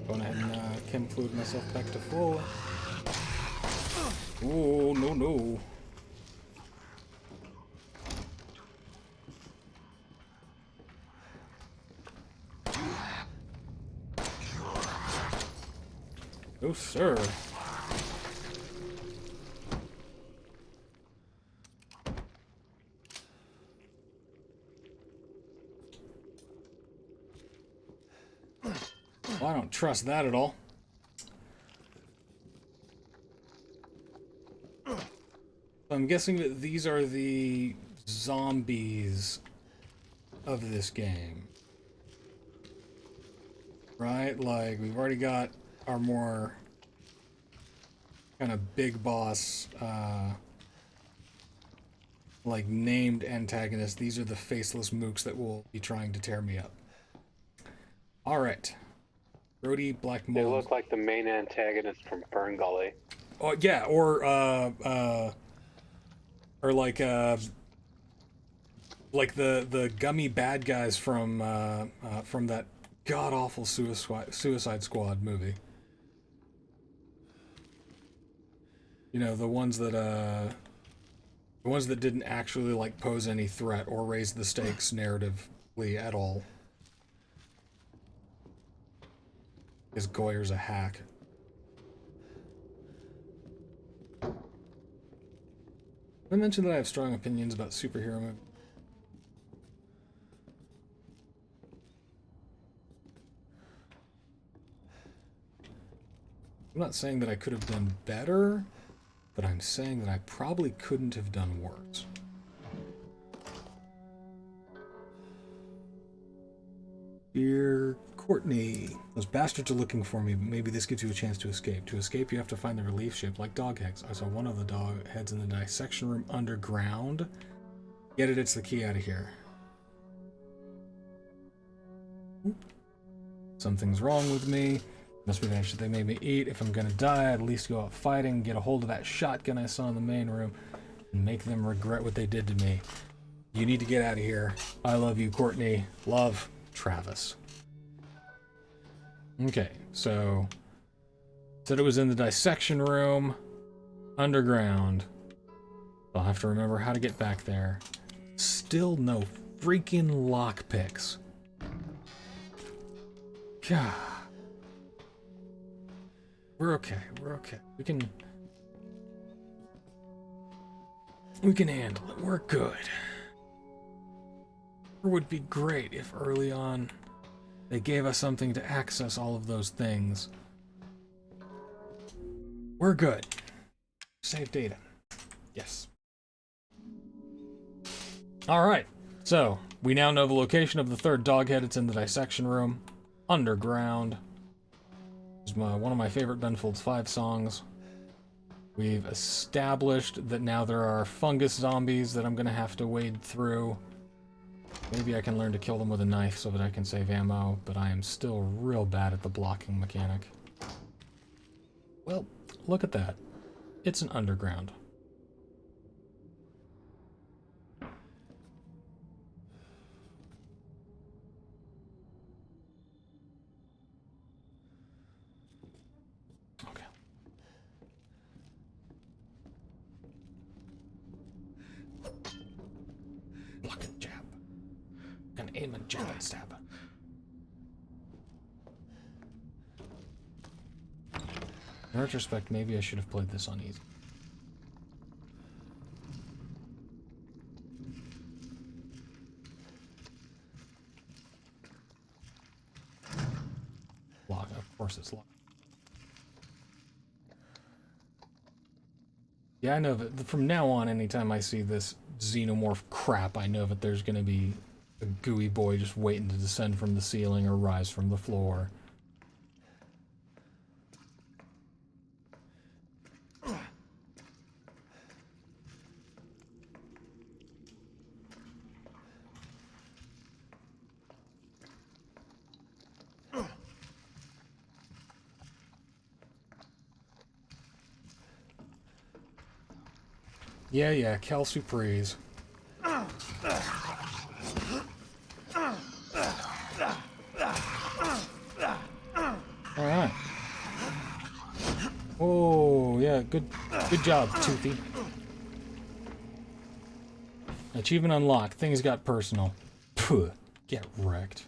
Going ahead and chem fluid myself back to full. Oh, no, no. No, sir. Well, I don't trust that at all. I'm guessing that these are the zombies of this game. Right? Like, we've already got our more kind of big boss, like, named antagonists. These are the faceless mooks that will be trying to tear me up. Alright. Brody, Black Mold. They look like the main antagonist from Fern Gully. Oh, yeah, or like the gummy bad guys from that god-awful Suicide Squad movie. You know, the ones that didn't actually, like, pose any threat or raise the stakes narratively at all. Because Goyer's a hack. I mentioned that I have strong opinions about superhero movies. I'm not saying that I could have done better, but I'm saying that I probably couldn't have done worse. Dear Courtney, those bastards are looking for me, but maybe this gives you a chance to escape. To escape, you have to find the relief ship like dog heads. I saw one of the dog heads in the dissection room underground. Get it, it's the key out of here. Oop. Something's wrong with me. Must be that shit they made me eat. If I'm gonna die, I'd at least go out fighting, get a hold of that shotgun I saw in the main room, and make them regret what they did to me. You need to get out of here. I love you, Courtney. Love, Travis. Okay, so said it was in the dissection room, underground. I'll have to remember how to get back there. Still no freaking lockpicks. God. We're okay, we're okay. We can handle it. We're good. It would be great if early on they gave us something to access all of those things. We're good. Save data. Yes. Alright, so we now know the location of the third doghead. It's in the dissection room. Underground. It's one of my favorite Ben Folds 5 songs. We've established that now there are fungus zombies that I'm gonna have to wade through. Maybe I can learn to kill them with a knife so that I can save ammo, but I am still real bad at the blocking mechanic. Well, look at that. It's an underground. Okay. Block and jab. Gonna aim and jab and stab. In retrospect, maybe I should have played this on easy. Lock, of course it's locked. Yeah, I know that from now on, anytime I see this xenomorph crap, I know that there's gonna be a gooey boy just waiting to descend from the ceiling or rise from the floor. Yeah, Cal Surprise. Alright. Oh, yeah, good job, Toothy. Achievement unlocked. Things got personal. Puh, get wrecked.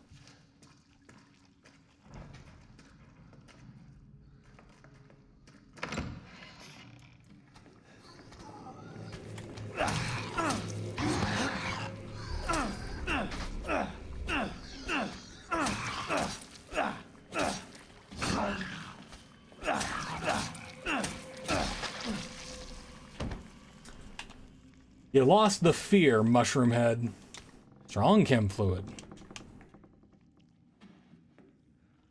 You lost the fear, Mushroom Head. Strong chem fluid.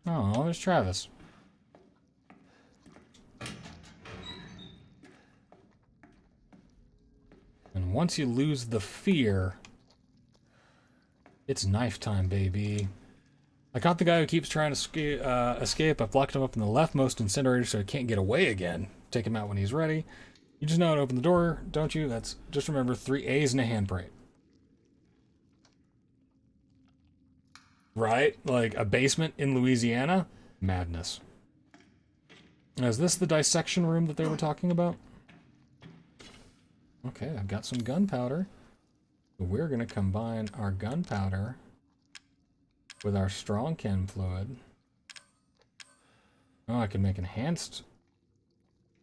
Oh, there's Travis. And once you lose the fear, it's knife time, baby. I caught the guy who keeps trying to escape. I've locked him up in the leftmost incinerator so he can't get away again. Take him out when he's ready. You just know how to open the door, don't you? That's just remember 3 A's and a handbrake. Right? Like a basement in Louisiana? Madness. Now, is this the dissection room that they were talking about? Okay, I've got some gunpowder. We're going to combine our gunpowder with our strong chem fluid. Oh, I can make enhanced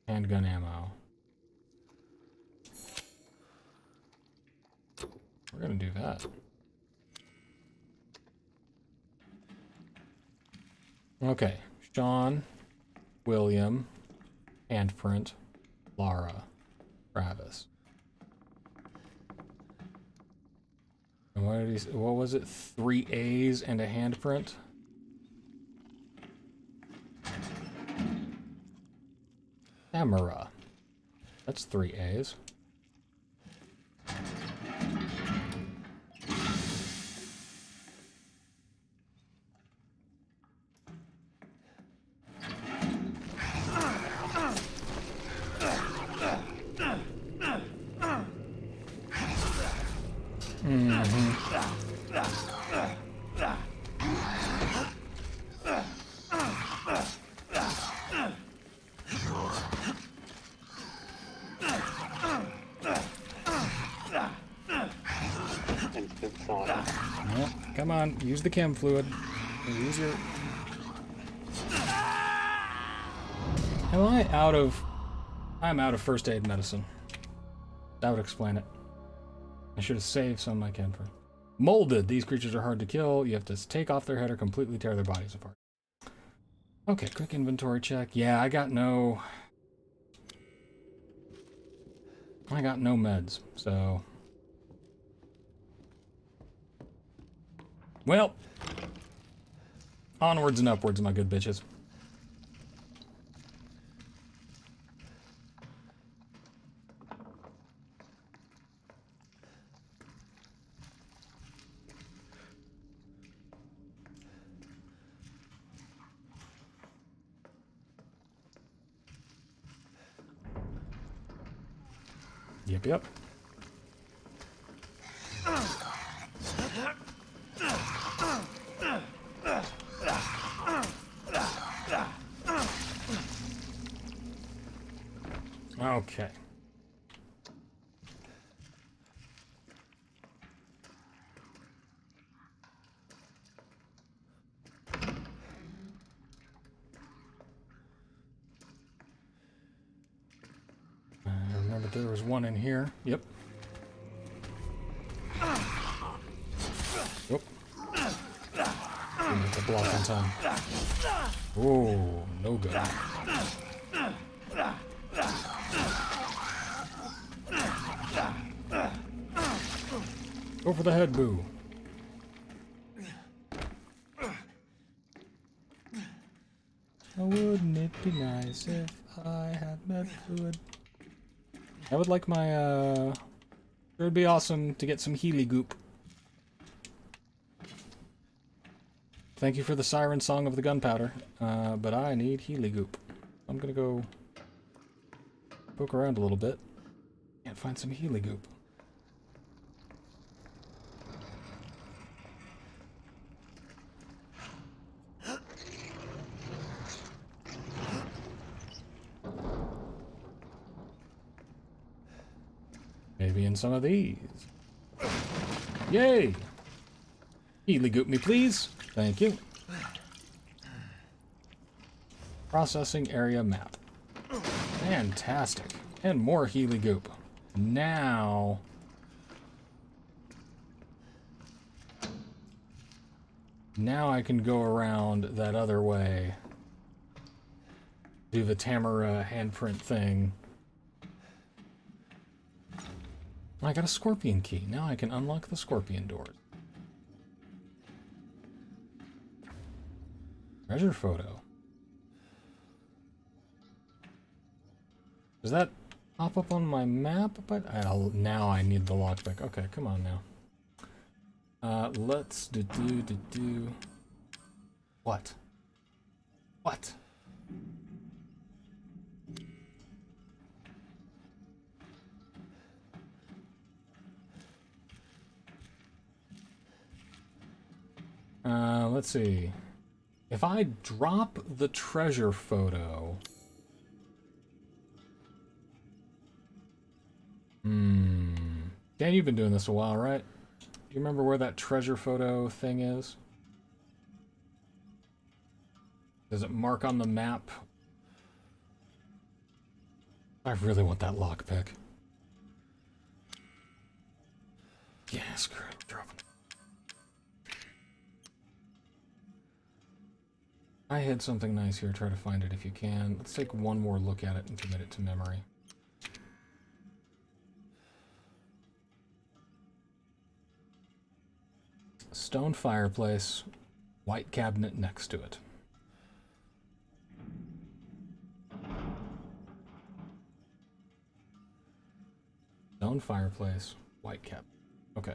handgun ammo. We're going to do that. Okay, Sean, William, handprint, Lara, Travis. And what was it? 3 A's and a handprint? Camera. That's 3 A's. Come on, use the chem fluid. Use your... Am I out of... I'm out of first aid medicine. That would explain it. I should have saved some of my chem for... Molded! These creatures are hard to kill. You have to take off their head or completely tear their bodies apart. Okay, quick inventory check. Yeah, I got no meds, so... Well, onwards and upwards, my good bitches. Yep. Okay. I remember there was one in here. Yep. Oop. Didn't hit the block in time. Oh, no good. Go for the head, boo. Wouldn't it be nice if I had med fluid? I would like my, it would be awesome to get some Healy goop. Thank you for the siren song of the gunpowder, but I need Healy goop. I'm gonna go poke around a little bit. Yeah, Can't find some Healy goop. Maybe in some of these. Yay! Healy goop me, please. Thank you. Processing area map. Fantastic. And more Healy goop. Now... Now I can go around that other way. Do the Tamara handprint thing. I got a scorpion key. Now I can unlock the scorpion doors. Treasure photo. Does that pop up on my map? But now I need the lockpick. Okay, come on now. Let's do. What? What? Let's see. If I drop the treasure photo... Dan, you've been doing this a while, right? Do you remember where that treasure photo thing is? Does it mark on the map? I really want that lockpick. Yeah, screw it. Drop it. I had something nice here. Try to find it if you can. Let's take one more look at it and commit it to memory. Stone fireplace, white cabinet next to it. Stone fireplace, white cabinet. Okay.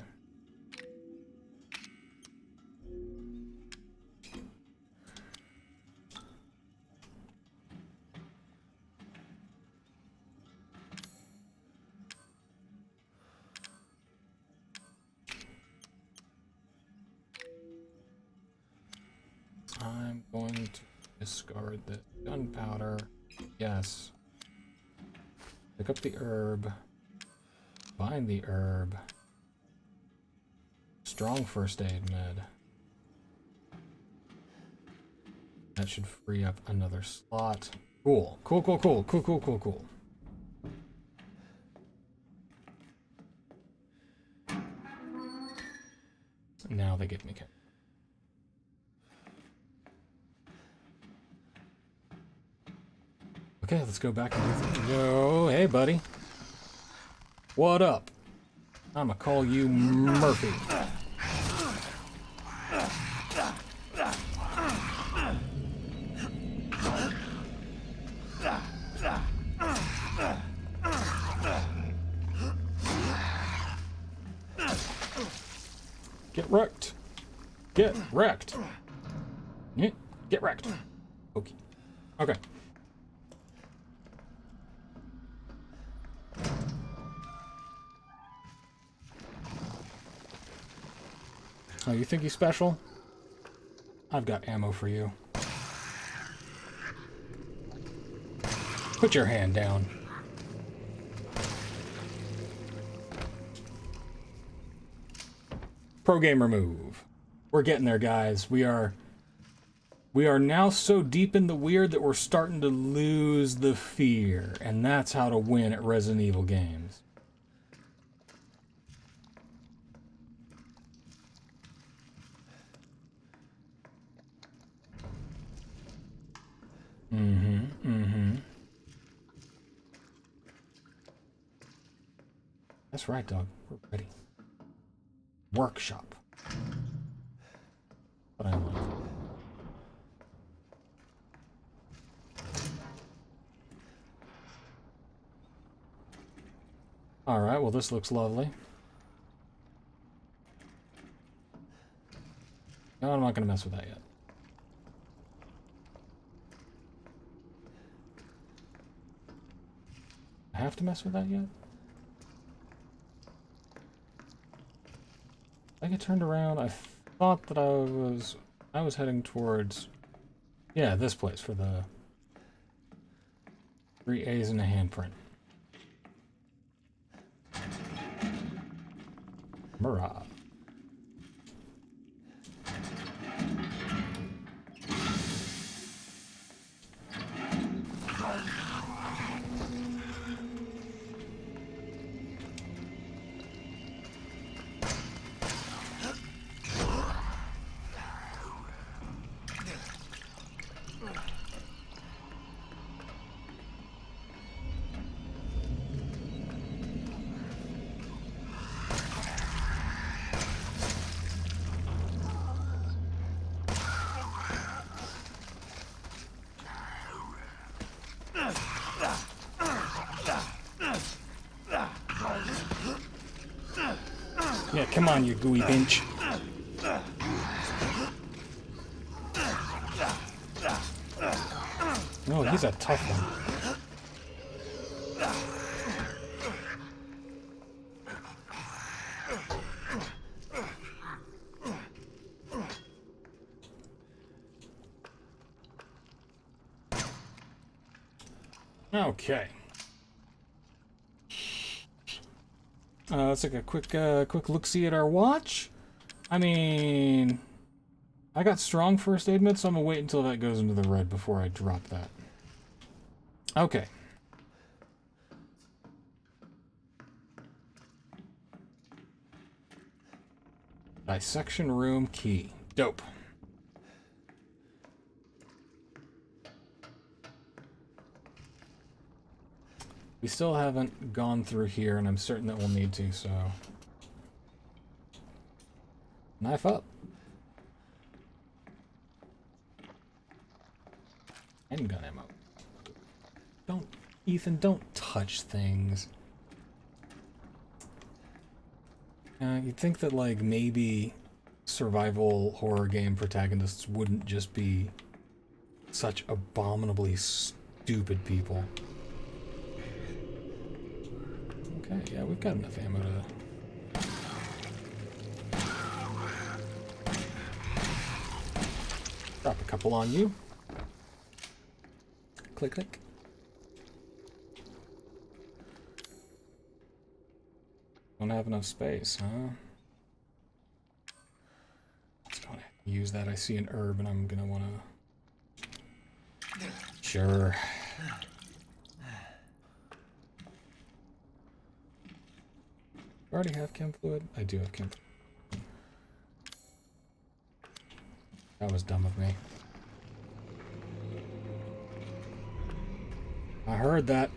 I'm going to discard the gunpowder. Yes. Pick up the herb. Find the herb. Strong first aid med. That should free up another slot. Cool. Cool, cool, cool. Cool, cool, cool, cool. Now they give me... Okay, let's go back and do things. Yo, hey, buddy. What up? I'ma call you Murphy. Get wrecked. Get wrecked. Get wrecked. Okay. Okay. Oh, you think he's special? I've got ammo for you. Put your hand down. Pro gamer move. We're getting there, guys. We are now so deep in the weird that we're starting to lose the fear, and that's how to win at Resident Evil games. That's right, dog. We're ready. Workshop. What I like. Alright, well this looks lovely. No, I'm not gonna mess with that yet. I have to mess with that yet? I get turned around. I thought that I was heading towards, yeah, this place for the 3 A's and a handprint. Mirage. Yeah, come on, you gooey bench. Oh, he's a tough one. Okay. Let's take a quick look-see at our watch. I mean, I got strong first aid meds, so I'm gonna wait until that goes into the red before I drop that. Okay. Dissection room key. Dope. We still haven't gone through here, and I'm certain that we'll need to, so... Knife up. Handgun ammo. Don't... Ethan, don't touch things. You'd think that, like, maybe survival horror game protagonists wouldn't just be such abominably stupid people. Okay, yeah, we've got enough ammo to... Drop a couple on you. Click, click. Don't have enough space, huh? Let's go ahead and use that. I see an herb and I'm gonna wanna... Sure. I already have chem fluid? I do have chem fluid. That was dumb of me. I heard that.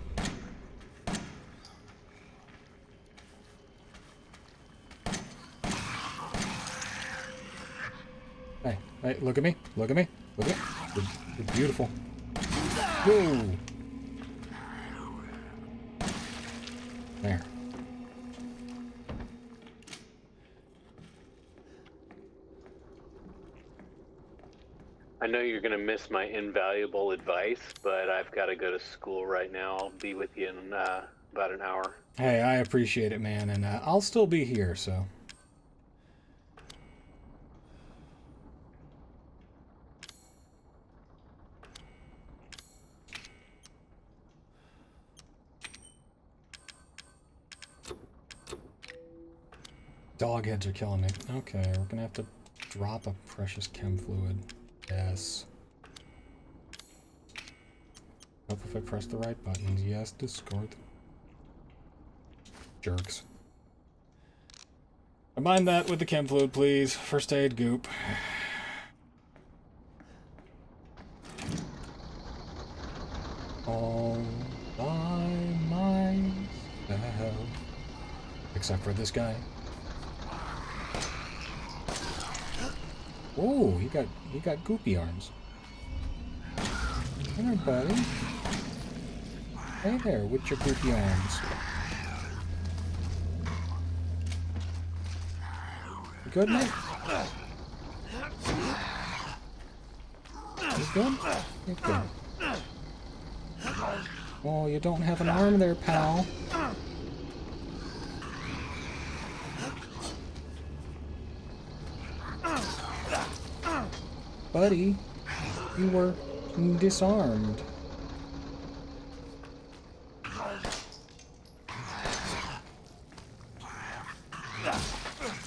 Hey, hey, look at me. Look at me. Look at me. You're beautiful. Whoa! There. I know you're going to miss my invaluable advice, but I've got to go to school right now. I'll be with you in about an hour. Hey, I appreciate it, man, and I'll still be here, so... Dog heads are killing me. Okay, we're gonna have to drop a precious chem fluid. Yes. Hope if I press the right buttons. Yes, discard. Jerks. Combine that with the chem fluid, please. First aid goop. All by myself. Except for this guy. Oh, he got goopy arms. Hey there, buddy. Hey there, with your goopy arms. You good, mate? You good? You're good. Oh, you don't have an arm there, pal. Buddy, you were disarmed.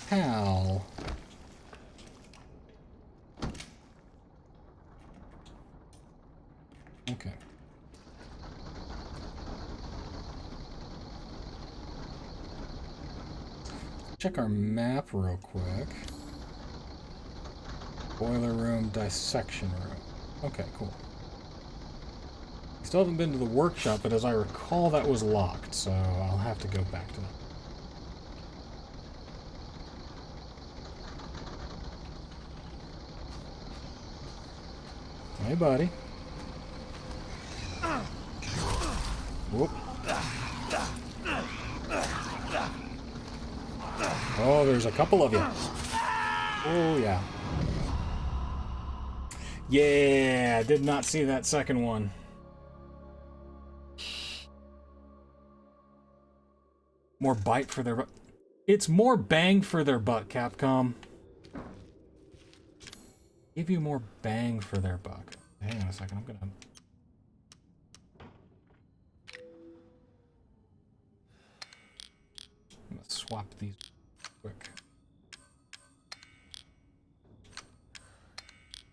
How? Okay. Check our map real quick. Boiler room, dissection room. Okay, cool. Still haven't been to the workshop, but as I recall, that was locked, so I'll have to go back to that. Hey, buddy. Whoop. Oh, there's a couple of you. Oh, yeah. Yeah, did not see that second one. More bite for their butt. It's more bang for their buck, Capcom. Give you more bang for their buck. Hang on a second, I'm gonna swap these quick.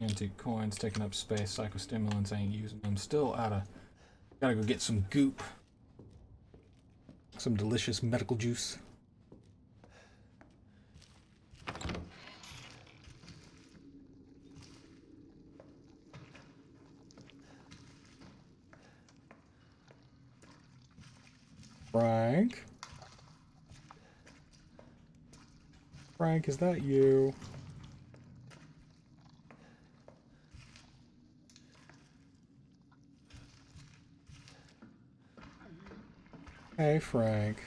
Antique coins taking up space, psychostimulants ain't using them. Still gotta go get some goop. Some delicious medical juice. Frank? Frank, is that you? Hey, Frank.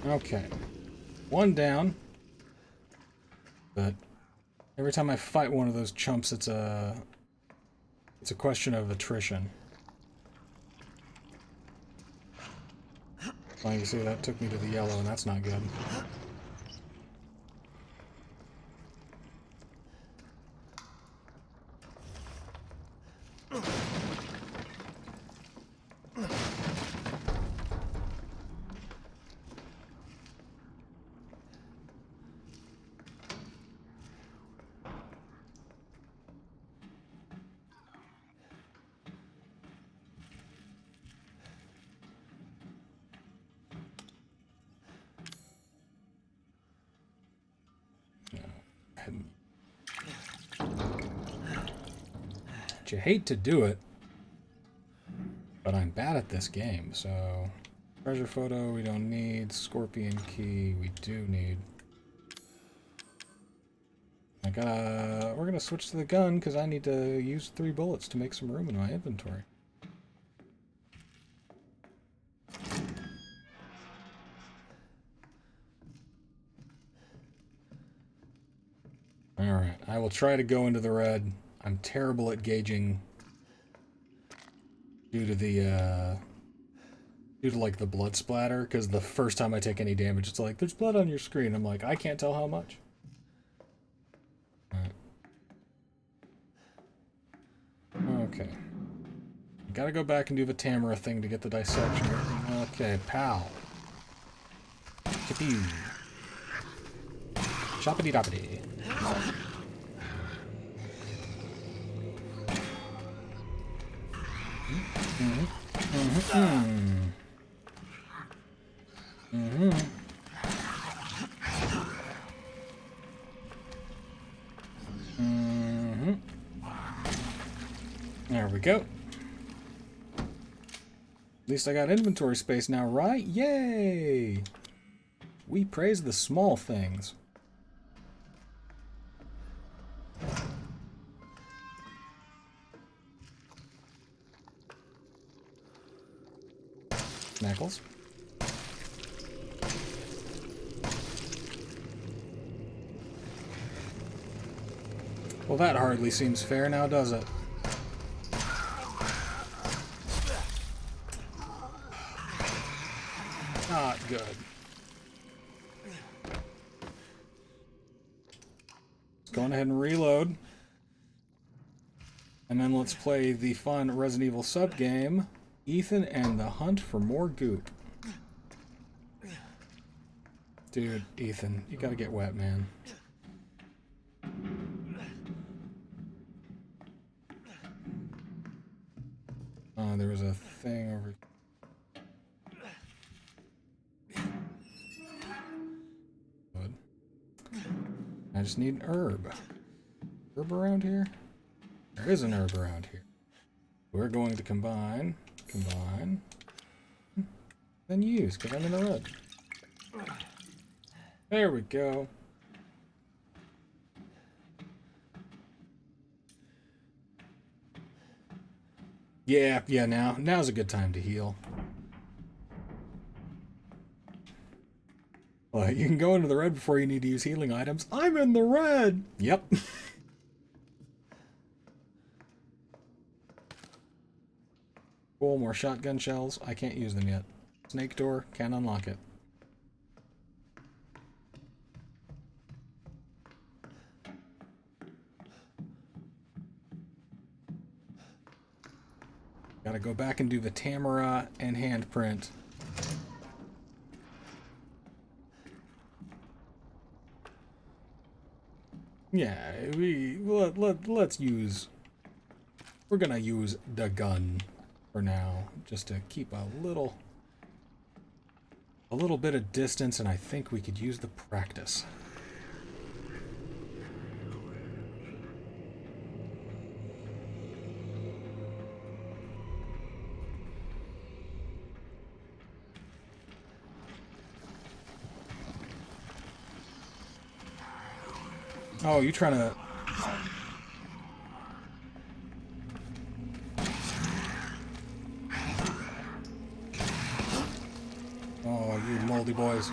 Okay. One down. But every time I fight one of those chumps, it's a question of attrition. Well, you can see that took me to the yellow, and that's not good. You hate to do it, but I'm bad at this game, so treasure photo we don't need, scorpion key we do need. We're gonna switch to the gun because I need to use 3 bullets to make some room in my inventory. Alright, I will try to go into the red. I'm terrible at gauging due to like the blood splatter, because the first time I take any damage, it's like, there's blood on your screen. I'm like, I can't tell how much. Right. Okay. Gotta go back and do the Tamara thing to get the dissection. Okay, pal. Chippy. Choppity doppity. There we go. At least I got inventory space now, right? Yay! We praise the small things. Snackles. Well, that hardly seems fair now, does it? Not good. Let's go on ahead and reload. And then let's play the fun Resident Evil sub-game, Ethan and the Hunt for More Goop. Dude, Ethan, you gotta get wet, man. There was a thing over... Good. I just need an herb. Herb around here? There is an herb around here. We're going to combine, then use, because I'm in the red. There we go. Yeah, now's a good time to heal. Well, you can go into the red before you need to use healing items. I'm in the red! Yep. Cool, more shotgun shells. I can't use them yet. Snake door, can't unlock it. Gotta go back and do the Tamara and handprint. Yeah, let's use... We're gonna use the gun for now, just to keep a little bit of distance, and I think we could use the practice. Oh, you trying to... Oh, you moldy boys.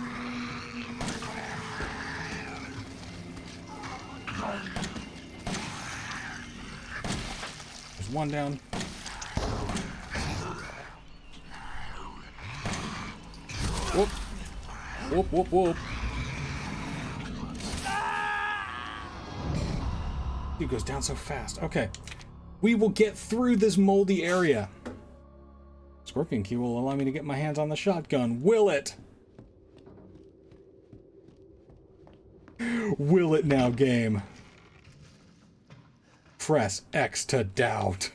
There's one down. Whoop. Whoop, whoop, whoop. Dude goes down so fast. Okay. We will get through this moldy area. Scorpion key will allow me to get my hands on the shotgun. Will it? Will it now, game? Press X to doubt.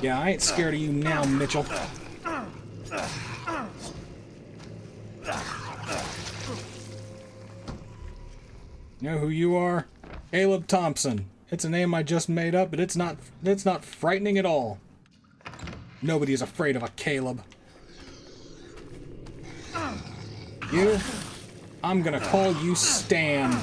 Yeah, I ain't scared of you now, Mitchell. You know who you are? Caleb Thompson. It's a name I just made up, but it's not frightening at all. Nobody's afraid of a Caleb. You? I'm gonna call you Stan.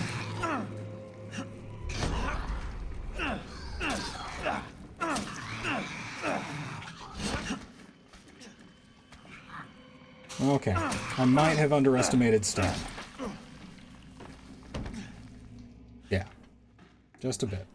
Okay, I might have underestimated Stan. Yeah, just a bit.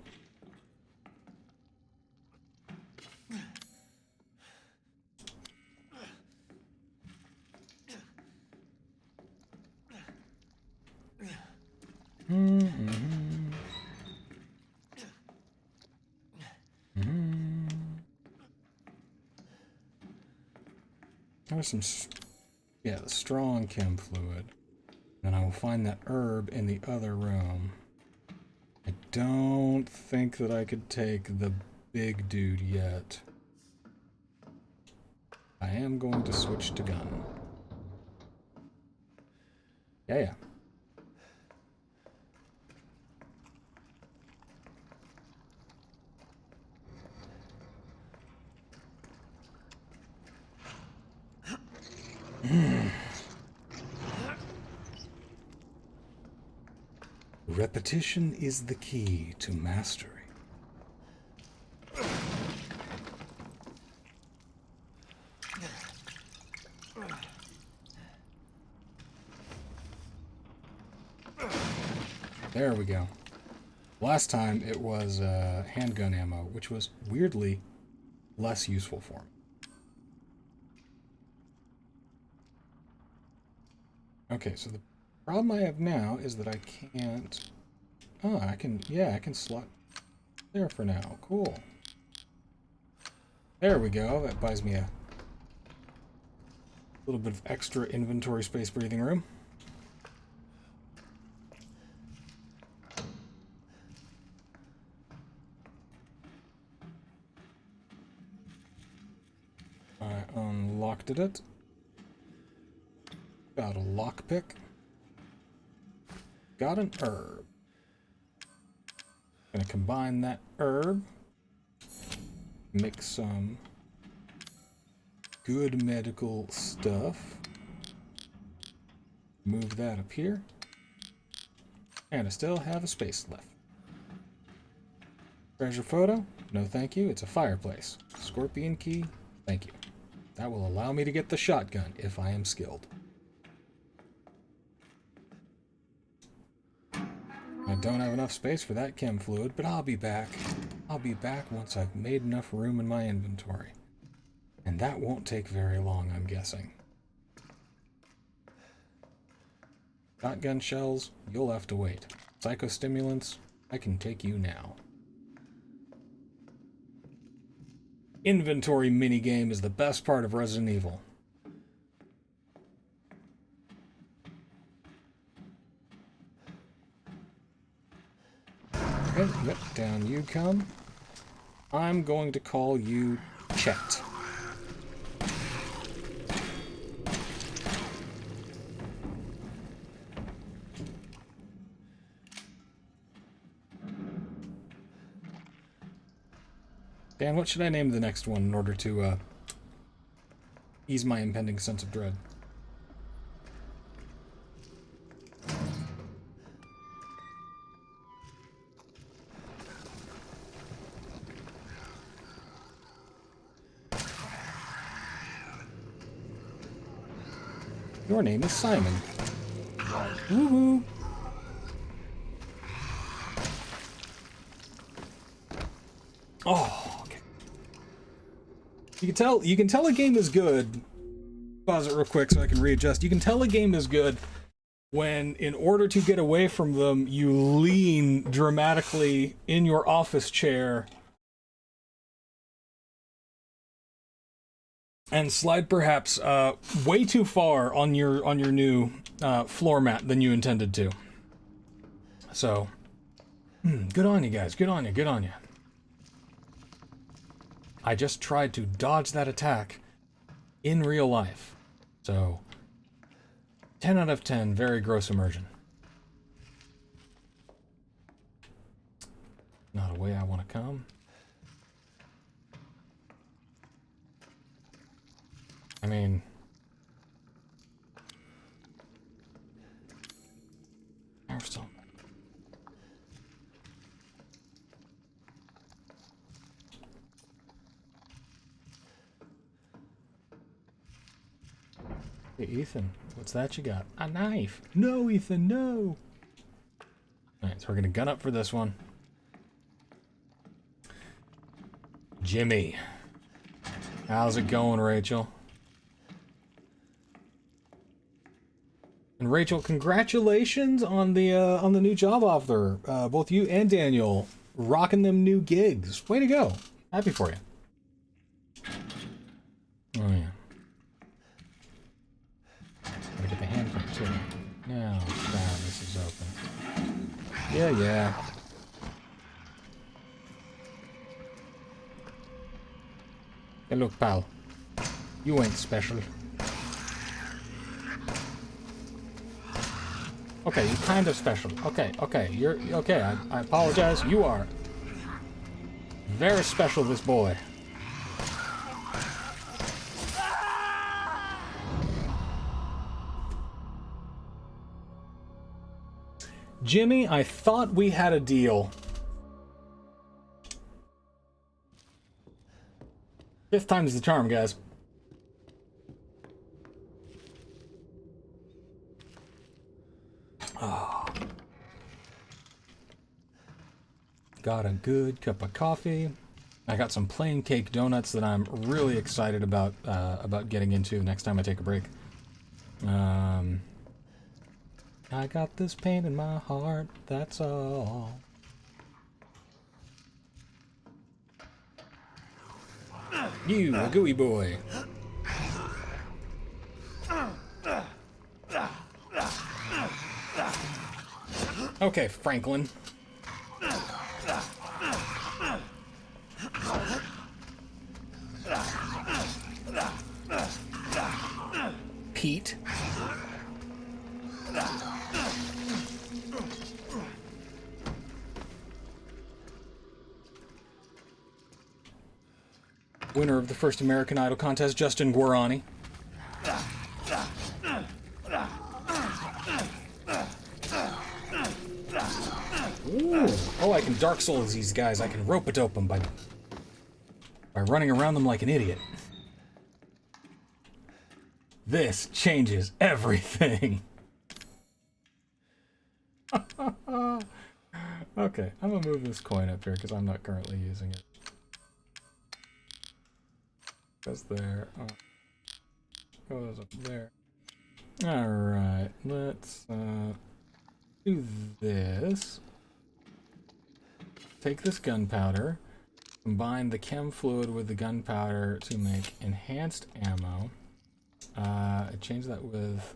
There's some, yeah, the strong chem fluid. And I will find that herb in the other room. I don't think that I could take the big dude yet. I am going to switch to gun. Yeah. Repetition is the key to mastery. There we go. Last time it was handgun ammo, which was weirdly less useful for me. Okay, so the problem I have now is that I can't... Oh, I can slot there for now. Cool. There we go. That buys me a little bit of extra inventory space breathing room. I unlocked it. Got a lockpick. Got an herb. Gonna combine that herb. Make some good medical stuff. Move that up here. And I still have a space left. Treasure photo? No thank you. It's a fireplace. Scorpion key? Thank you. That will allow me to get the shotgun if I am skilled. I don't have enough space for that chem fluid, but I'll be back. I'll be back once I've made enough room in my inventory. And that won't take very long, I'm guessing. Shotgun shells, you'll have to wait. Psychostimulants, I can take you now. Inventory minigame is the best part of Resident Evil. Okay, yep, down you come. I'm going to call you Chet. Dan, what should I name the next one in order to ease my impending sense of dread? Your name is Simon. Woohoo! Oh, okay. You can tell a game is good. Pause it real quick so I can readjust. You can tell a game is good when, in order to get away from them, you lean dramatically in your office chair and slide perhaps way too far on your new floor mat than you intended to. So, good on you guys. Good on you. Good on you. I just tried to dodge that attack in real life. So, 10 out of 10, very gross immersion. Not a way I want to come. I mean... We're still... Hey, Ethan, what's that you got? A knife! No, Ethan, no! Alright, so we're gonna gun up for this one. Jimmy. How's it going, Rachel? And Rachel, congratulations on the new job offer. Both you and Daniel rocking them new gigs. Way to go. Happy for you. Oh, yeah. Gotta get the handprint, too. Now, this is open. Yeah. Hey, look, pal. You ain't special. Okay, you're kind of special. Okay, you're... Okay, I apologize. You are very special, this boy. Jimmy, I thought we had a deal. 5th time's the charm, guys. Oh. Got a good cup of coffee. I got some plain cake donuts that I'm really excited about getting into next time I take a break. I got this pain in my heart, that's all. You, a gooey boy. Okay, Franklin. Pete. Winner of the first American Idol contest, Justin Guarani. Ooh. Oh, I can Dark Souls these guys. I can rope-a-dope them by running around them like an idiot. This changes everything. Okay, I'm gonna move this coin up here because I'm not currently using it. Goes there. Oh. Goes up there. Alright, let's do this. Take this gunpowder, combine the chem fluid with the gunpowder to make enhanced ammo. Change that with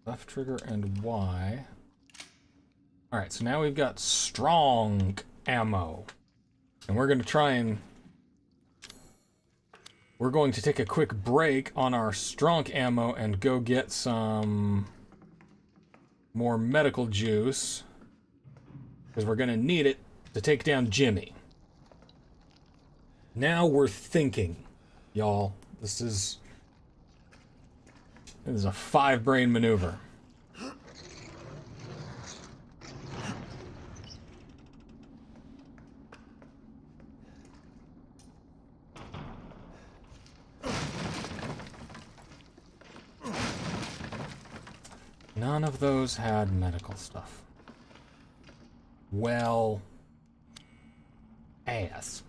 left trigger and Y. Alright, so now we've got strong ammo. And we're going to try and... We're going to take a quick break on our strong ammo and go get some more medical juice. Because we're going to need it to take down Jimmy. Now we're thinking, y'all. This is a 5-brain maneuver. None of those had medical stuff. Well, ass.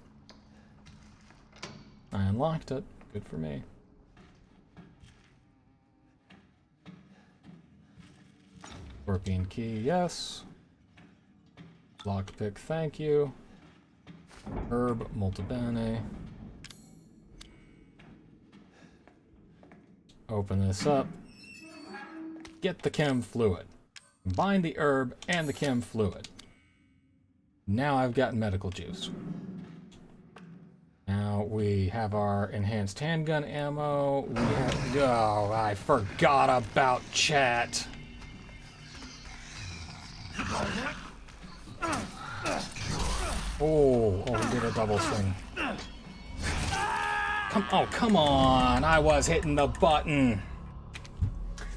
I unlocked it. Good for me. Scorpion key, yes. Lockpick, thank you. Herb, molto bene. Open this up. Get the chem fluid. Combine the herb and the chem fluid. Now I've got medical juice. Now we have our enhanced handgun ammo. We have... Oh, I forgot about chat. Oh, we did a double swing. Come on. I was hitting the button.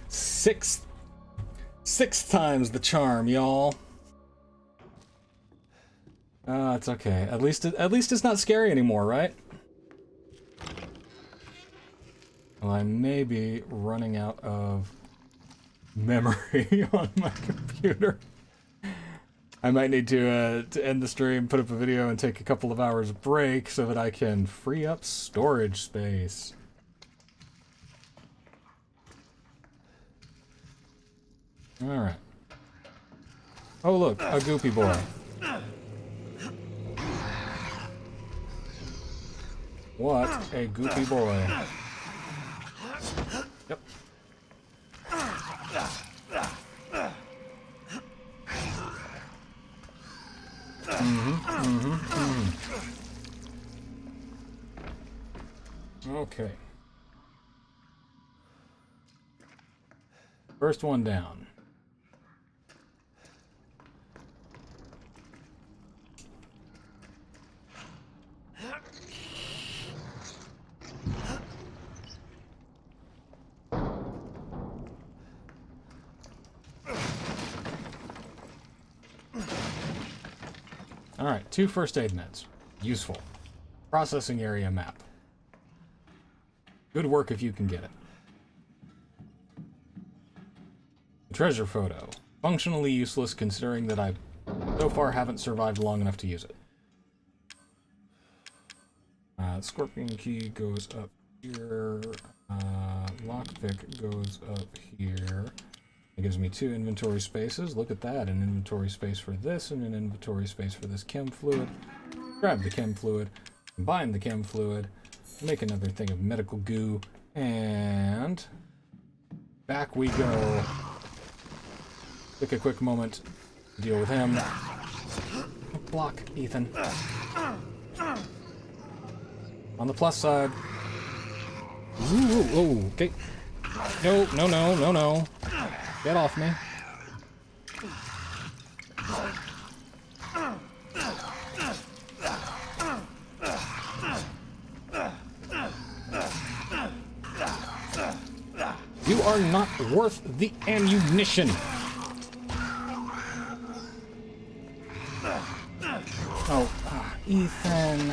Sixth time's the charm, y'all. It's okay. At least it's not scary anymore, right? Well, I may be running out of memory on my computer. I might need to end the stream, put up a video, and take a couple of hours break so that I can free up storage space. Alright. Oh look, a goopy boy. What a goopy boy. Yep. Okay. First one down. Alright, 2 first aid meds. Useful. Processing area map. Good work if you can get it. Treasure photo. Functionally useless considering that I so far haven't survived long enough to use it. Scorpion key goes up here. Lockpick goes up here. It gives me 2 inventory spaces. Look at that. An inventory space for this and an inventory space for this chem fluid. Grab the chem fluid. Combine the chem fluid. Make another thing of medical goo. And back we go. Take a quick moment to deal with him. Block, Ethan. On the plus side. Ooh, okay. No. Get off me. You are not worth the ammunition. Oh, Ethan.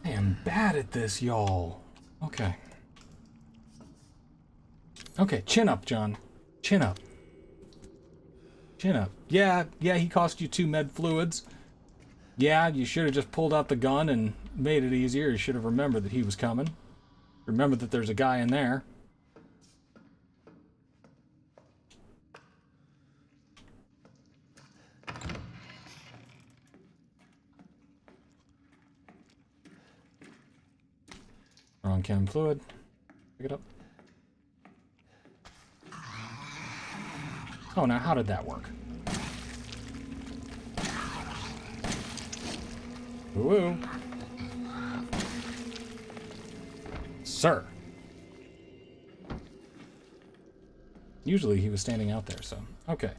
I am bad at this, y'all. Okay. Okay, chin up, John. Chin up. Chin up. Yeah, he cost you 2 med fluids. Yeah, you should have just pulled out the gun and made it easier. You should have remembered that he was coming. Remember that there's a guy in there. Wrong chem fluid. Pick it up. Oh, now how did that work? Woo. Sir. Usually he was standing out there, so. Okay.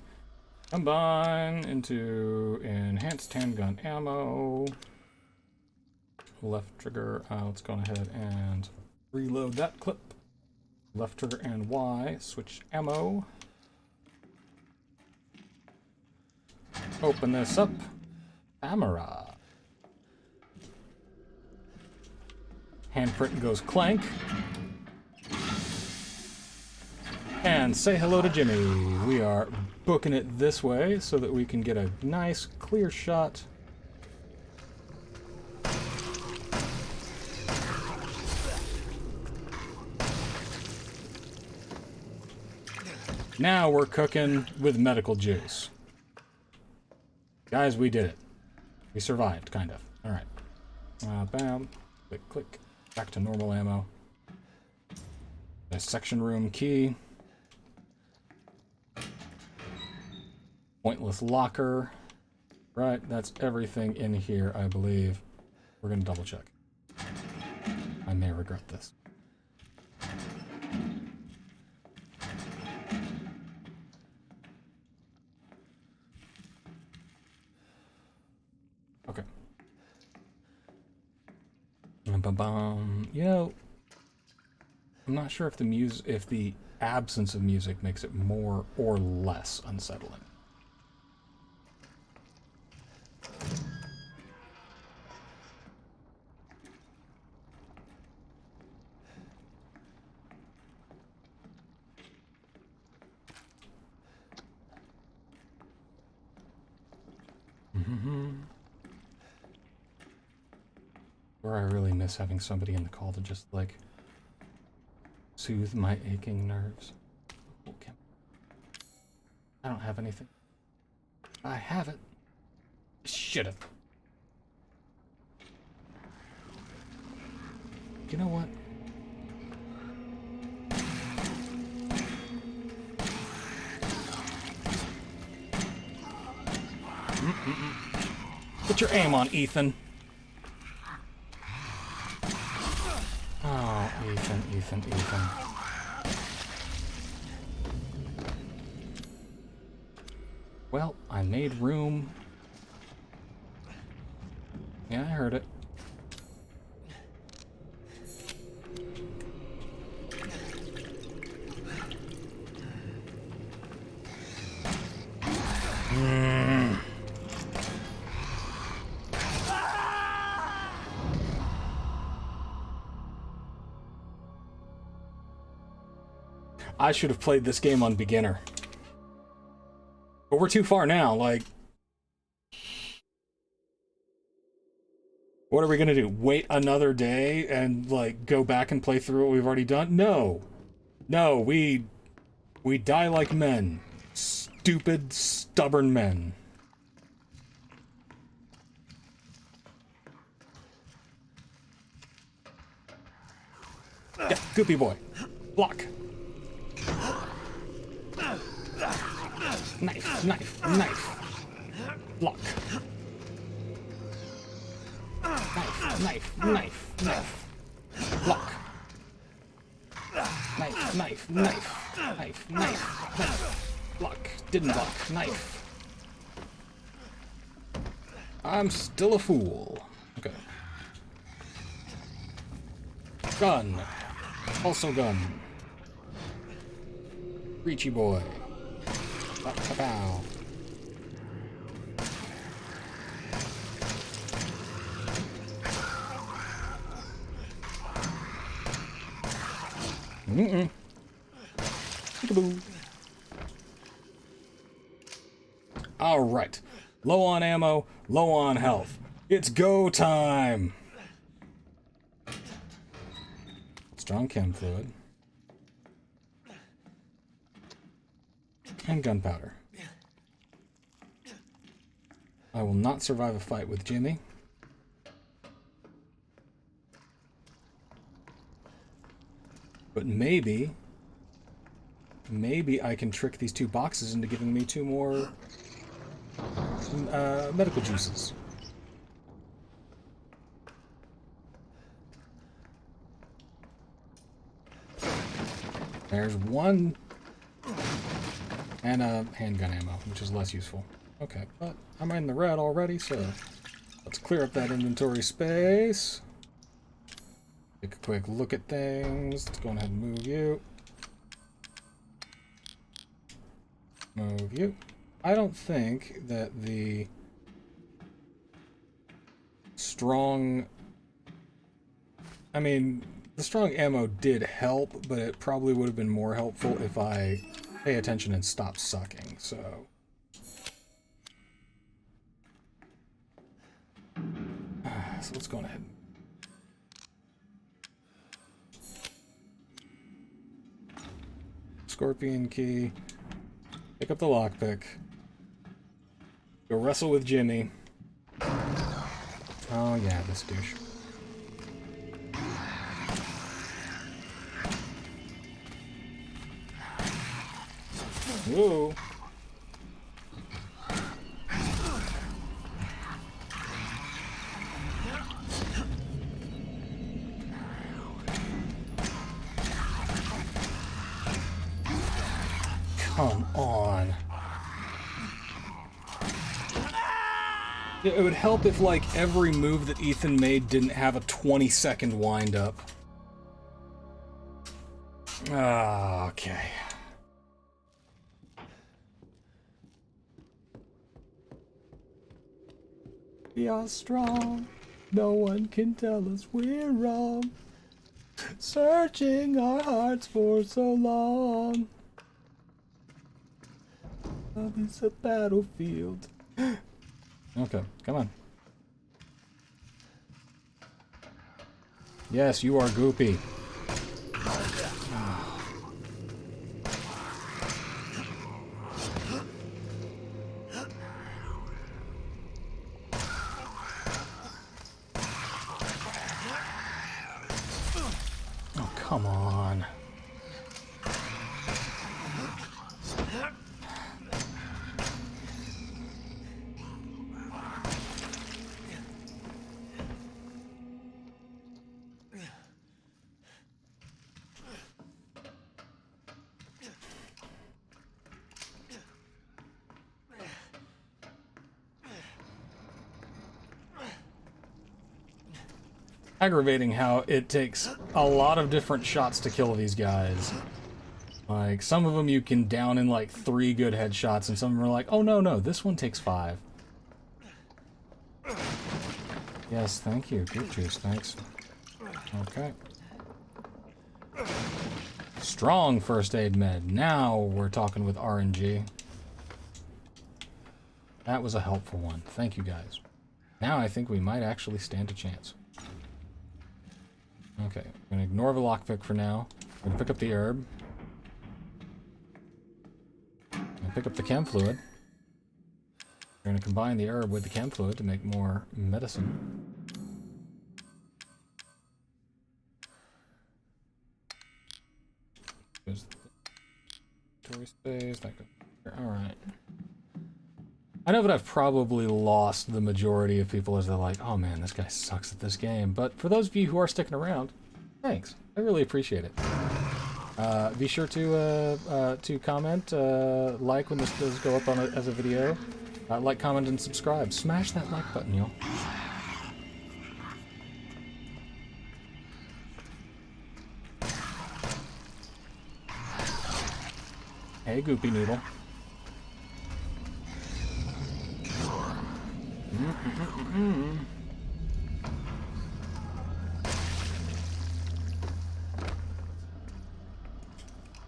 Combine into enhanced handgun ammo. Left trigger. Let's go ahead and reload that clip. Left trigger and Y. Switch ammo. Open this up. Camera. Handprint goes clank. And say hello to Jimmy. We are booking it this way so that we can get a nice clear shot. Now we're cooking with medical juice. Guys, we did it. We survived, kind of. Alright. Bam. Click, click. Back to normal ammo. Dissection room key. Pointless locker. Right, that's everything in here, I believe. We're gonna double check. I may regret this. Okay. You know, I'm not sure if the absence of music makes it more or less unsettling. Where I really miss having somebody in the call to just, like, soothe my aching nerves. Okay. I don't have anything. I have it. Should've. You know what? Get your aim on, Ethan. Oh, Ethan. Well, I made room. Yeah, I heard it. I should have played this game on beginner. But we're too far now, like... What are we gonna do? Wait another day and, like, go back and play through what we've already done? No! No, we die like men. Stupid, stubborn men. Yeah, goopy boy. Block. Knife, knife, knife. Block. Knife, knife, knife, knife. Block. Knife, knife, knife, knife, knife, knife. Block. Didn't block. Knife. I'm still a fool. Okay. Gun. Also gun. Reachy boy. Pow. Mm-mm. Peekaboo. Alright. Low on ammo, low on health. It's go time! Strong chem fluid. And gunpowder. I will not survive a fight with Jimmy. But maybe I can trick these two boxes into giving me 2 more medical juices. There's 1 and a handgun ammo, which is less useful. Okay, but I'm in the red already, so let's clear up that inventory space. Take a quick look at things. Let's go ahead and move you. Move you. I don't think that the strong... I mean, the strong ammo did help, but it probably would have been more helpful if I pay attention and stop sucking, so... So let's go ahead. Scorpion key. Pick up the lockpick. Go wrestle with Jimmy. Oh yeah, this douche. Whoa. Come on. It would help if, like, every move that Ethan made didn't have a 20-second wind-up. Ah, okay. We are strong. No one can tell us we're wrong. Searching our hearts for so long. Love is a battlefield. Okay, come on. Yes, you are goopy. Oh, come on. Aggravating how it takes a lot of different shots to kill these guys. Like, some of them you can down in like 3 good headshots, and some of them are like, oh no, this one takes 5. Yes, thank you. Good juice, thanks. Okay. Strong first aid med. Now we're talking with RNG. That was a helpful one. Thank you, guys. Now I think we might actually stand a chance. Okay, I'm gonna ignore the lockpick for now. I'm gonna pick up the herb. I'm gonna pick up the chem fluid. We're gonna combine the herb with the chem fluid to make more medicine. There's the inventory space. That goes there. All right. I know that I've probably lost the majority of people as they're like, "Oh man, this guy sucks at this game." But for those of you who are sticking around, thanks. I really appreciate it. Be sure to comment, like when this does go up on as a video. Like, comment, and subscribe. Smash that like button, y'all. Hey, Goopy Noodle.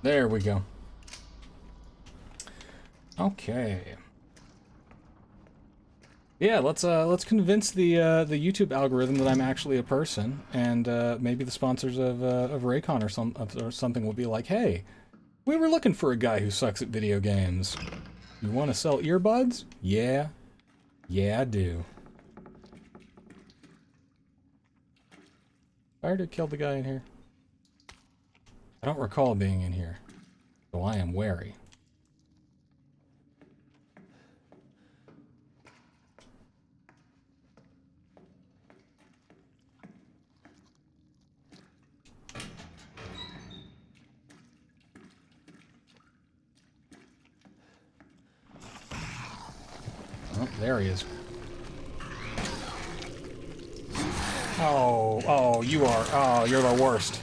There we go. Okay. Yeah, let's convince the YouTube algorithm that I'm actually a person, and maybe the sponsors of Raycon or something will be like, "Hey, we were looking for a guy who sucks at video games. You want to sell earbuds? Yeah, yeah, I do." Fire did kill the guy in here. I don't recall being in here, so I am wary. Oh, there he is. Oh, you're the worst.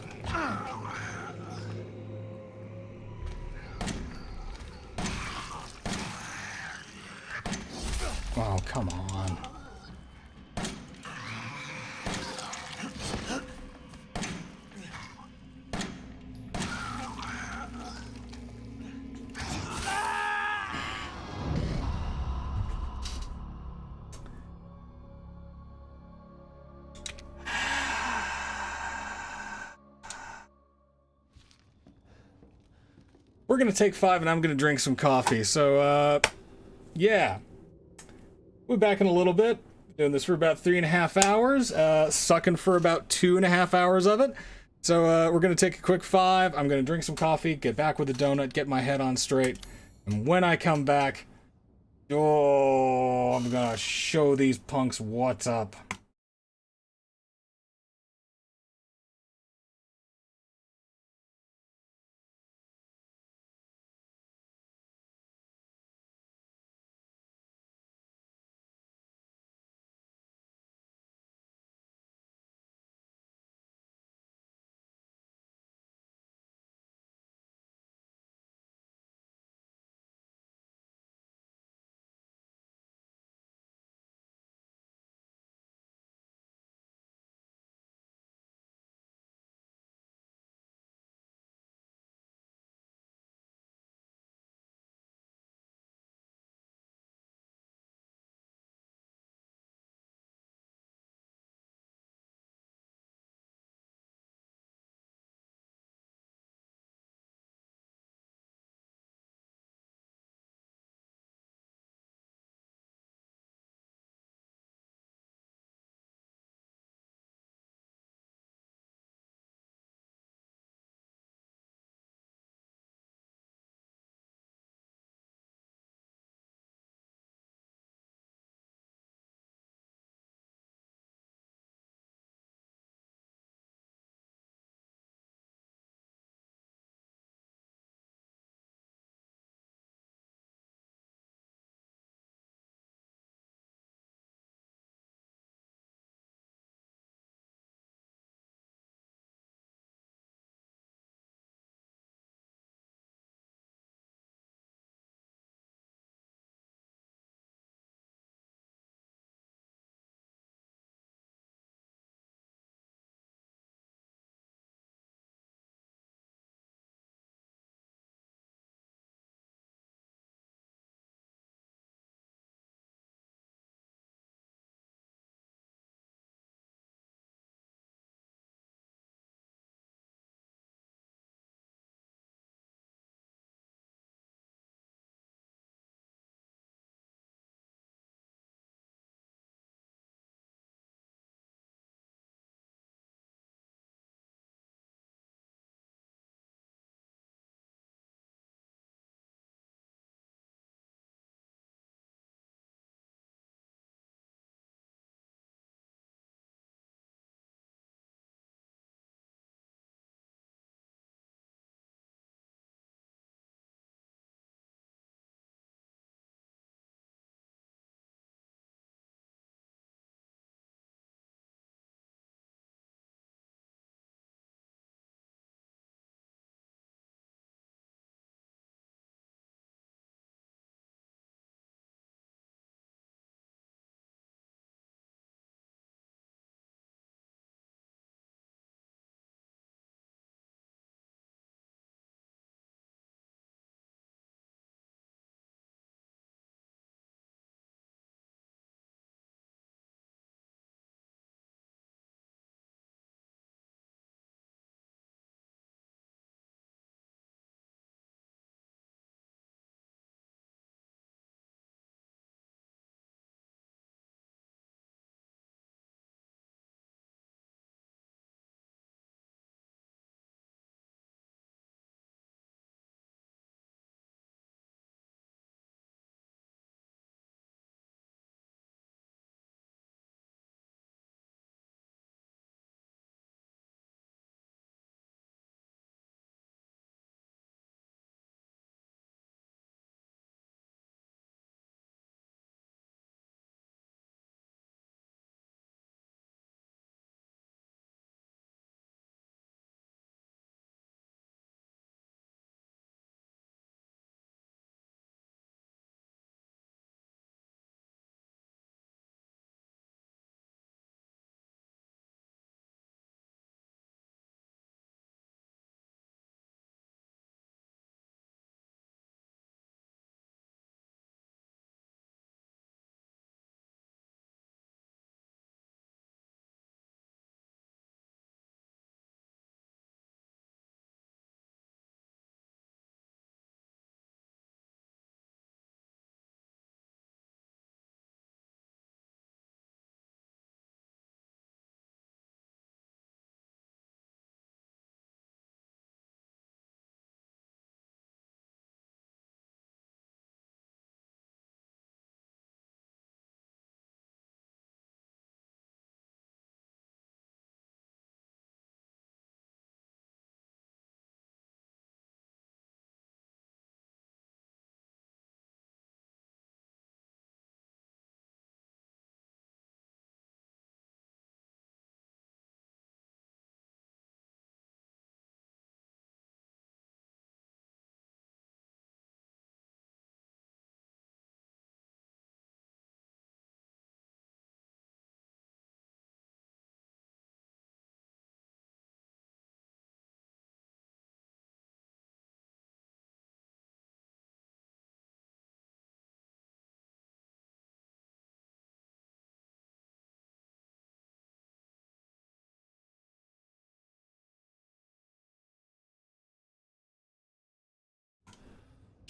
Oh, come on. We're gonna take 5 and I'm gonna drink some coffee. So, yeah. We'll be back in a little bit. Doing this for about 3.5 hours. Sucking for about 2.5 hours of it. So, we're gonna take a quick 5. I'm gonna drink some coffee, get back with a donut, get my head on straight. And when I come back, oh, I'm gonna show these punks what's up.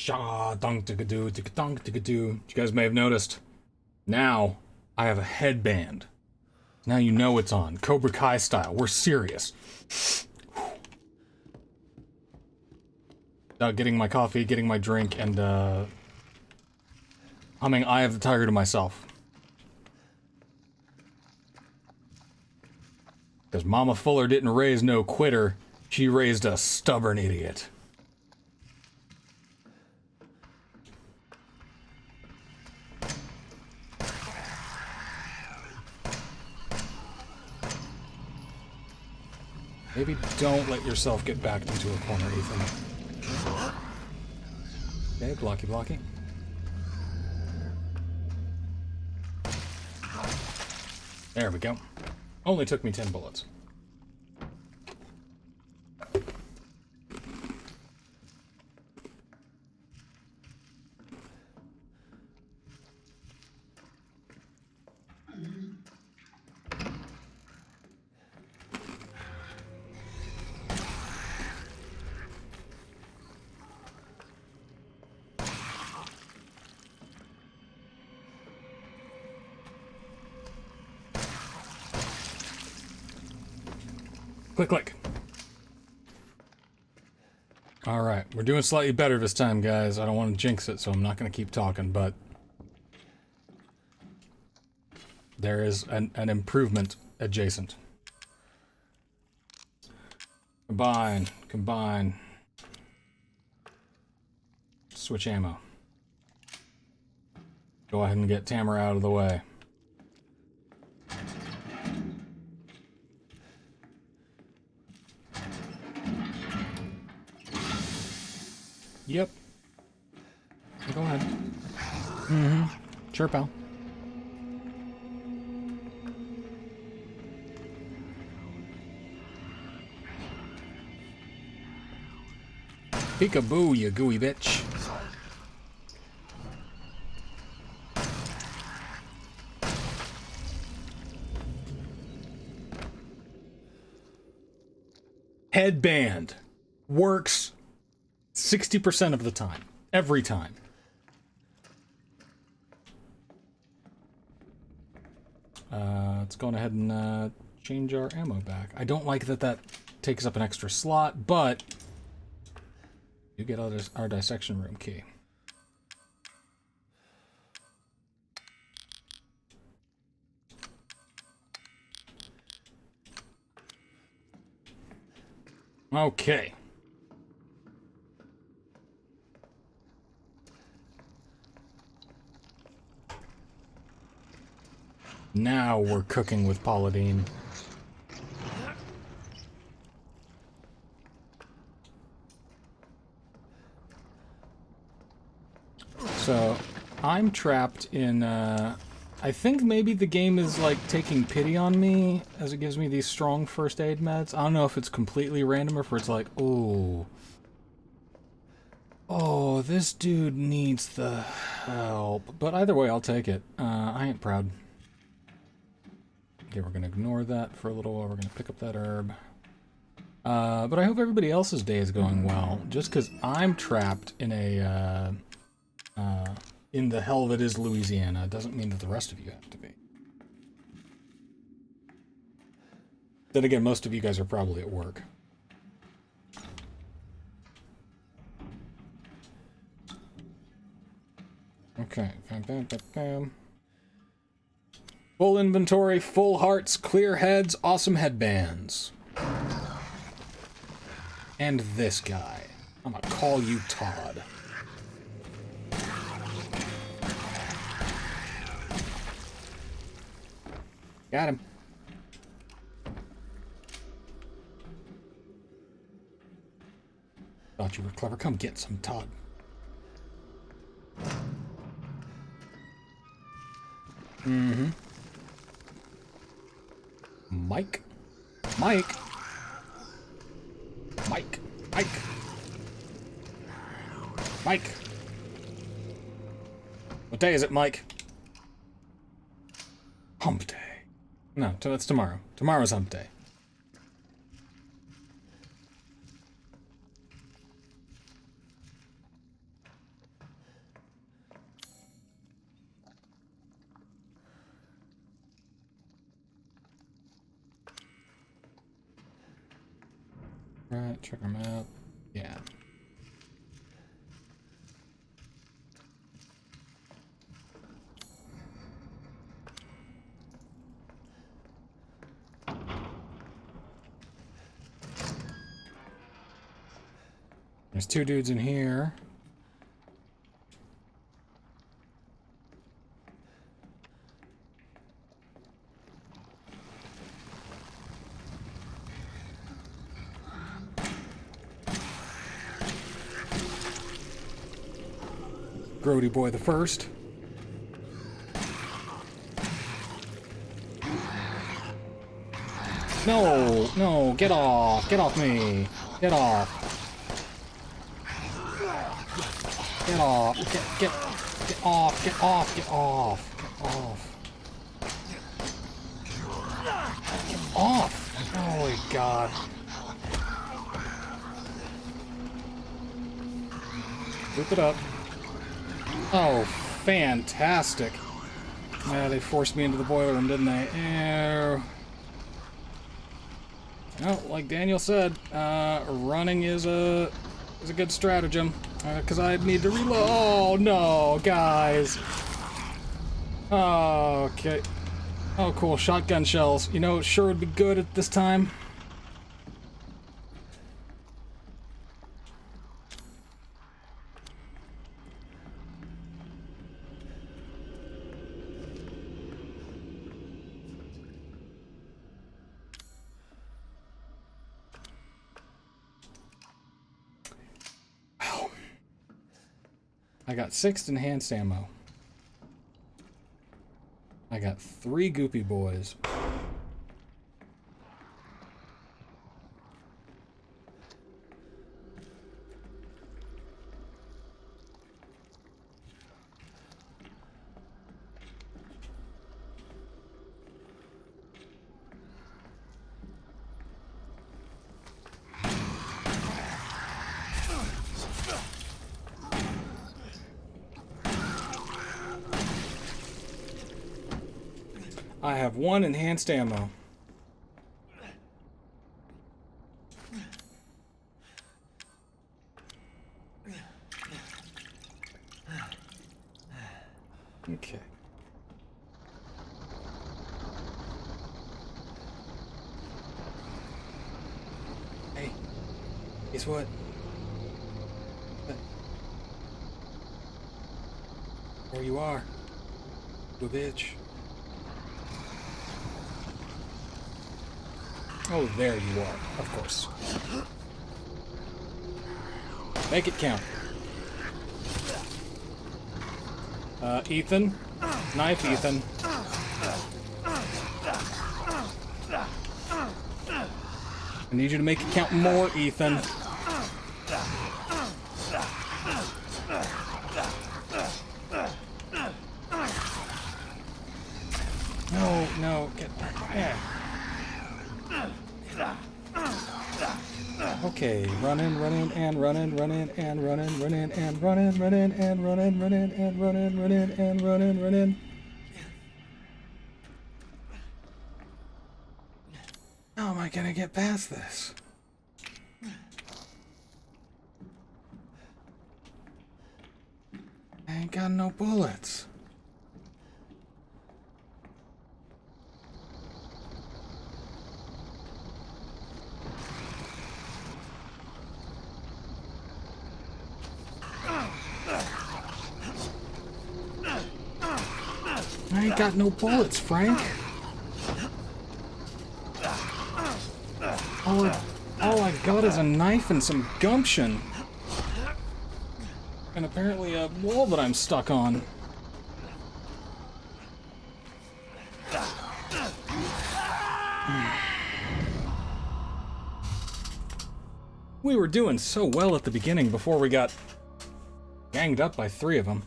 Sha dunk doo dunk doo. You guys may have noticed. Now I have a headband. Now you know it's on. Cobra Kai style. We're serious. Getting my coffee, getting my drink, and humming Eye of the Tiger to myself. Because Mama Fuller didn't raise no quitter, she raised a stubborn idiot. Maybe don't let yourself get backed into a corner, Ethan. Okay, blocky, blocky. There we go. Only took me 10 bullets. Click, click. Alright, we're doing slightly better this time, guys. I don't want to jinx it, so I'm not going to keep talking, but there is an improvement adjacent. Combine, combine. Switch ammo. Go ahead and get Tamara out of the way. Yep. Go ahead. Mm-hmm. Sure, pal. Peekaboo, you gooey bitch. Headband. Works 60% of the time. Every time. Let's go ahead and change our ammo back. I don't like that that takes up an extra slot, but you get our dissection room key. Okay. Now we're cooking with Paula Deen. So, I'm trapped in, I think maybe the game is, like, taking pity on me as it gives me these strong first aid meds. I don't know if it's completely random or if it's like, oh, this dude needs the help. But either way, I'll take it. I ain't proud. Okay, we're gonna ignore that for a little while. We're gonna pick up that herb. But I hope everybody else's day is going well. Just because I'm trapped in a, in the hell that is Louisiana doesn't mean that the rest of you have to be. Then again, most of you guys are probably at work. Okay, bam, bam, bam, bam. Full inventory, full hearts, clear heads, awesome headbands. And this guy. I'm gonna call you Todd. Got him. Thought you were clever. Come get some, Todd. Mm-hmm. Mike. Mike. Mike. Mike. Mike. What day is it, Mike? Hump day. No, that's tomorrow. Tomorrow's hump day. Right, check our map. Yeah. There's two dudes in here. Grody boy the first. No, no, get off me, get off. Get off, get off, get off, get off, get off. Get off! Oh my god. Boop it up. Oh, fantastic. Yeah, they forced me into the boiler room, didn't they? Ew. No, like Daniel said, running is a good stratagem. Because I need to reload. Oh, no, guys. Oh, okay. Oh, cool. Shotgun shells. You know, it sure would be good at this time. I got 6 enhanced ammo. I got 3 goopy boys. I have 1 enhanced ammo. Okay. Hey, guess what? Where you are, you bitch. Oh, there you are, of course. Make it count. Ethan. Knife, Ethan. I need you to make it count more, Ethan. No, no, get back. Yeah. Okay, run in, and run in, run in, and run in, run in, and run in, run in, and run in, run in, and run in, run in, and run in, run in. How am I gonna get past this? I ain't got no bullets. I ain't got no bullets, Frank. All I got is a knife and some gumption. And apparently a wall that I'm stuck on. We were doing so well at the beginning before we got ganged up by 3 of them.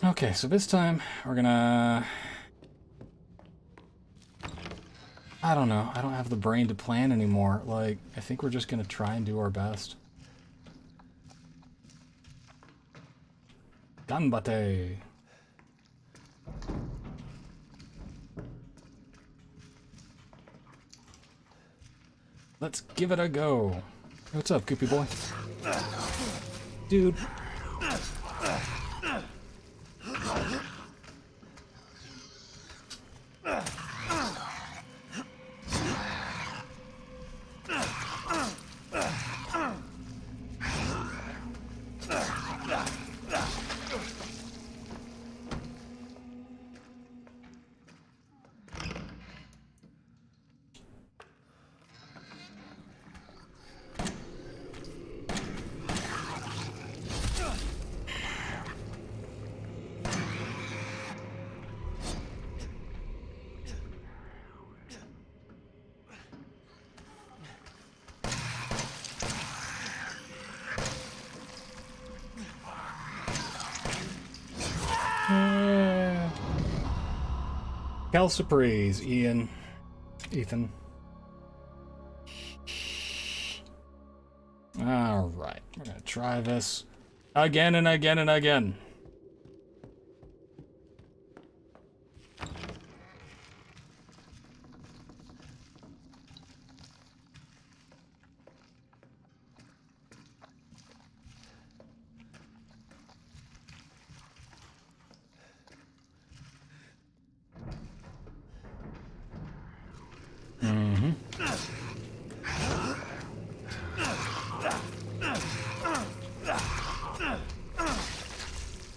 Okay, so this time we're gonna... I don't know. I don't have the brain to plan anymore. Like, I think we're just gonna try and do our best. Ganbate! Let's give it a go. What's up, Goopy boy? Dude. Calciprese, Ethan. Alright, we're gonna try this again and again and again.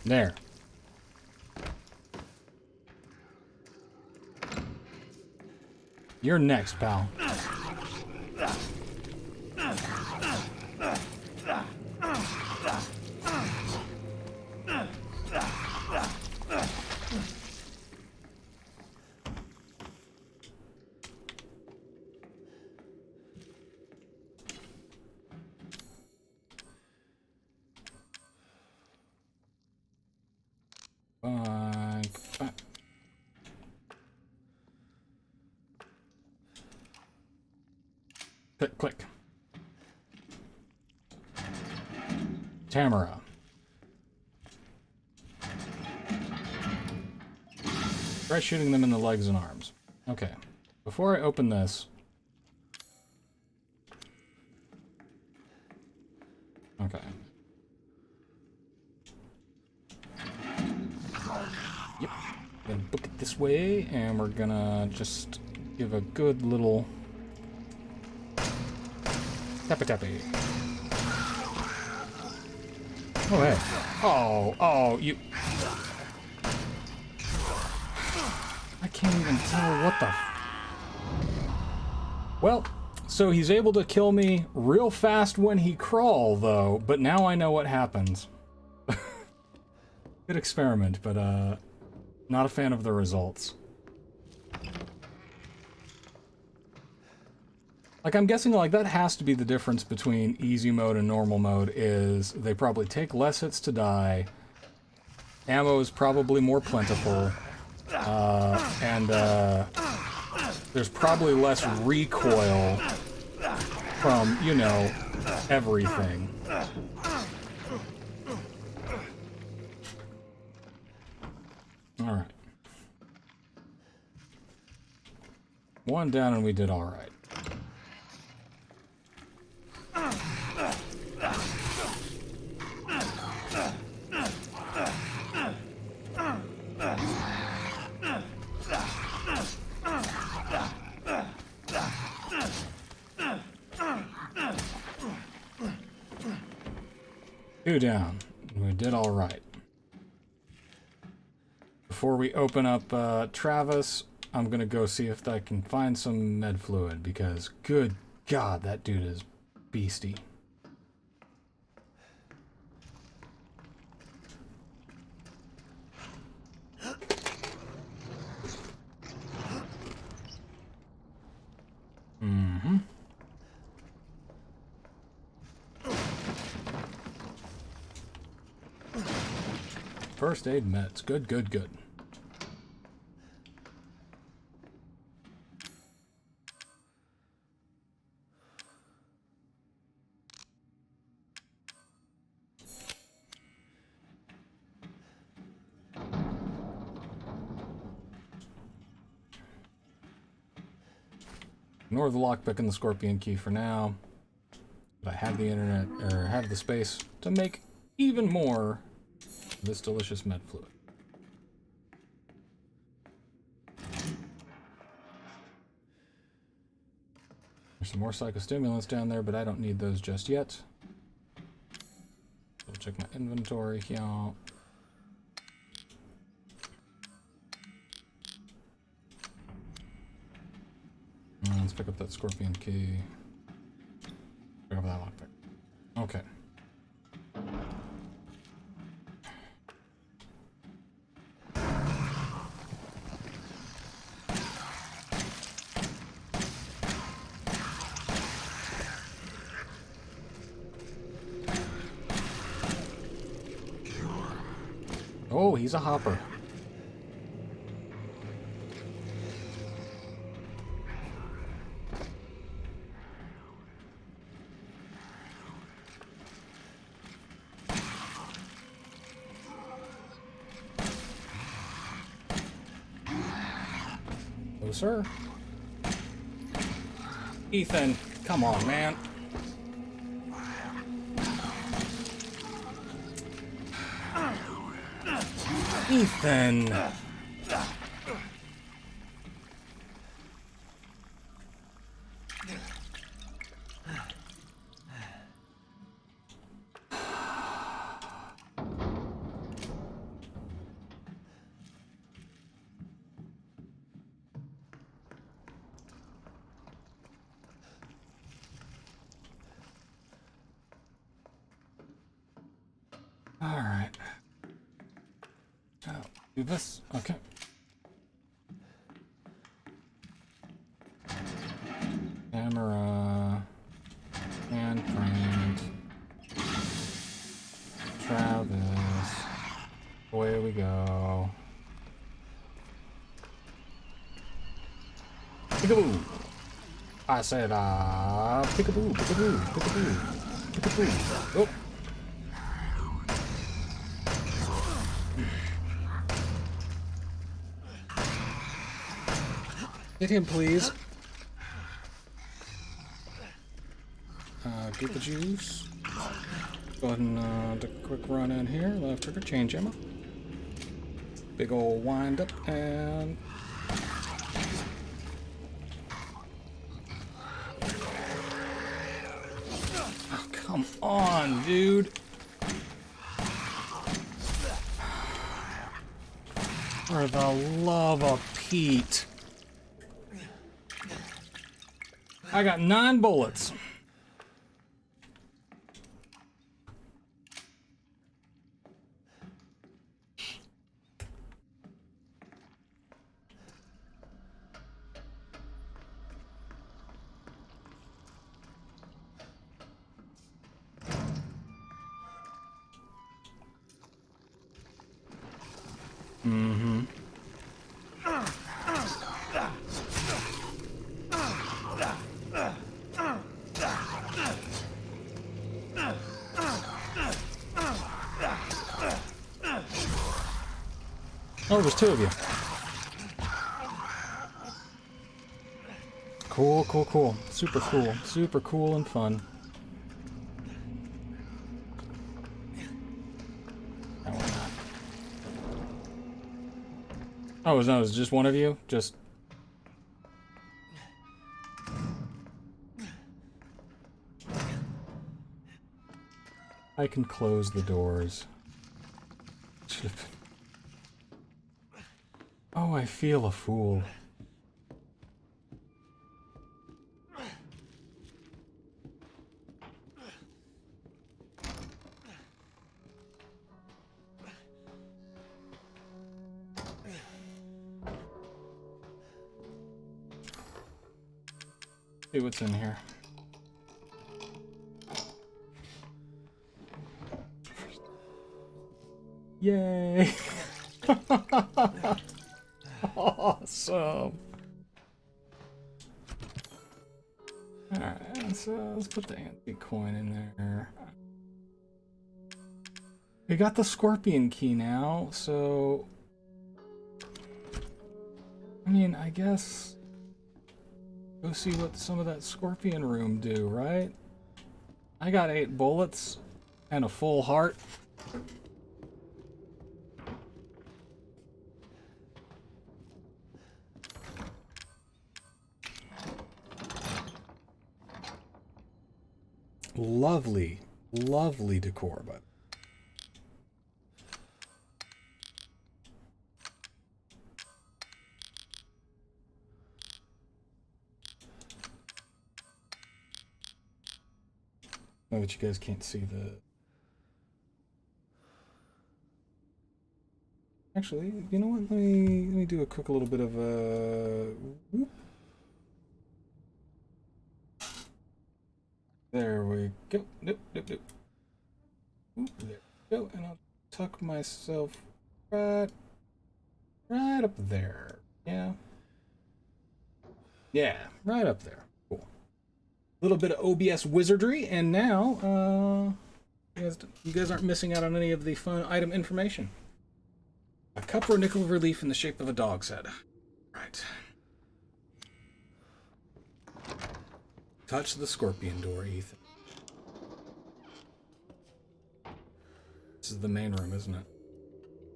There. You're next, pal. Click, click. Tamara. Try shooting them in the legs and arms. Okay. Before I open this... Okay. Yep. Gonna book it this way, and we're gonna just give a good little... Tappy tappy. Oh, hey. Oh, you... I can't even tell what the... Well, so he's able to kill me real fast when he crawl, though, but now I know what happens. Good experiment, but, not a fan of the results. Like, I'm guessing, like, that has to be the difference between easy mode and normal mode, is they probably take less hits to die, ammo is probably more plentiful, and there's probably less recoil from, you know, everything. Alright. One down and we did alright. Two down. We did all right. Before we open up Travis, I'm gonna go see if I can find some med fluid, because good God, that dude is beastie. Mm-hmm. First aid meds. Good, good, good. Ignore the lockpick and the scorpion key for now. But I have the internet, or have the space to make even more of this delicious med fluid. There's some more psychostimulants down there, but I don't need those just yet. I'll check my inventory here. Let's pick up that scorpion key. Pick up that lockpick. Okay. Oh, he's a hopper. Oh, sir. Ethan, come on, man. Ethan. All right. I'll do this. Okay. Camera. Handprint. Travis. Away we go. Peekaboo! I said, peekaboo, peekaboo, peekaboo, peekaboo. Oh. Hit him, please. Get the juice. Go ahead and take a quick run in here. Left trigger, change ammo. Big ol' wind up and. Oh, come on, dude. For the love of Pete. I got 9 bullets. Mm-hmm. Oh, there's 2 of you. Cool, cool, cool. Super cool. Super cool and fun. That one not. Oh, no, it's just one of you? Just... I can close the doors. Should have been... Oh, I feel a fool. See what's in here. Yay! Awesome. Alright, so let's put the antique coin in there. We got the scorpion key now, so... I mean, I guess... Go see what some of that scorpion room do, right? I got 8 bullets and a full heart. Lovely, lovely decor, but know that you guys can't see the. Actually, you know what? Let me do a quick little bit of a. Whoop. There we go. Nope, nope, nope. Oop, there we go, and I'll tuck myself right up there. Yeah. Yeah, right up there. Cool. Little bit of OBS wizardry, and now you guys aren't missing out on any of the fun item information. A cup or nickel relief in the shape of a dog's head. Right. Touch the scorpion door, Ethan. This is the main room, isn't it?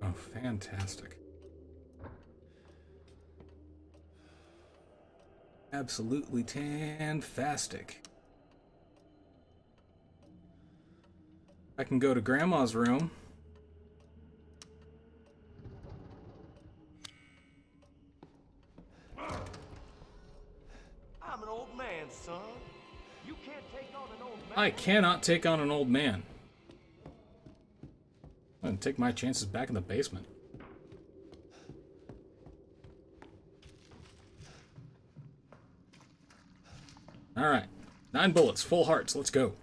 Oh, fantastic. Absolutely fantastic. I can go to Grandma's room. I'm an old man, son. You can't take on an old man. I cannot take on an old man. I'm gonna take my chances back in the basement. Alright. 9 bullets, full hearts, let's go.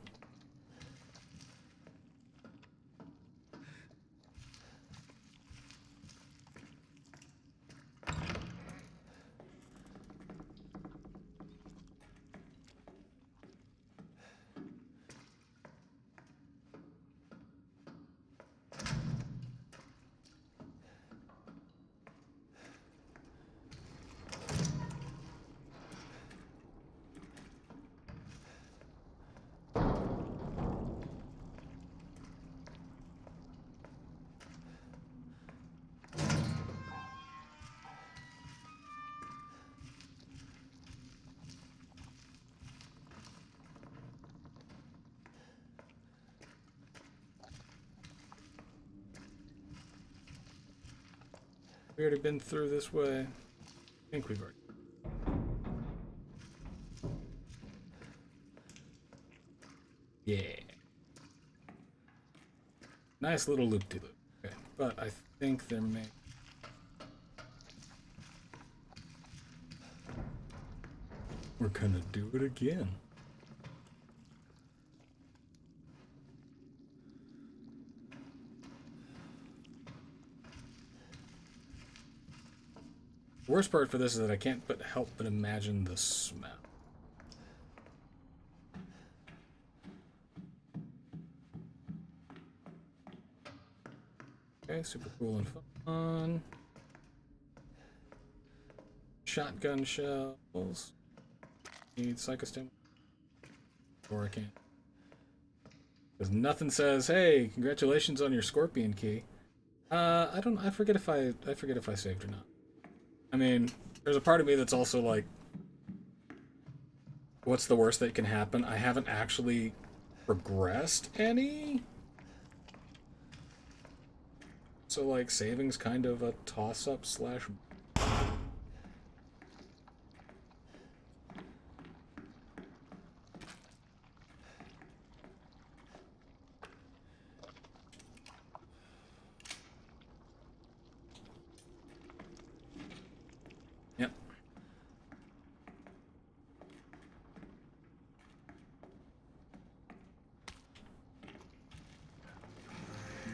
We already been through this way. I think we've already. Yeah. Nice little loop-de-loop. Okay, but I think there may. We're gonna do it again. The worst part for this is that I can't help but imagine the smell. Okay, super cool and fun. Shotgun shells. Need psychostim. Or I can't. Because nothing says, "Hey, congratulations on your scorpion key." I forget if I saved or not. I mean, there's a part of me that's also like, what's the worst that can happen? I haven't actually progressed any. So like, saving's kind of a toss-up slash. Yep.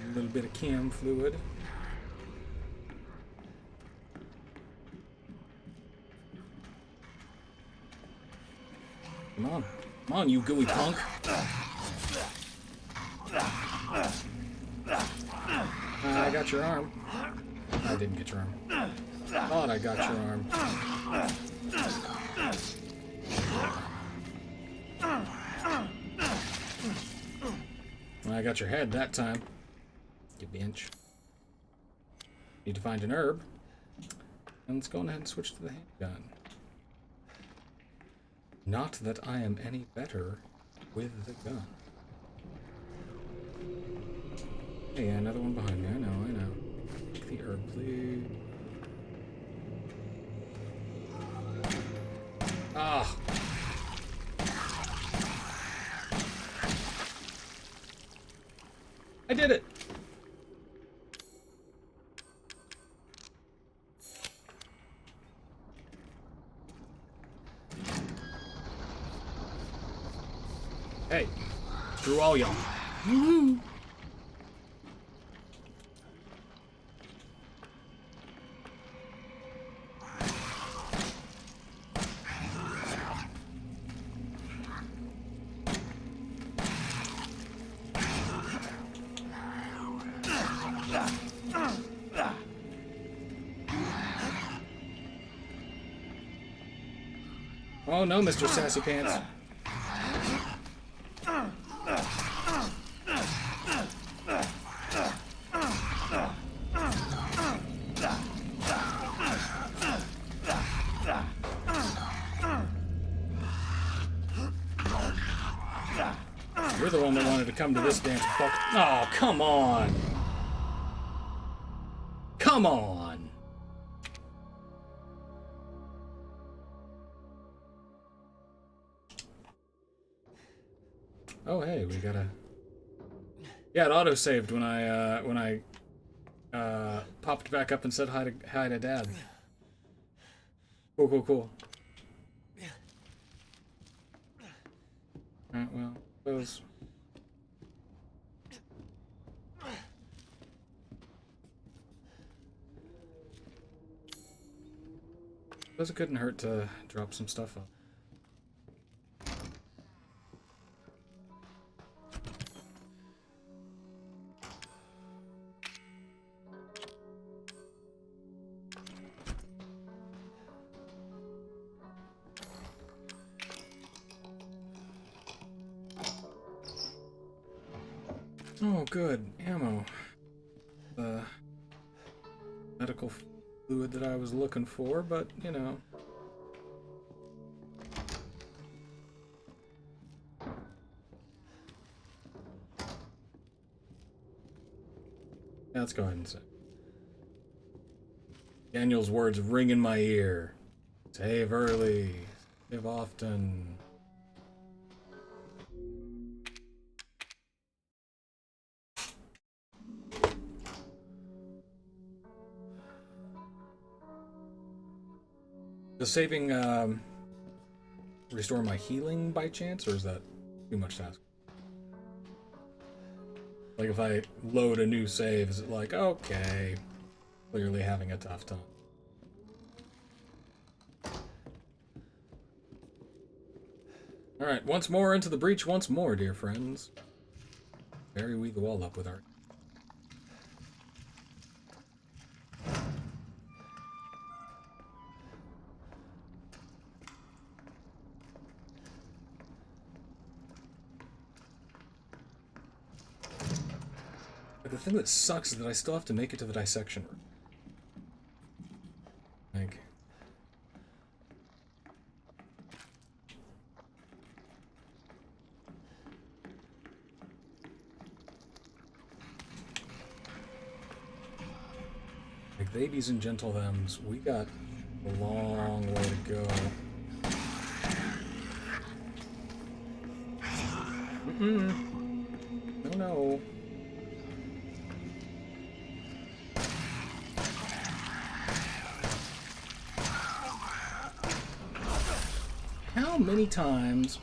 A little bit of cam fluid. Come on. Come on, you gooey punk. I got your arm. I didn't get your arm. Thought I got your arm. I got your head that time. You bench. Need to find an herb. And let's go ahead and switch to the handgun. Not that I am any better with the gun. Hey, yeah, another one behind me. I know. Take the herb, please. Ah! I did it! Hey, screw all y'all. Woohoo! Oh no, Mr. Sassy Pants. You're the one that wanted to come to this dance, fuck. Oh, come on. Come on. Oh, hey, we got a... Yeah, it auto-saved when I popped back up and said hi to Dad. Cool. Alright, well, those... Suppose it couldn't hurt to drop some stuff off. Oh, good. Ammo. The medical fluid that I was looking for, but, you know. Yeah, let's go ahead and say. Daniel's words ring in my ear. Save early. Save often. Does saving restore my healing by chance, or is that too much to ask? Like if I load a new save, is it like, okay, clearly having a tough time? Alright, once more into the breach once more, dear friends. Bury we the wall up with our... But the thing that sucks is that I still have to make it to the dissection room. Like, ladies and gentlethems, we got a long way to go. No. How many times...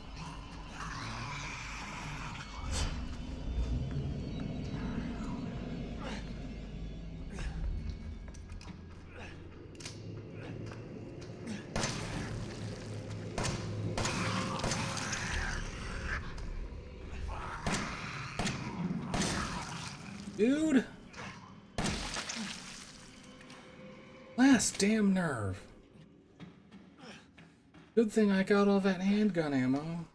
Dude! Last damn nerve. Good thing I got all that handgun ammo.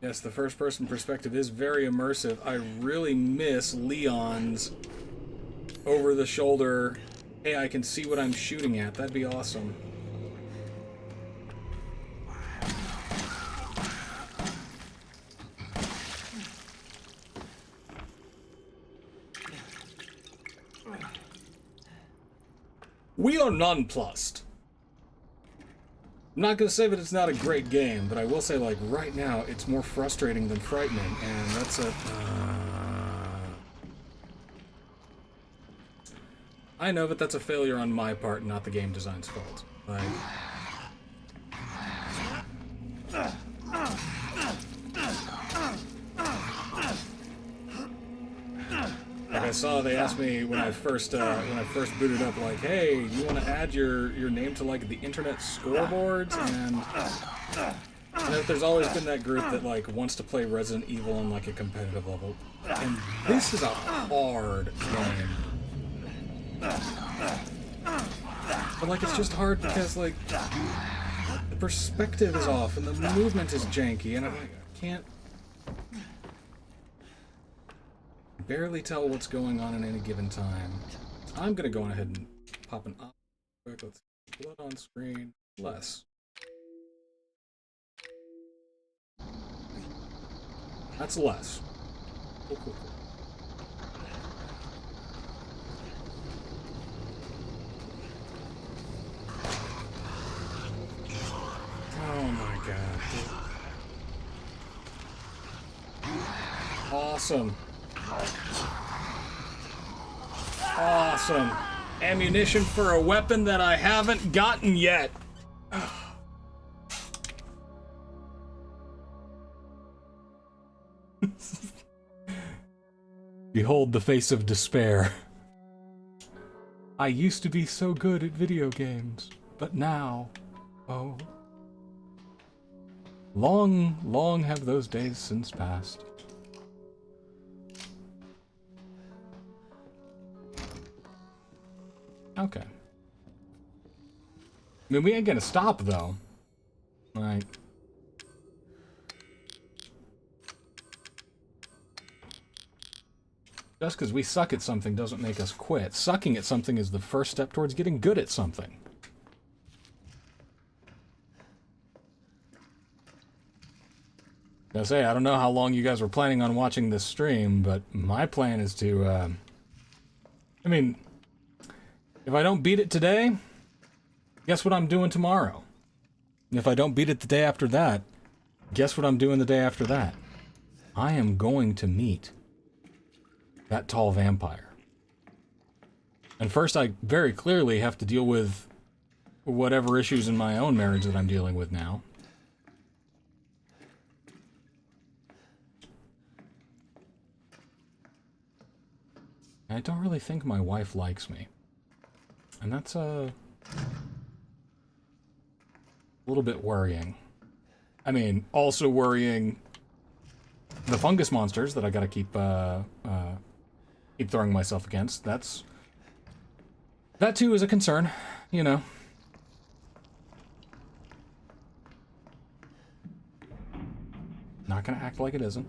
Yes, the first-person perspective is very immersive. I really miss Leon's over-the-shoulder, hey, I can see what I'm shooting at. That'd be awesome. We are nonplussed. I'm not gonna say that it's not a great game, but I will say, like, right now, it's more frustrating than frightening, and that's a... I know, but that's a failure on my part, not the game design's fault. Like... Like I saw, they asked me when I first booted up, like, hey, you want to add your name to, like, the internet scoreboards? And you know, there's always been that group that, like, wants to play Resident Evil on, like, a competitive level. And this is a hard game. But, like, it's just hard because, like, the perspective is off and the movement is janky, and I'm like, I can't barely tell what's going on at any given time. I'm gonna go on ahead and pop an op quick. Let's see. Blood on screen. Less. That's less. Cool, cool, cool. Oh my god. Dude. Awesome. Awesome. Ammunition for a weapon that I haven't gotten yet. Behold the face of despair. I used to be so good at video games, but now, oh. Long, long have those days since passed. Okay. I mean, we ain't gonna stop, though. Like... Just because we suck at something doesn't make us quit. Sucking at something is the first step towards getting good at something. I say, I don't know how long you guys were planning on watching this stream, but my plan is to, I mean... If I don't beat it today, guess what I'm doing tomorrow? And if I don't beat it the day after that, guess what I'm doing the day after that? I am going to meet that tall vampire. And first I very clearly have to deal with whatever issues in my own marriage that I'm dealing with now. I don't really think my wife likes me. And that's a little bit worrying. I mean, also worrying the fungus monsters that I gotta keep throwing myself against. That too is a concern, you know. Not gonna act like it isn't.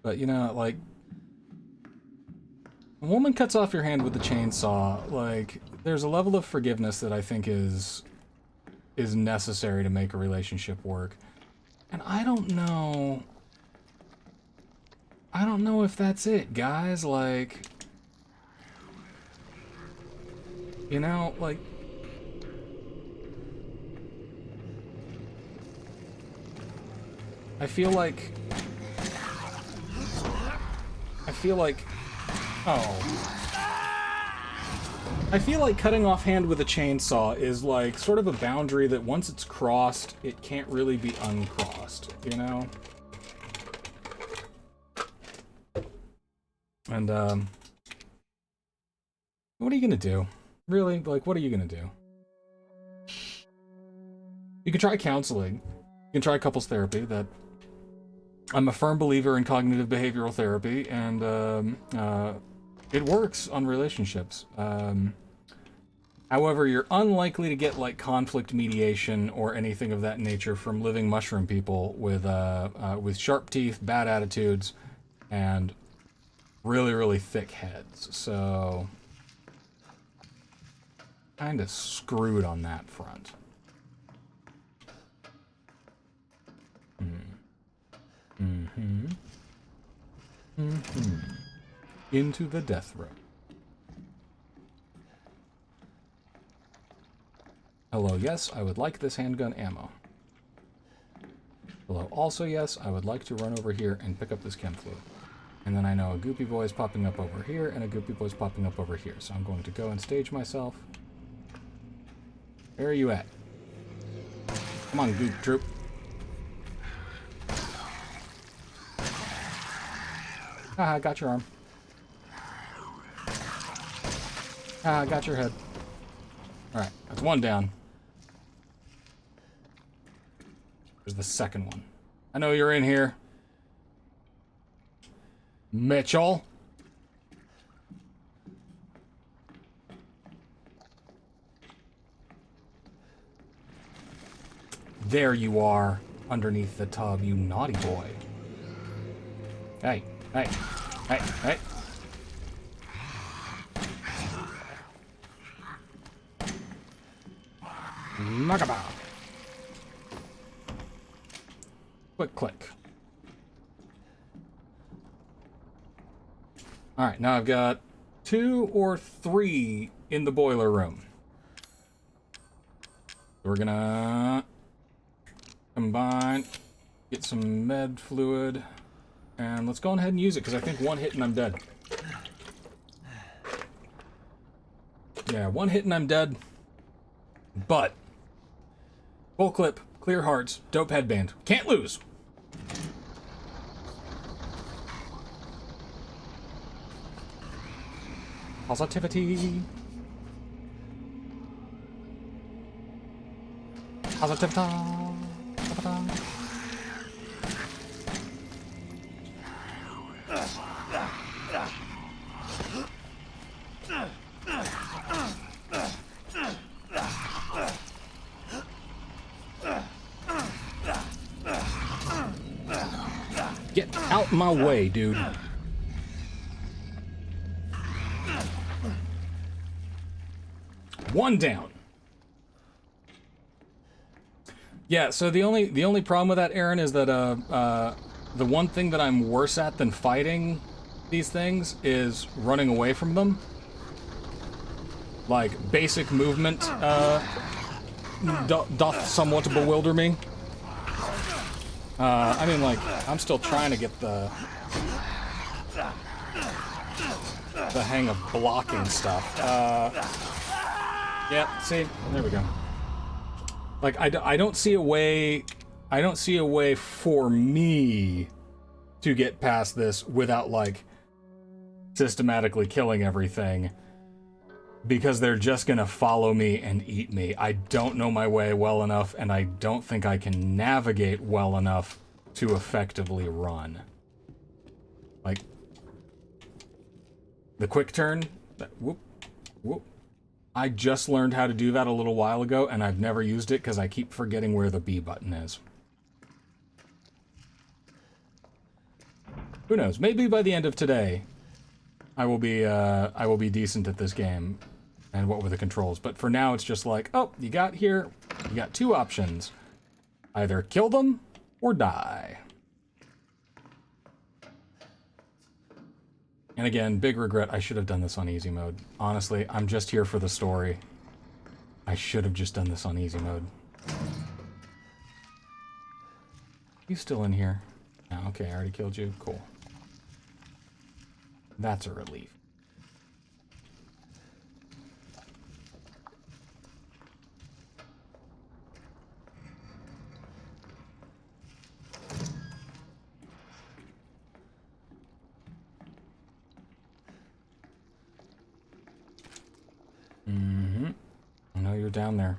But, you know, like, a woman cuts off your hand with a chainsaw, like, there's a level of forgiveness that I think is necessary to make a relationship work. And I don't know if that's it, guys, like, you know, like, I feel like, I feel like cutting off hand with a chainsaw is like sort of a boundary that once it's crossed, it can't really be uncrossed, you know? And, what are you gonna do? Really? Like, what are you gonna do? You can try counseling. You can try couples therapy. That I'm a firm believer in cognitive behavioral therapy, and it works on relationships. However, you're unlikely to get like conflict mediation or anything of that nature from living mushroom people with sharp teeth, bad attitudes, and really, really thick heads. So, kind of screwed on that front. Into the death row. Hello, yes, I would like this handgun ammo. Hello, also, yes, I would like to run over here and pick up this chem fluid. And then I know a goopy boy is popping up over here, and a goopy boy is popping up over here. So I'm going to go and stage myself. Where are you at? Come on, goop troop. Ah, got your arm. Ah, got your head. Alright, that's one down. There's the second one. I know you're in here. Mitchell. There you are, underneath the tub, you naughty boy. Hey, hey, hey, hey. Knockabout. Click, click. Alright, now I've got 2 or 3 in the boiler room. We're gonna combine, get some med fluid, and let's go ahead and use it, because I think one hit and I'm dead. Yeah, one hit and I'm dead. But full clip, clear hearts, dope headband. Can't lose. Positivity. Positivity. Get out my way, dude. One down. Yeah, so the only problem with that, Aaron, is that the one thing that I'm worse at than fighting these things is running away from them. Like, basic movement doth somewhat bewilder me. I mean, like, I'm still trying to get the hang of blocking stuff. Yeah, see, there we go. Like, I don't see a way for me to get past this without, like, systematically killing everything, because they're just gonna follow me and eat me. I don't know my way well enough, and I don't think I can navigate well enough to effectively run. Like, the quick turn, whoop, whoop. I just learned how to do that a little while ago, and I've never used it because I keep forgetting where the B button is. Who knows? Maybe by the end of today, I will be decent at this game and what were the controls. But for now, it's just like, oh, you got 2 options. Either kill them or die. And again, big regret, I should have done this on easy mode. Honestly, I'm just here for the story. I should have just done this on easy mode. You still in here? Oh, okay, I already killed you. Cool. That's a relief. Mm-hmm. I know you're down there.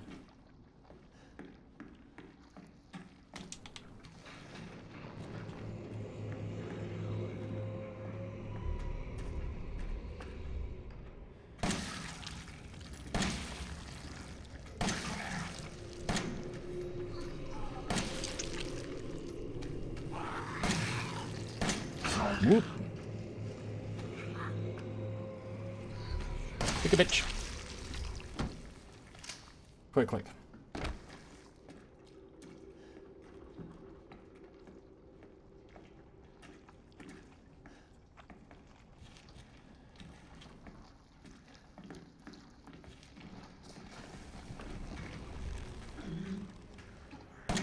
Whoop. Click a bitch. Click.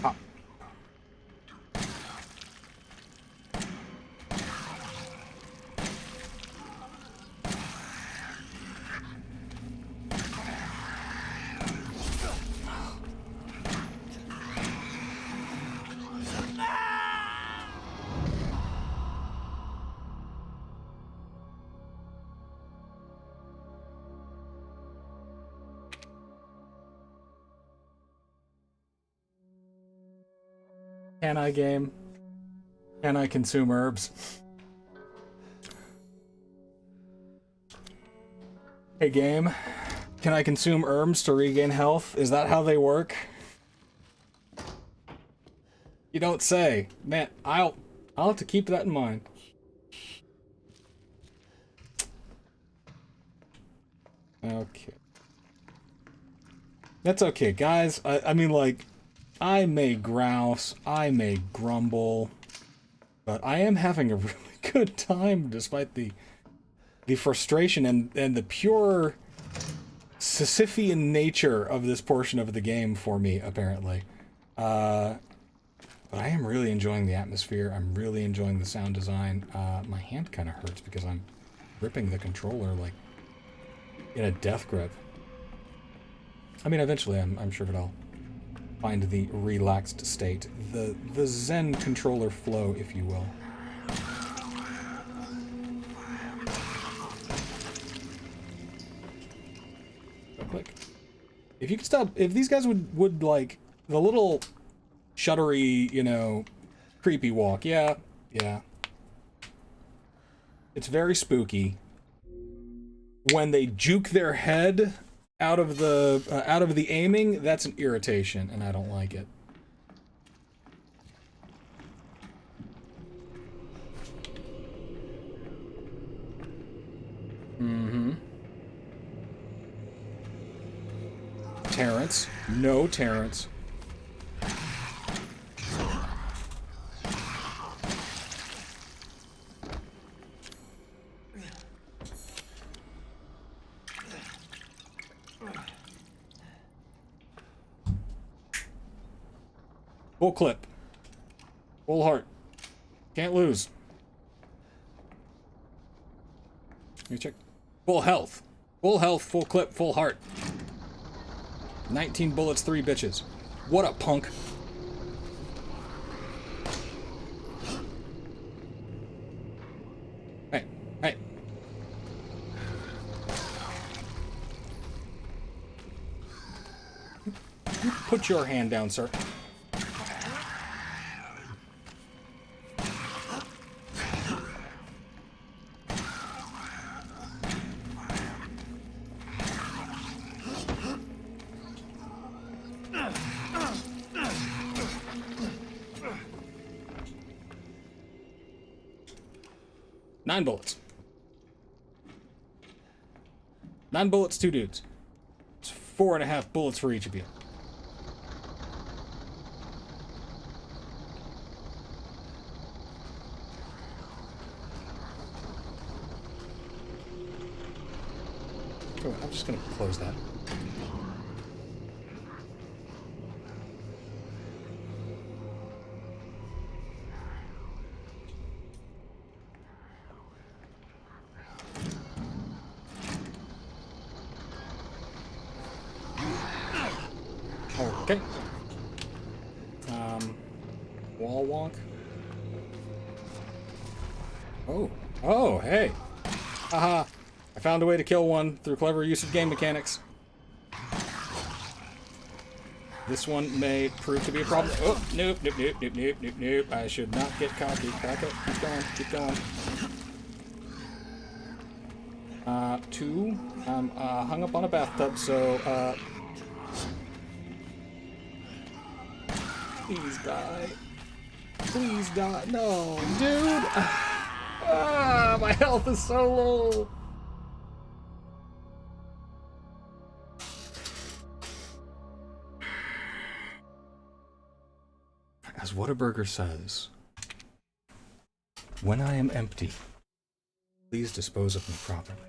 Ah. Can I game? Can I consume herbs? Hey game, can I consume herbs to regain health? Is that how they work? You don't say. Man, I'll have to keep that in mind. Okay. That's okay, guys. I mean, like, I may grouse, I may grumble, but I am having a really good time despite the frustration and the pure Sisyphean nature of this portion of the game for me, apparently. But I am really enjoying the atmosphere. I'm really enjoying the sound design. My hand kind of hurts because I'm gripping the controller like in a death grip. I mean, eventually I'm sure that I'll find the relaxed state, the Zen controller flow, if you will. Click. If you could stop, if these guys would like the little shuddery, you know, creepy walk, yeah. It's very spooky. When they juke their head out of the aiming, that's an irritation, and I don't like it. Mm-hmm. Terrence. No Terrence. Full clip. Full heart. Can't lose. Let me check. Full health. Full health, full clip, full heart. 19 bullets, 3 bitches. What a punk. Hey. You put your hand down, sir. Nine bullets. 9 bullets, 2 dudes. It's 4.5 bullets for each of you. Oh, I'm just gonna close that. Okay. Wall wonk. Oh, hey. Haha. I found a way to kill one through clever use of game mechanics. This one may prove to be a problem. Oh, nope. I should not get cocky. Back up. Keep going. 2. I'm hung up on a bathtub, so, Please die. Please die. No, dude. My health is so low. As Whataburger says, when I am empty, please dispose of me properly.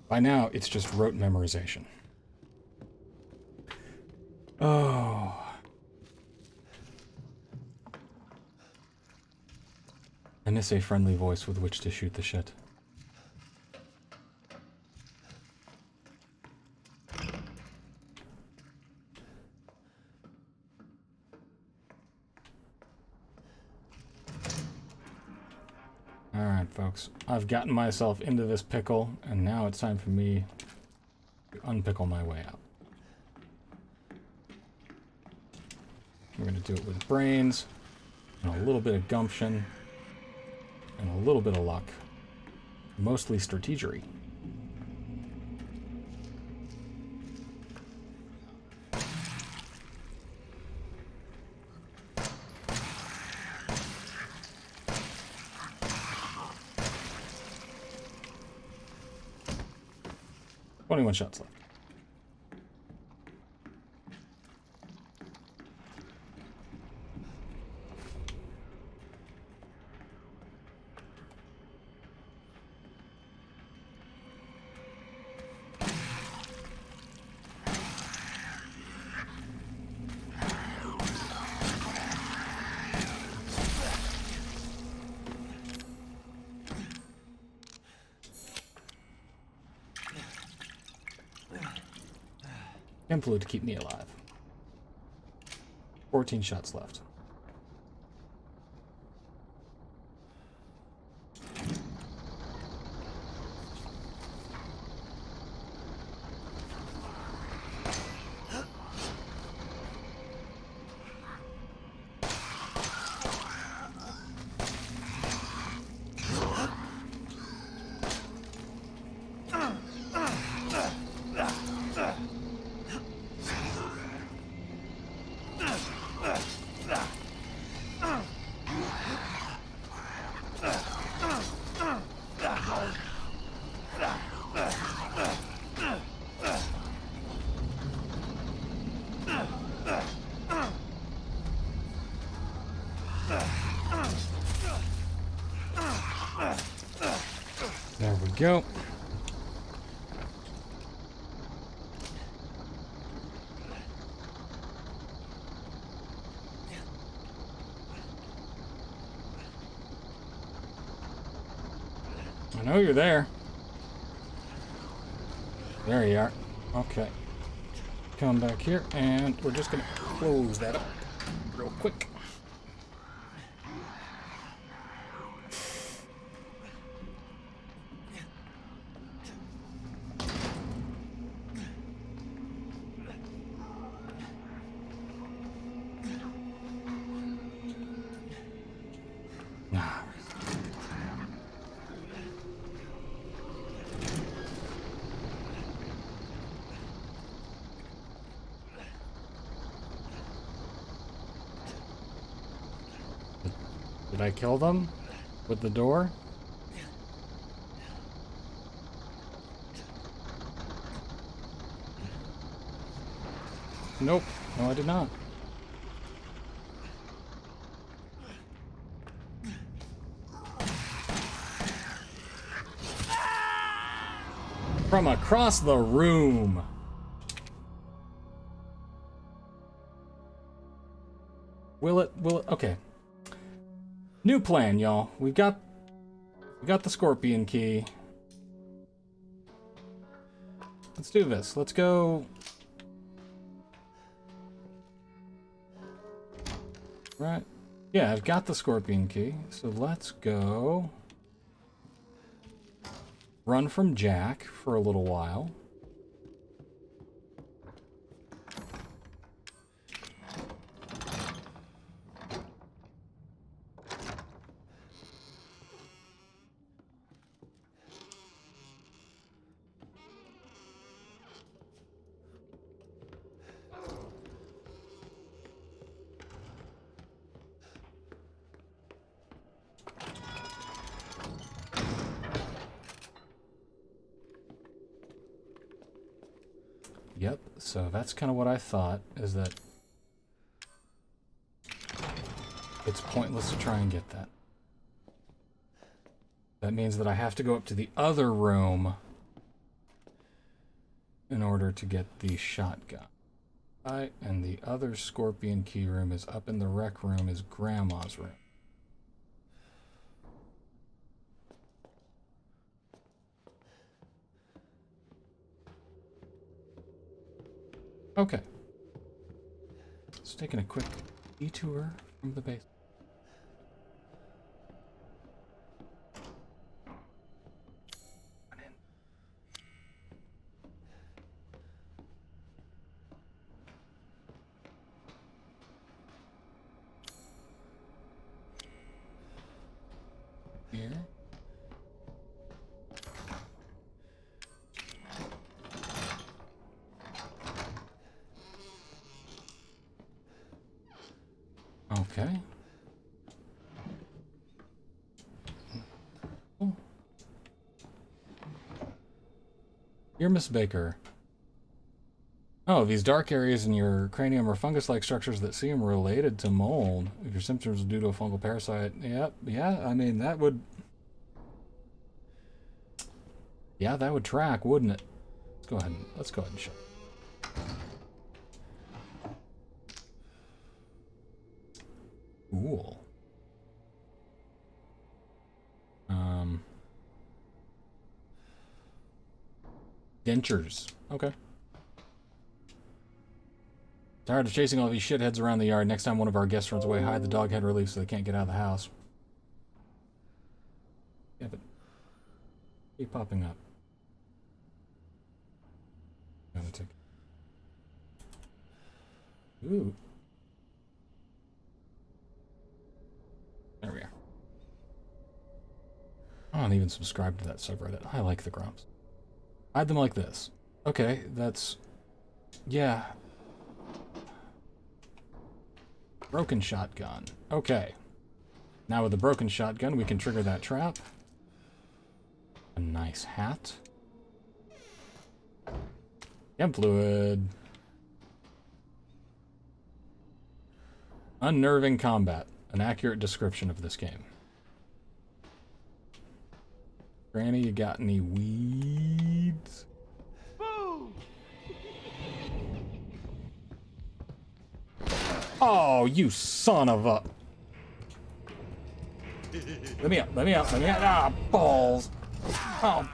By now, it's just rote memorization. Oh. I miss a friendly voice with which to shoot the shit. Alright, folks. I've gotten myself into this pickle, and now it's time for me to unpickle my way out. We're gonna do it with brains, and a little bit of gumption, and a little bit of luck. Mostly strategery. One shots left. And fluid to keep me alive. 14 shots left. There we go. I know you're there. There you are. Okay. Come back here, and we're just gonna close that up real quick. Did I kill them with the door? Nope. No, I did not. From across the room. Will it? Okay. New plan, y'all. We got the scorpion key. Let's do this. Let's go. Right. Yeah, I've got the scorpion key. So let's go run from Jack for a little while. Yep, so that's kind of what I thought, is that it's pointless to try and get that. That means that I have to go up to the other room in order to get the shotgun. Right, and the other Scorpion key room is up in the rec room, is Grandma's room. Okay. Just taking a quick detour from the base. Here. Okay. Oh. Here, Miss Baker. Oh, these dark areas in your cranium are fungus-like structures that seem related to mold. If your symptoms are due to a fungal parasite, yep, yeah, I mean, that would... Yeah, that would track, wouldn't it? Let's go ahead and show. Cool. Dentures. Okay. Tired of chasing all these shitheads around the yard. Next time one of our guests runs away, hide the dog head relief so they can't get out of the house. Yeah, but keep popping up. I'm gonna take. Ooh. There we are. I don't even subscribe to that subreddit. I like the grumps. Hide them like this. Okay, that's... Yeah. Broken shotgun. Okay. Now with the broken shotgun, we can trigger that trap. A nice hat. Chem fluid. Unnerving combat. An accurate description of this game. Granny, you got any weeds? Boom! Oh, you son of a... Let me up, let me up, let me up. Ah, balls. Oh,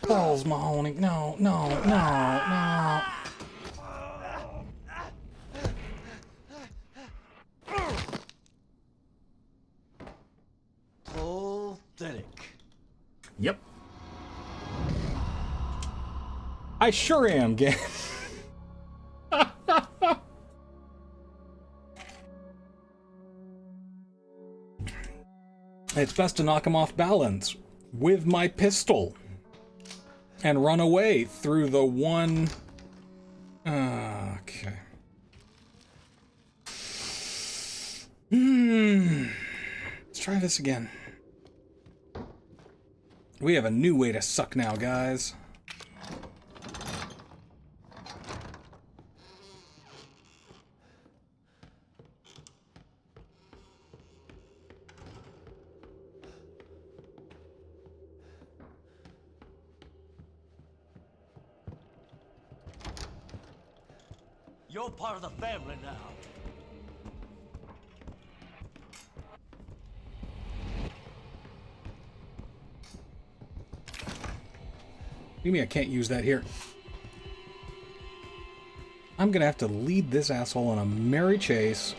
balls, Mahoney. No, no, no, no. Pathetic. Yep. I sure am, gang. It's best to knock him off balance with my pistol and run away through the one... Okay. Let's try this again. We have a new way to suck now, guys. You're part of the family now. You mean I can't use that here? I'm gonna have to lead this asshole on a merry chase.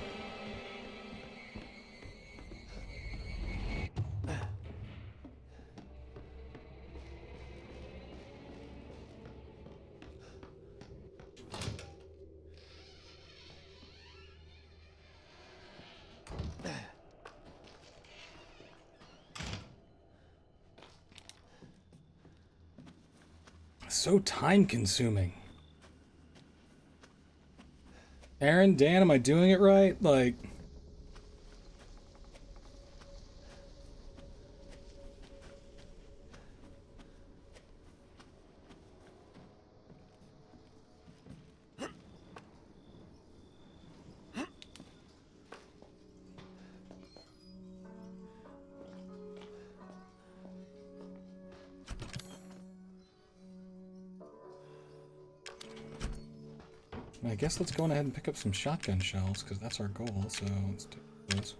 So time-consuming. Aaron, Dan, am I doing it right? Like... I guess let's go on ahead and pick up some shotgun shells, because that's our goal, so let's do those.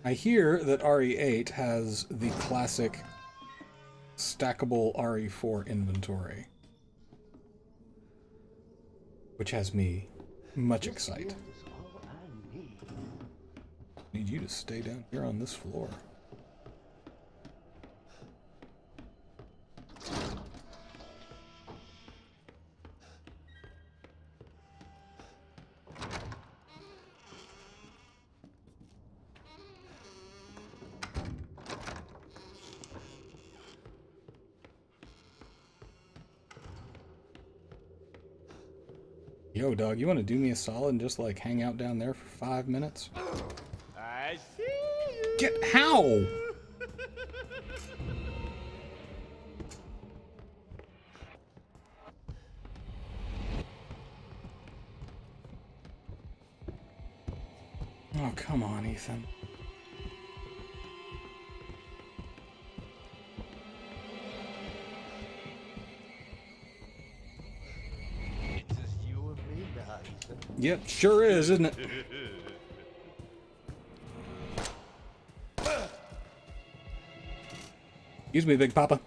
I hear that RE8 has the classic stackable RE4 inventory, which has me much excited. Need you to stay down here on this floor. Yo, dog, you want to do me a solid and just, like, hang out down there for 5 minutes? I see you. Get how? Oh, come on, Ethan. It's just you and me now, Ethan. Yep, sure is, isn't it? Excuse me, Big Papa.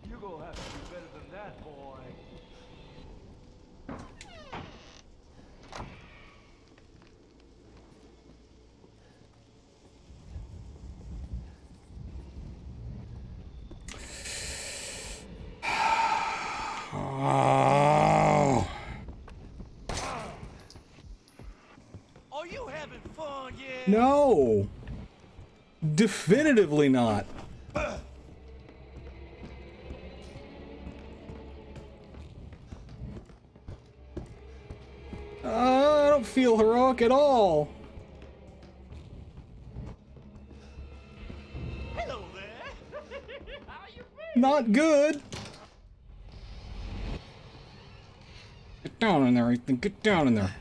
You're gonna have to do better than that, boy. Oh. Are you having fun yet? No. Definitively not. I don't feel heroic at all. Hello there. How you been? Not good. Get down in there, Ethan. Get down in there.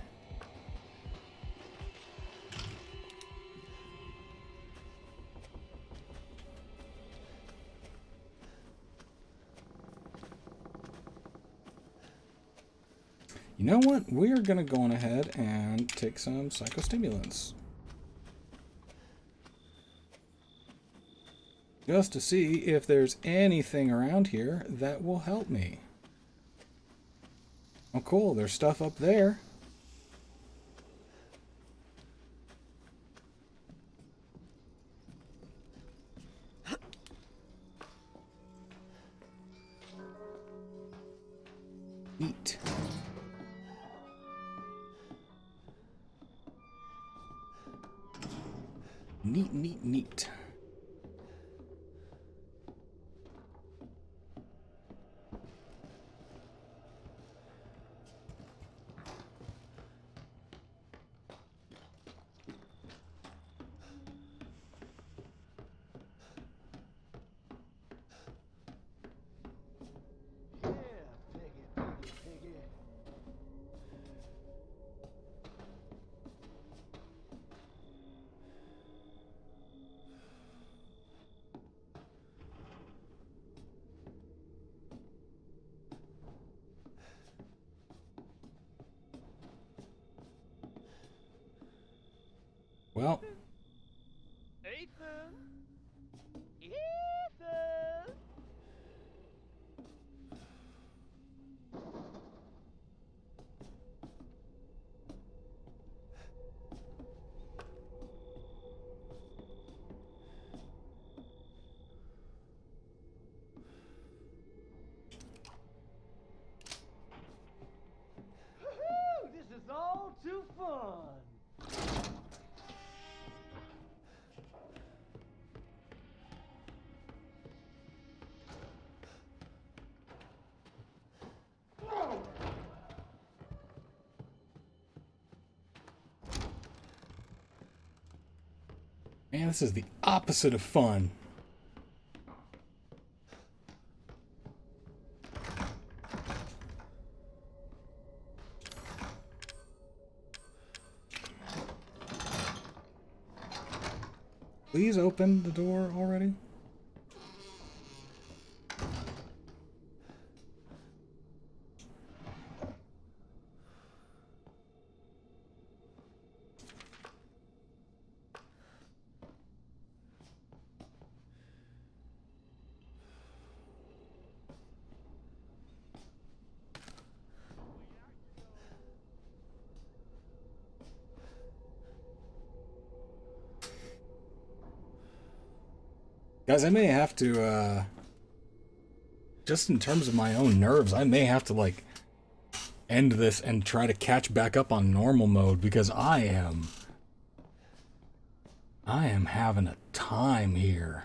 You know what? We are going to go on ahead and take some psychostimulants. Just to see if there's anything around here that will help me. Oh, cool. There's stuff up there. Neat. Neat, neat, neat. Yeah, piggy, piggy. Well, Ethan. Ethan. Woo-hoo! This is all too fun. man, this is the opposite of fun. Please open the door already. Guys, I may have to, just in terms of my own nerves, I may have to, like, end this and try to catch back up on normal mode, because I am having a time here.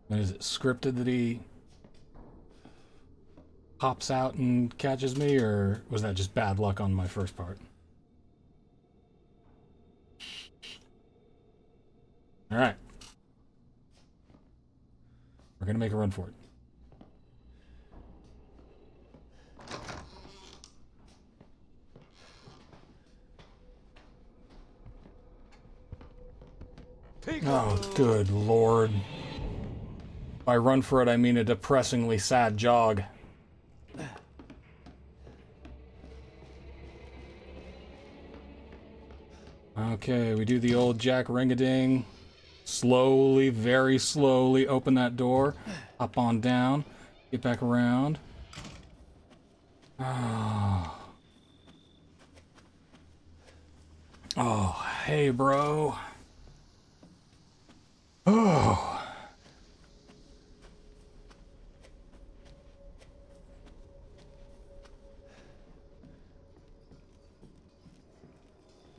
And is it scripted that he pops out and catches me, or was that just bad luck on my first part? Alright. We're gonna make a run for it. Oh, good lord. By run for it, I mean a depressingly sad jog. Okay, we do the old Jack ring-a-ding. Slowly, very slowly open that door. Up on down. Get back around. Oh. Oh, hey, bro. Oh.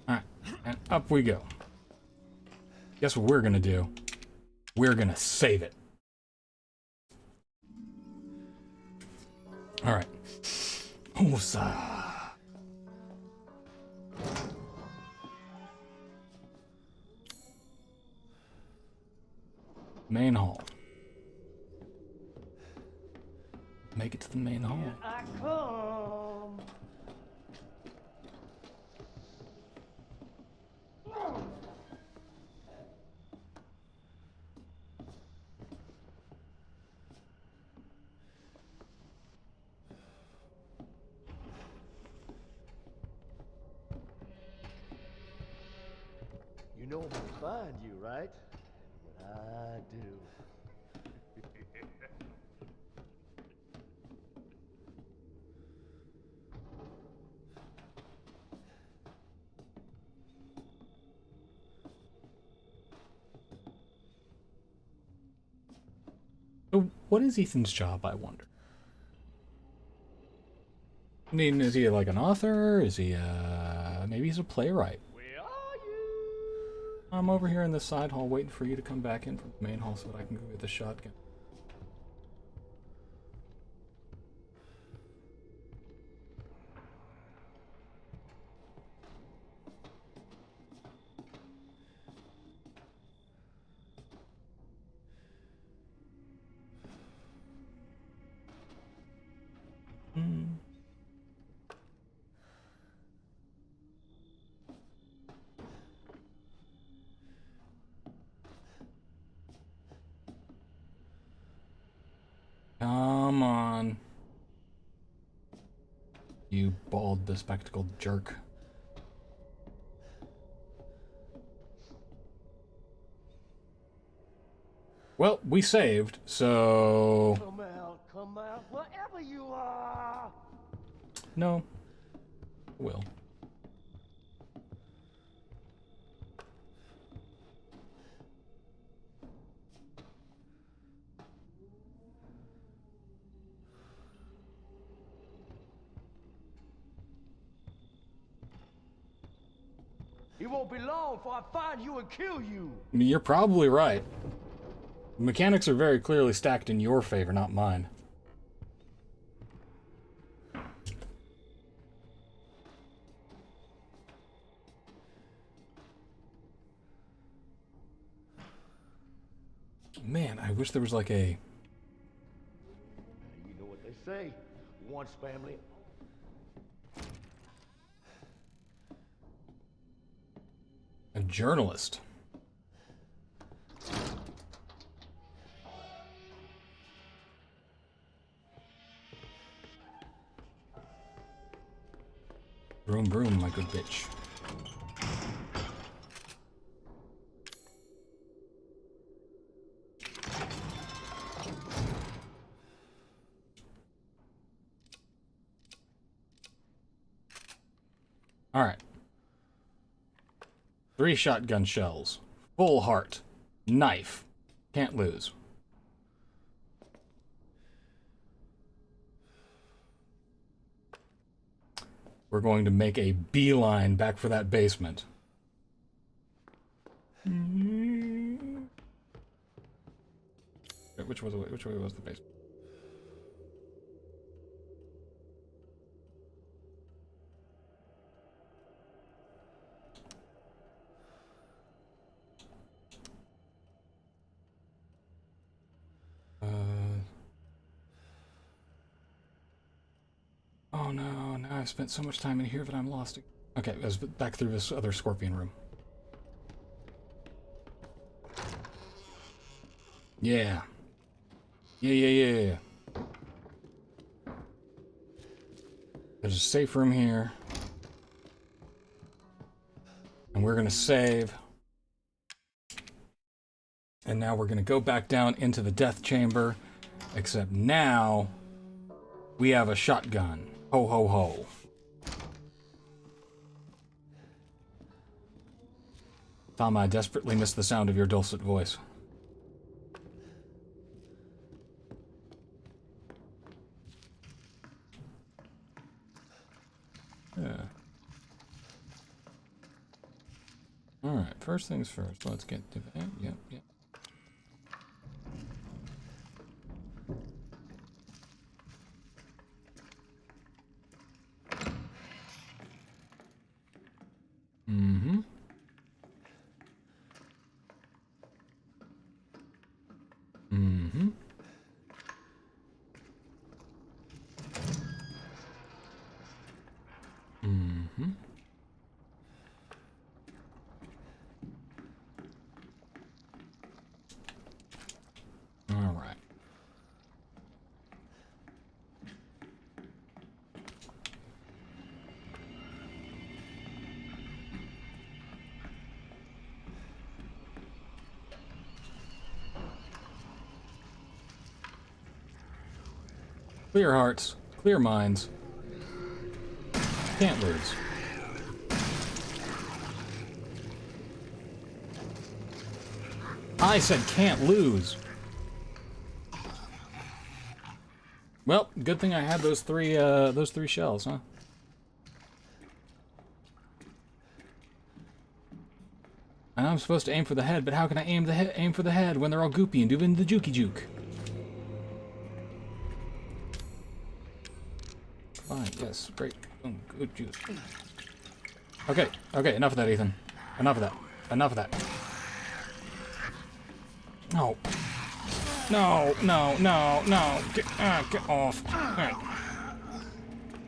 Alright, and up we go. Guess what we're gonna do? We're gonna save it. Alright. Oosa. Main hall. Make it to the main hall. I come. You know I'm gonna find you, right? What I do. So what is Ethan's job, I wonder? I mean, is he like an author? Is he, maybe he's a playwright? Where are you? I'm over here in the side hall waiting for you to come back in from the main hall so that I can go get the shotgun. Come on. You bald, bespectacled jerk. Well, we saved, so... Come out, wherever you are! No. Will. It won't be long before I find you and kill you! I mean, you're probably right. Mechanics are very clearly stacked in your favor, not mine. Man, I wish there was like a... You know what they say, once family. A journalist. Broom, broom, my good bitch. All right. 3 shotgun shells. Full heart. Knife. Can't lose. We're going to make a beeline back for that basement. Which way was the basement? Oh no, now I've spent so much time in here that I'm lost. Okay, let's back through this other scorpion room. Yeah. Yeah. There's a safe room here. And we're gonna save. And now we're gonna go back down into the death chamber. Except now, we have a shotgun. Ho ho ho. Tom, I desperately miss the sound of your dulcet voice. Yeah. Alright, first things first. Let's get to that. Yep. Mm-hmm. Mm-hmm. Mm-hmm. All right. Clear hearts, clear minds. Can't lose. I said can't lose. Well, good thing I had those three shells, huh? And I'm supposed to aim for the head, but how can I aim for the head when they're all goopy and doing the jukey juke? Fine, yes, great. Good juice. Okay, enough of that, Ethan. Enough of that. No. No. Get off. Right.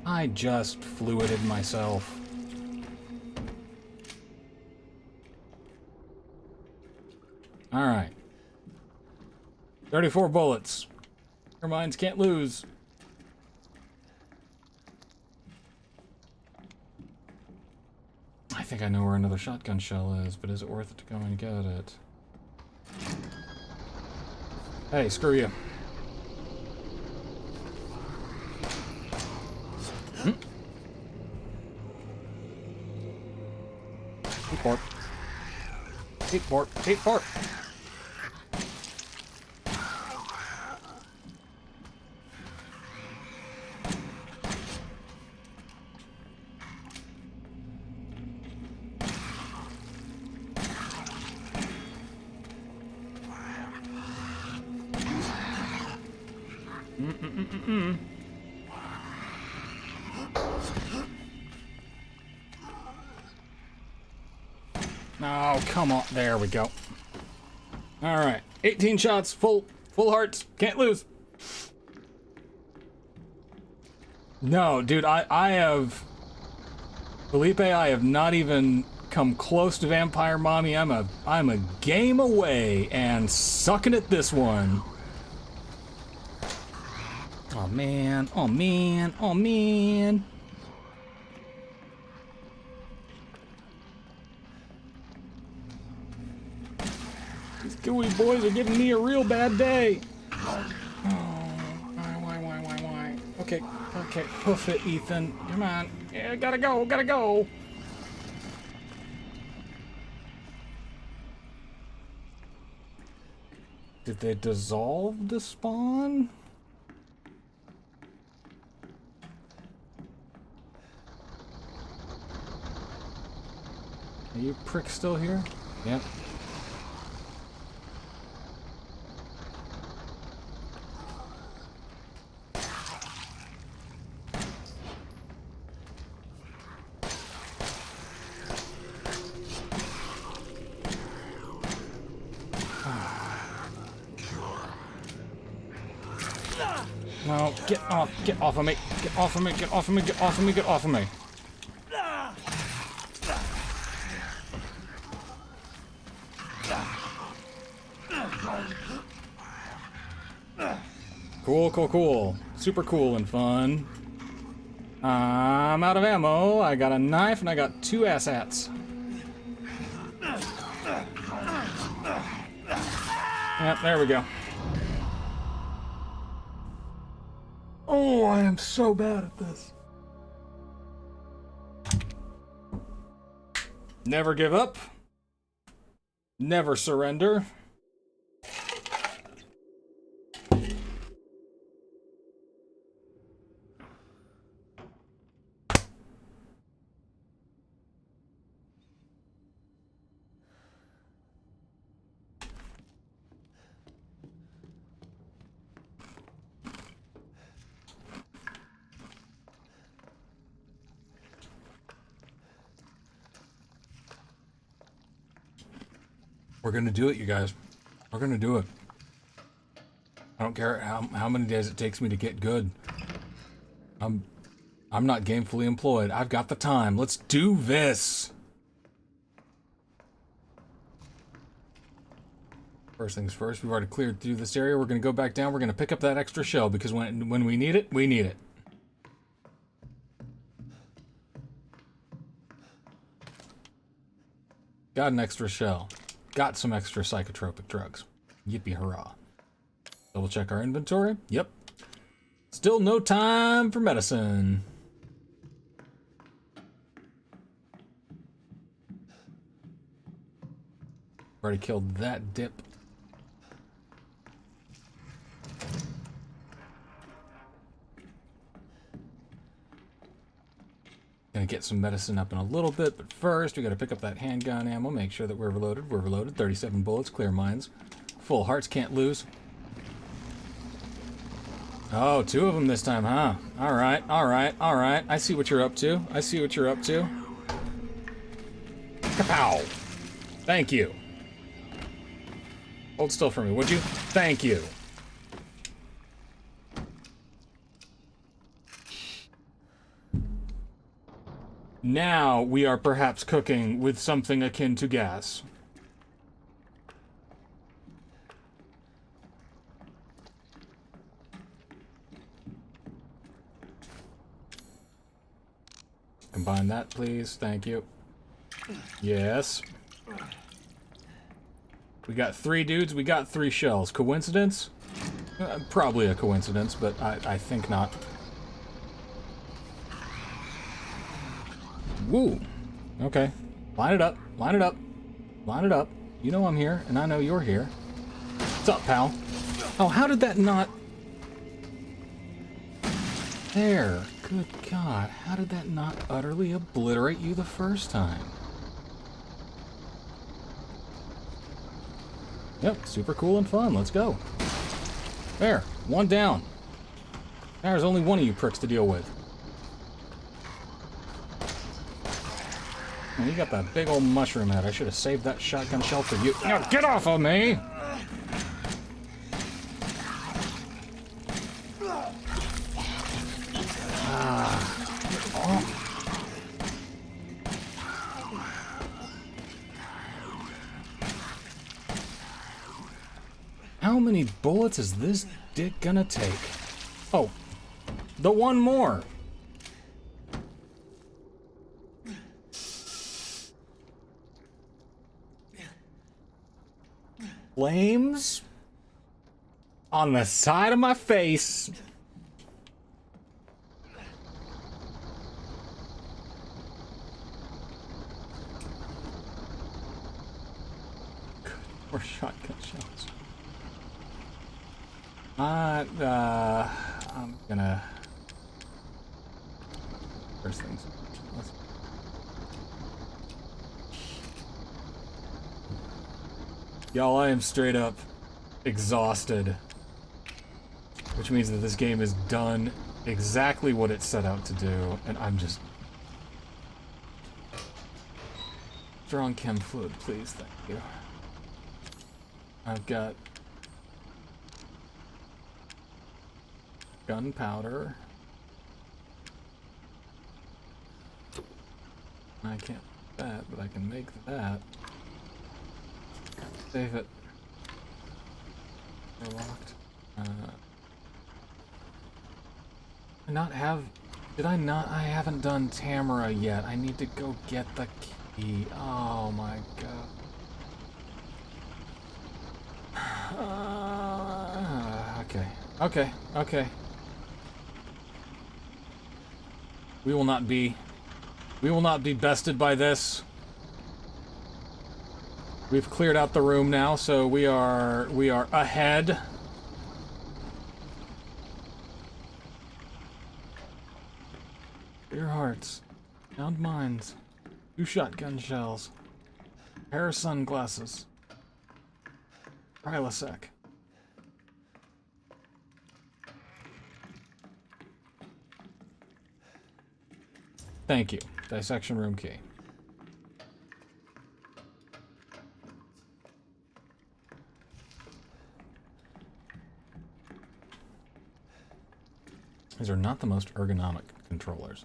I just fluided myself. Alright. 34 bullets. Your minds can't lose. I think I know where another shotgun shell is, but is it worth it to go and get it? Hey, screw you. Eat pork. Oh, come on. There we go. All right. 18 shots, full hearts. Can't lose. No, dude, I have... Felipe, I have not even come close to Vampire Mommy. I'm a game away and sucking at this one. Oh man, oh man, oh man. These gooey boys are giving me a real bad day. Oh, why? Okay, hoof it, Ethan. Come on. Yeah, gotta go. Did they dissolve the spawn? Are you pricks still here? Yep. No, get off of me, get off of me, get off of me, get off of me, get off of me. Cool. Super cool and fun. I'm out of ammo. I got a knife and I got 2 asshats. Yep, there we go. Oh, I am so bad at this. Never give up. Never surrender. We're gonna do it, you guys. We're gonna do it. I don't care how many days it takes me to get good. I'm not gamefully employed. I've got the time. Let's do this. First things first, we've already cleared through this area. We're gonna go back down. We're gonna pick up that extra shell because when we need it, we need it. Got an extra shell. Got some extra psychotropic drugs. Yippee hurrah. Double check our inventory. Yep. Still no time for medicine. Already killed that dip. Gonna get some medicine up in a little bit, but first we gotta pick up that handgun ammo, make sure that we're reloaded. We're reloaded. 37 bullets, clear mines. Full hearts, can't lose. Oh, 2 of them this time, huh? Alright. I see what you're up to. Kapow! Thank you. Hold still for me, would you? Thank you. Now we are perhaps cooking with something akin to gas. Combine that, please. Thank you. Yes. We got 3 dudes, we got 3 shells. Coincidence? Probably a coincidence, but I think not. Woo! Okay. Line it up. You know I'm here, and I know you're here. What's up, pal? Oh, how did that not... There. Good God. How did that not utterly obliterate you the first time? Yep, super cool and fun. Let's go. There. 1 down. There's only one of you pricks to deal with. Oh, you got that big old mushroom head. I should have saved that shotgun shell for you. Now get off of me! How many bullets is this dick gonna take? Oh, the one more. Flames on the side of my face. Or shotgun shells. I'm gonna... First things. Y'all, I am straight up exhausted. Which means that this game has done exactly what it set out to do, and I'm just... Strong chem fluid, please, thank you. I've got... gunpowder. I can't make that, but I can make that. Save it. We're locked. Not have... Did I not? I haven't done Tamara yet. I need to go get the key. Oh my god. Okay. We will not be bested by this. We've cleared out the room now, so we are ahead. Clear hearts, sound minds, 2 shotgun shells, pair of sunglasses, Prilosec. Thank you. Dissection room key. These are not the most ergonomic controllers.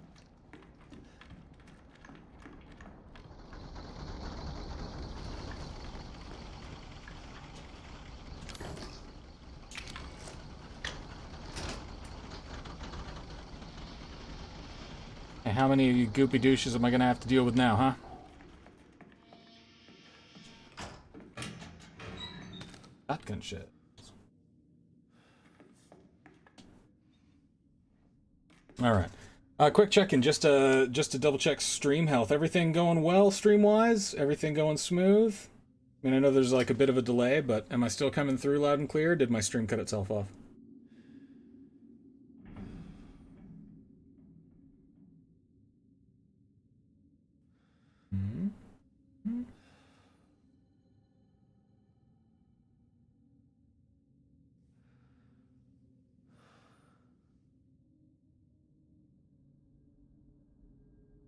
Hey, how many of you goopy douches am I gonna have to deal with now, huh? Shotgun shit. Alright. Quick check-in, just to double check stream health. Everything going well stream-wise? Everything going smooth? I mean, I know there's like a bit of a delay, but am I still coming through loud and clear? Did my stream cut itself off?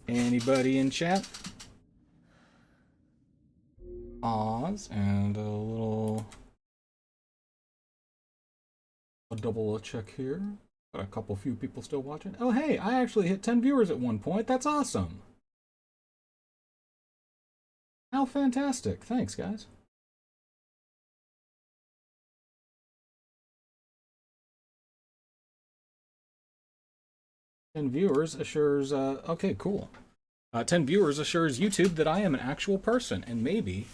Anybody in chat? Pause and a double check here. Got a few people still watching. Oh hey, I actually hit 10 viewers at one point. That's awesome. How fantastic. Thanks, guys. And viewers assures, okay, cool. 10 viewers assures YouTube that I am an actual person, and maybe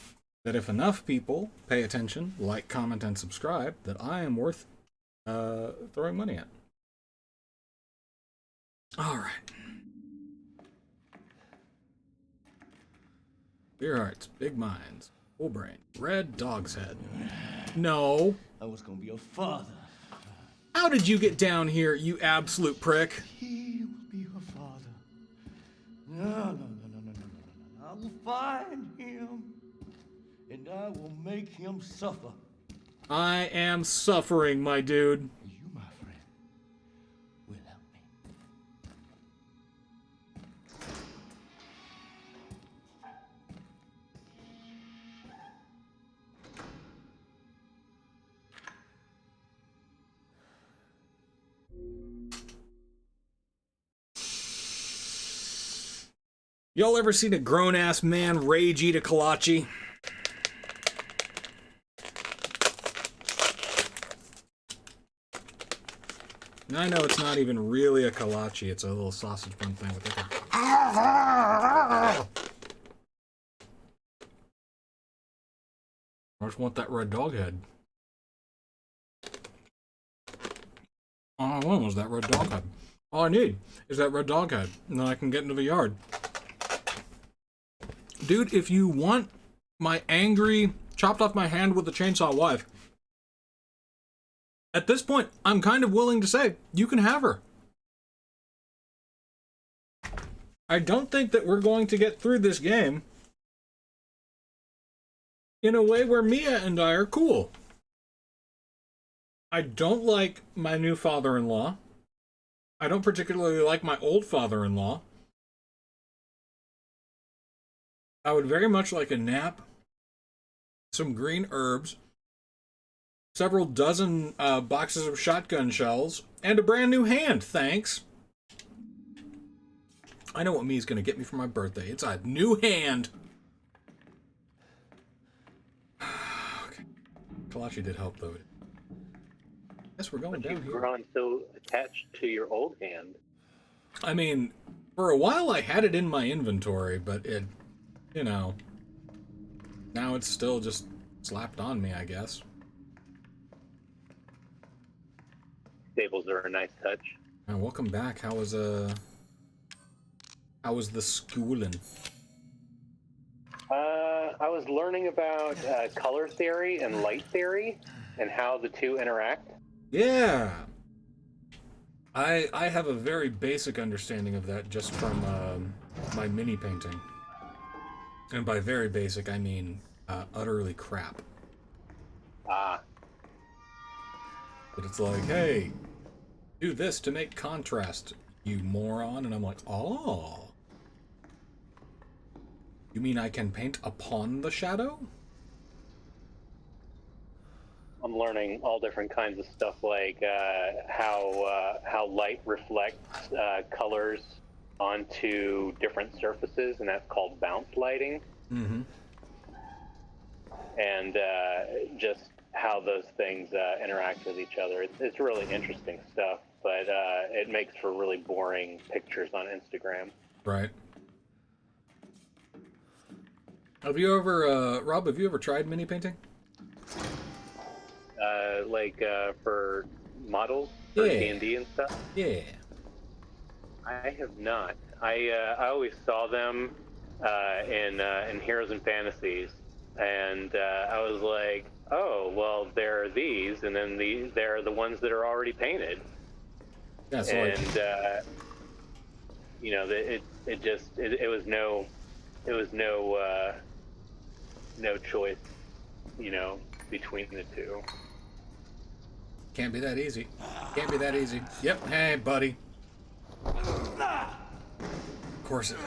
that if enough people pay attention, like, comment, and subscribe, that I am worth throwing money at. Alright. Clear hearts, big minds, full brain, red dog's head. No. I was gonna be a father. How did you get down here, you absolute prick? He will be her father. No. I will find him, and I will make him suffer. I am suffering, my dude. You, my friend, Y'all ever seen a grown-ass man rage eat a kolache? And I know it's not even really a kolache, it's a little sausage bun thing with like I just want that red dog head. All I want was that red dog head. All I need is that red dog head, and then I can get into the yard. Dude, if you want my angry, chopped off my hand with the chainsaw wife, at this point, I'm kind of willing to say, you can have her. I don't think that we're going to get through this game in a way where Mia and I are cool. I don't like my new father-in-law. I don't particularly like my old father-in-law. I would very much like a nap, some green herbs, several dozen boxes of shotgun shells, and a brand new hand, thanks. I know what Mia's gonna get me for my birthday. It's a new hand. Okay. Kalachi did help, though. Guess we're going down here. You've grown so attached to your old hand. I mean, for a while I had it in my inventory, but it, you know, now it's still just slapped on me, I guess. Stables are a nice touch. And welcome back. How was the schooling? I was learning about color theory and light theory and how the two interact. Yeah. I have a very basic understanding of that just from my mini painting. And by very basic, I mean utterly crap. Ah. But it's like, hey, do this to make contrast, you moron. And I'm like, oh. You mean I can paint upon the shadow? I'm learning all different kinds of stuff, like how light reflects colors onto different surfaces, and that's called bounce lighting. Mm-hmm. And just how those things interact with each other. It's really interesting stuff, but it makes for really boring pictures on Instagram. Right. Have you ever, Rob, have you ever tried mini painting? For models for D&D and stuff? Yeah. I have not. I always saw them in Heroes and Fantasies, and I was like, oh, well, there are these, and then there are the ones that are already painted. Yeah, so and you know, it was no choice, you know, between the two. Can't be that easy. Can't be that easy. Yep. Hey, buddy. Of course it.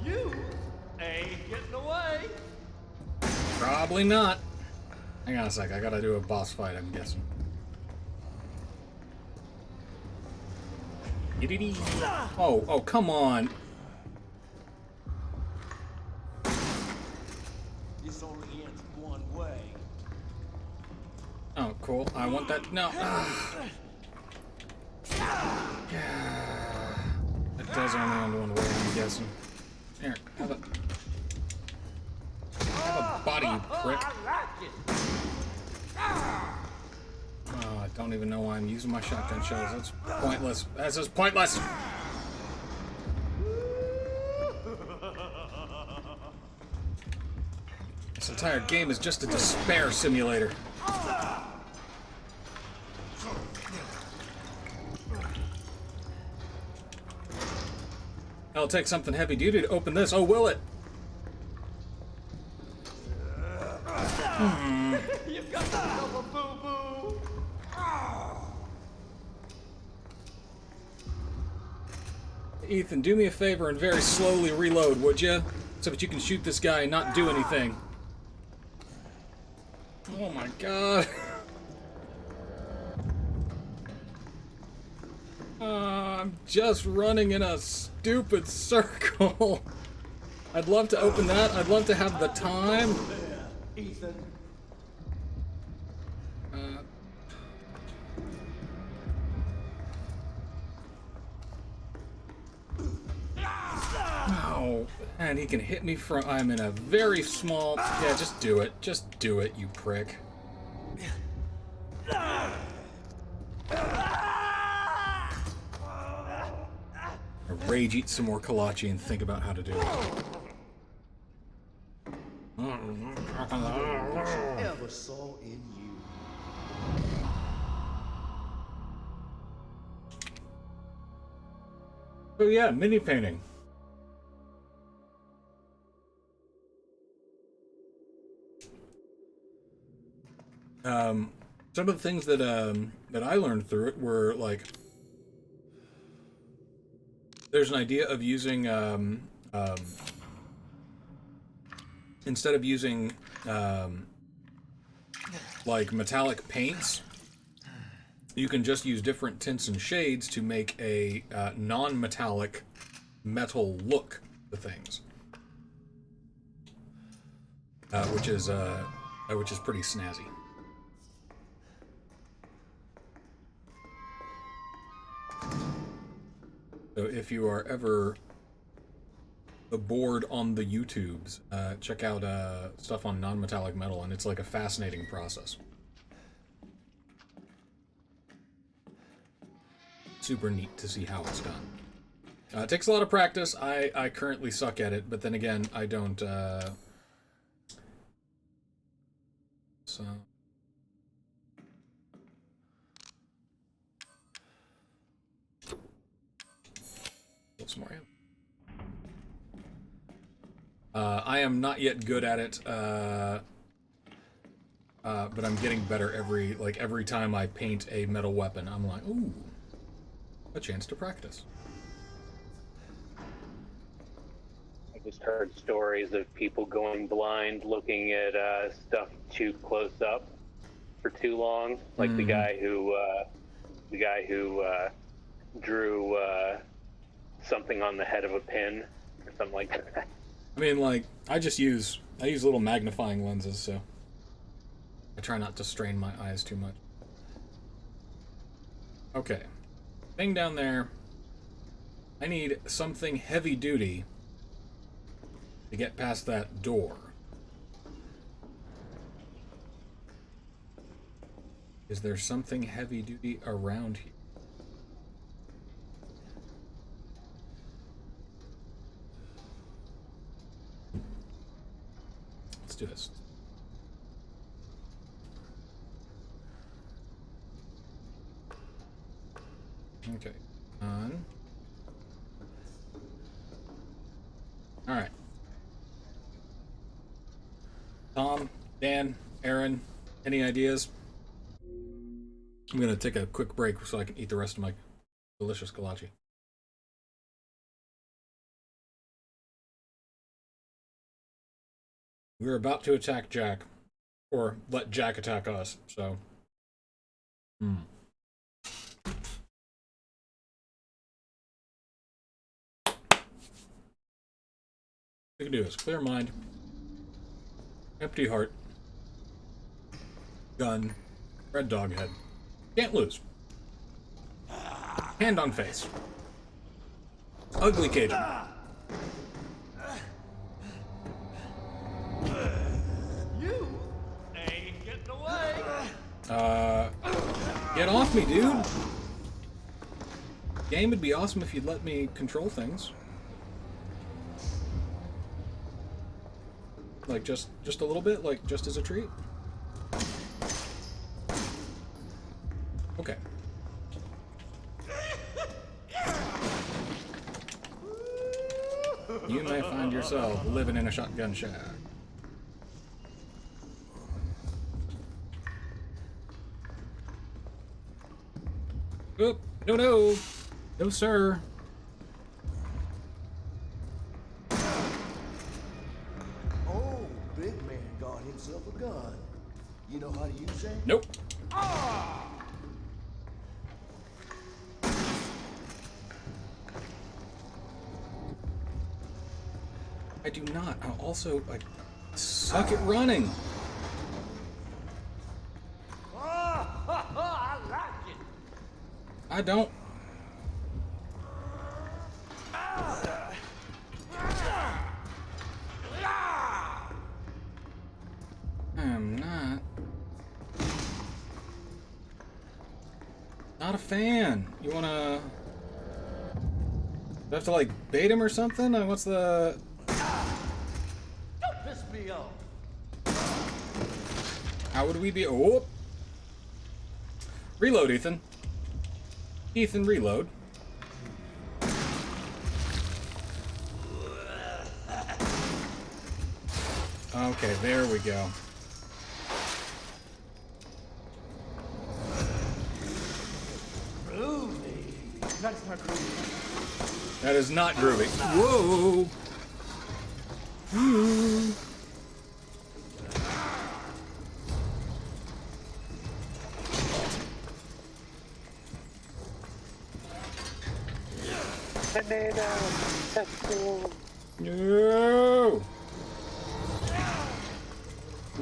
You ain't getting away. Probably not. Hang on a sec. I gotta do a boss fight, I'm guessing. Oh, come on. This only ends one way. Oh, cool. I want that. No. It does only end one way, I'm guessing. Here, have a body, you prick. Oh, I don't even know why I'm using my shotgun shells. That's pointless. That's just pointless. This entire game is just a despair simulator. It'll take something heavy duty to open this. Oh, will it? You've got yourself a boo-boo. Ethan, do me a favor and very slowly reload, would you? So that you can shoot this guy and not do anything. Oh my god. I'm just running in a stupid circle. I'd love to open that. I'd love to have the time. Ethan. Oh, and he can hit me from... I'm in a very small... Yeah, just do it. Just do it, you prick. I rage eat some more kolache and think about how to do it. Ever saw in you. So yeah, mini painting. Some of the things that that I learned through it were like, there's an idea of using instead of using like metallic paints, you can just use different tints and shades to make a non-metallic metal look to things, which is pretty snazzy. So if you are ever bored on the YouTubes, check out stuff on non-metallic metal, and it's like a fascinating process. Super neat to see how it's done. It takes a lot of practice. I currently suck at it, but then again, I don't... So... Some more. I am not yet good at it, but I'm getting better every time I paint a metal weapon. I'm like, ooh, a chance to practice. I just heard stories of people going blind looking at stuff too close up for too long, like the guy who drew something on the head of a pin or something like that. I mean, like, I use little magnifying lenses, so I try not to strain my eyes too much. Okay, thing down there. I need something heavy duty to get past that door. Is there something heavy duty around here? Let's do this. Okay. On. All right. Tom, Dan, Aaron, any ideas? I'm gonna take a quick break so I can eat the rest of my delicious kolache. We're about to attack Jack, or let Jack attack us, so. We can do this. Clear mind. Empty heart. Gun. Red dog head. Can't lose. Hand on face. Ugly Cajun. You ain't getting away. Get off me, dude. Game would be awesome if you'd let me control things. Like, just a little bit, like, just as a treat. Okay. You may find yourself living in a shotgun shack. Oop, no, no, sir. Oh, big man got himself a gun. You know how to use that? Nope. I do not. I also, like, suck at running. I like it. I don't. I'm not. Not a fan. You wanna... Do I have to, like, bait him or something? What's the... Don't piss me off. How would we be... Oh! Reload, Ethan. Ethan, reload. Okay, there we go. That's not groovy. That is not groovy. Whoa! Ooh. No!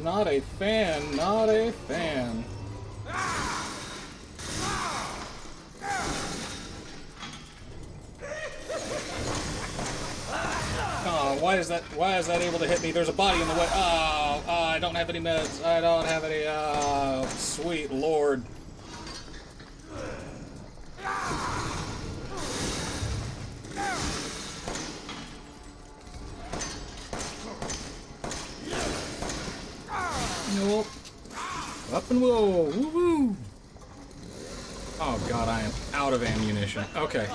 Not a fan, not a fan. Oh, why is that able to hit me? There's a body in the way. Oh, I don't have any meds. I don't have any, oh, sweet lord. Nope. Up and whoa, woo-woo. Oh god, I am out of ammunition. Okay,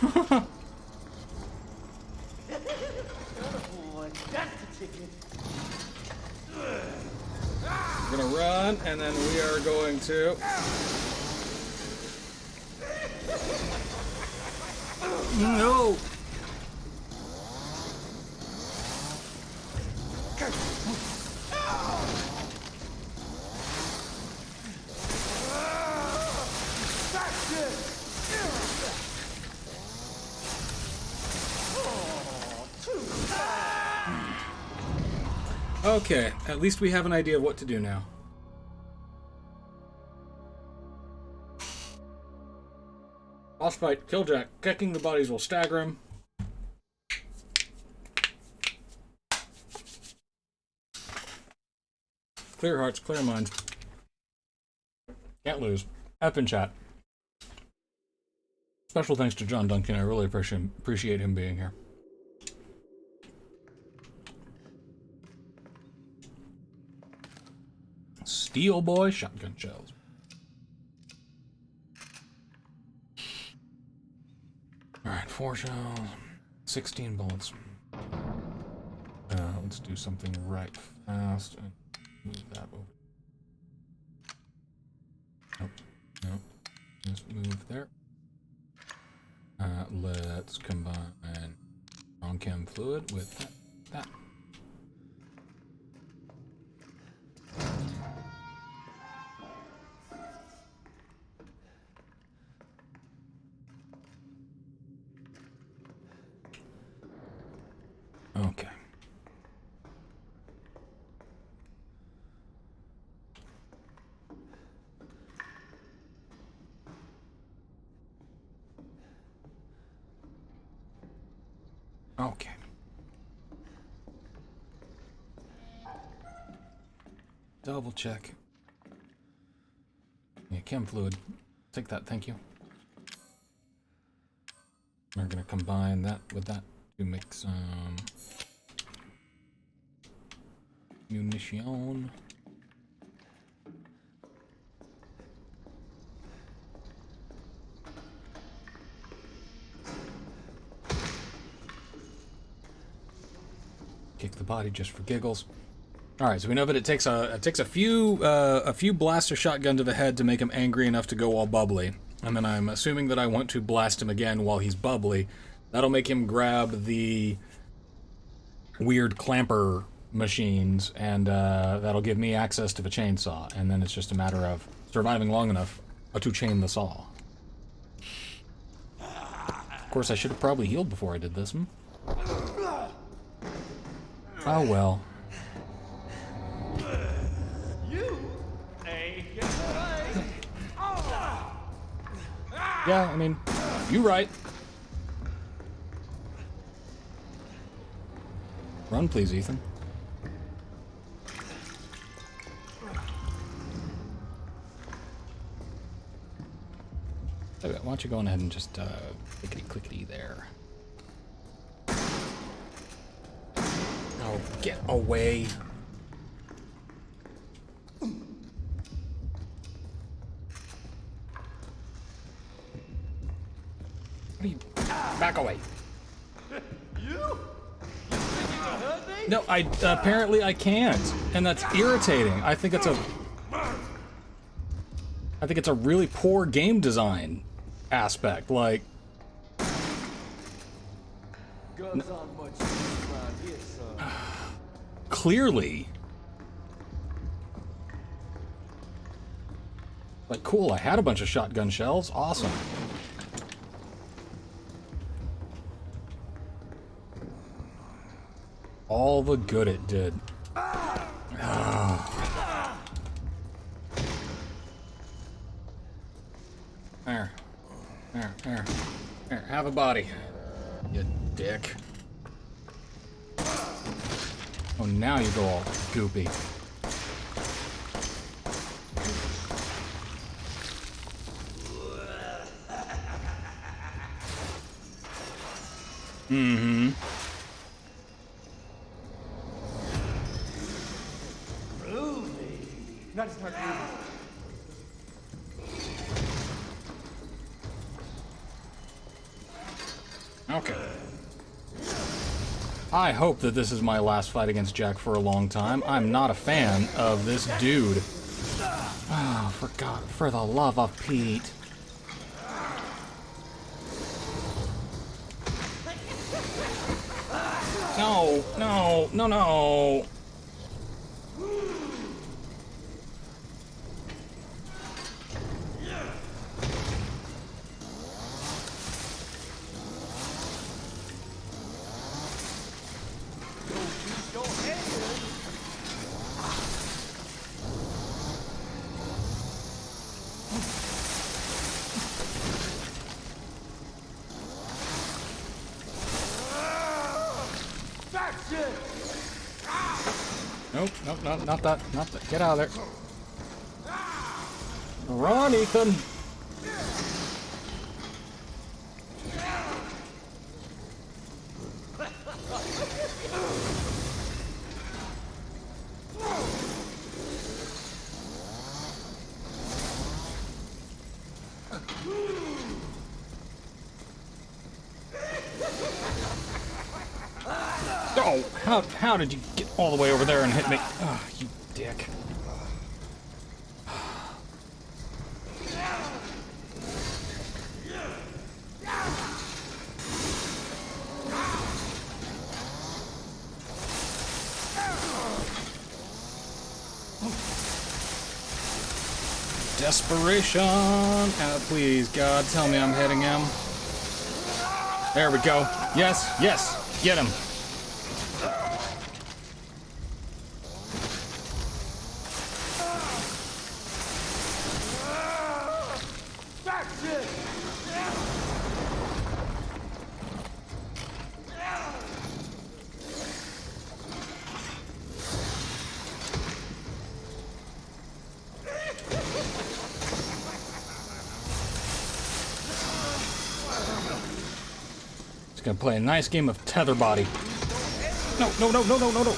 we're gonna run, and then we are going to... No! Okay, at least we have an idea of what to do now. Boss fight, kill Jack. Kicking the bodies will stagger him. Clear hearts, clear minds. Can't lose. F in chat. Special thanks to John Duncan. I really appreciate him being here. Steel boy shotgun shells. Alright, 4 shells. 16 bullets. Let's do something right fast and move that over. Nope. Nope. Just move there. Let's combine strong chem fluid with that. Okay. Okay. Double check. Yeah, chem fluid. Take that, thank you. We're gonna combine that with that to make some munition. Kick the body just for giggles. All right, so we know that it takes a few blasts or shotgun to the head to make him angry enough to go all bubbly, and then I'm assuming that I want to blast him again while he's bubbly. That'll make him grab the weird clamper machines, and that'll give me access to the chainsaw, and then it's just a matter of surviving long enough to chain the saw. course, I should have probably healed before I did this. Oh well. Yeah, I mean, you right. Run, please, Ethan. Okay, why don't you go on ahead and just clickety-clickety there. Oh, get away. Back away. You? No, apparently I can't, and that's irritating. I think it's a really poor game design aspect. Like, Guns aren't much use around here, son. clearly. Like, cool, I had a bunch of shotgun shells. Awesome. All the good it did. There. There. There, have a body. You dick. Oh, now you go all goopy. Mm-hmm. Not just Okay. I hope that this is my last fight against Jack for a long time. I'm not a fan of this dude. Oh, for the love of Pete. No, no, no, no. Nope, nope, no, not that, not that. Get out of there. Run, Ethan. Oh, how did you get all the way over there and hit me? Oh, you dick. Desperation. Please, God, tell me I'm hitting him. There we go. Yes, yes, get him. Gonna play a nice game of tether body. No, no, no, no, no, no, no.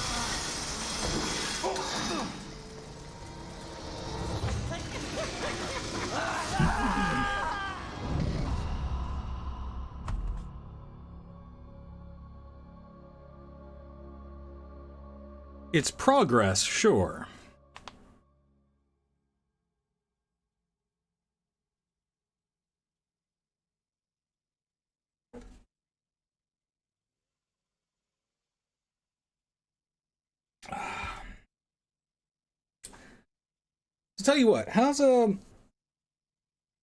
It's progress, sure. To tell you what, how's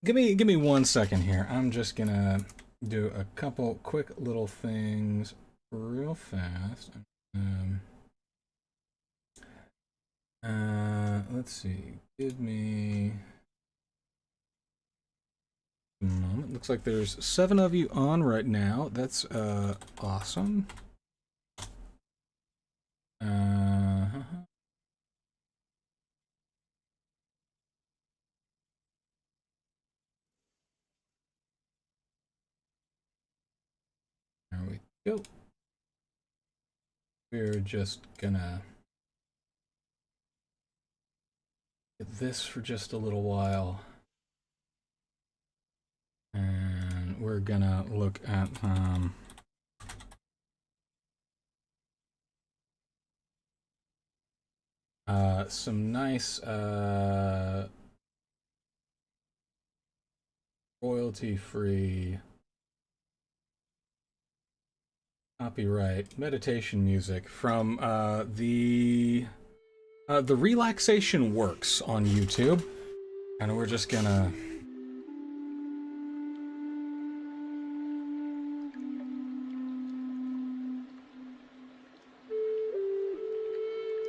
give me 1 second here. I'm just gonna do a couple quick little things real fast. Let's see. Give me a moment. Looks like there's 7 of you on right now. That's awesome. There we go. We're just gonna get this for just a little while. And we're gonna look at some nice royalty-free copyright meditation music from the Relaxation Works on YouTube, and we're just gonna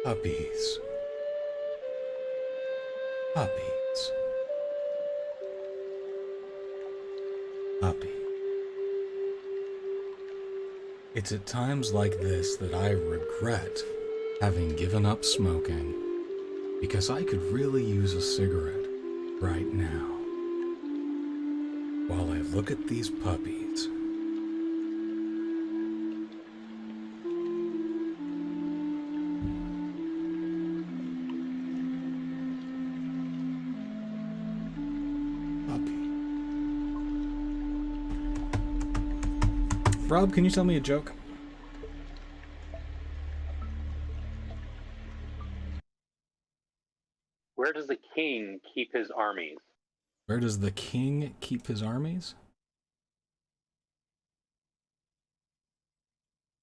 puppies. Puppies. Puppy. It's at times like this that I regret having given up smoking, because I could really use a cigarette right now. While I look at these puppies. Rob, can you tell me a joke? Where does the king keep his armies? Where does the king keep his armies?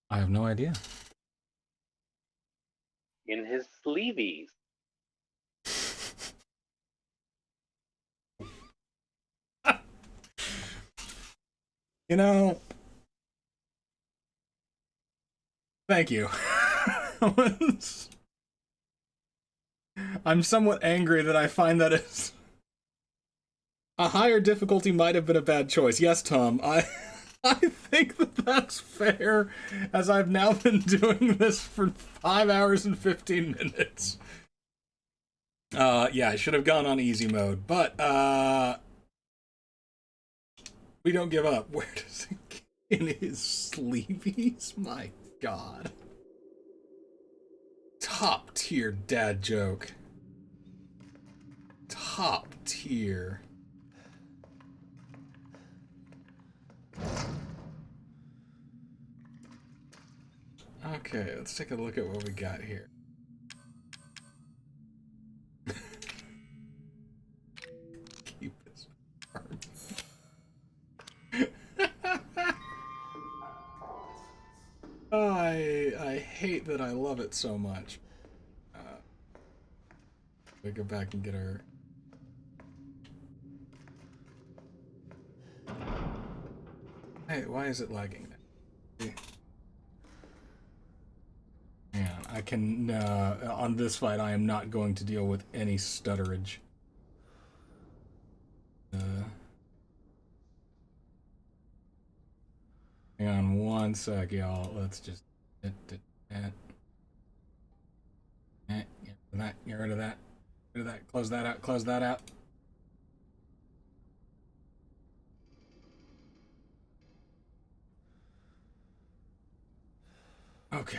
I have no idea. In his sleeveys. You know, thank you. I'm somewhat angry that I find that it's a higher difficulty might have been a bad choice. Yes, Tom, I think that that's fair, as I've now been doing this for 5 hours and 15 minutes. Yeah, I should have gone on easy mode, but we don't give up. Where does it get in his sleeveys? My God. Top tier dad joke. Top tier. Okay, let's take a look at what we got here. Keep his arm. I hate that I love it so much. We go back and get her. Hey, why is it lagging? Man, I can, on this fight, I am not going to deal with any stutterage. Hang on one sec, y'all. Let's just get rid of that, close that out, close that out. Okay.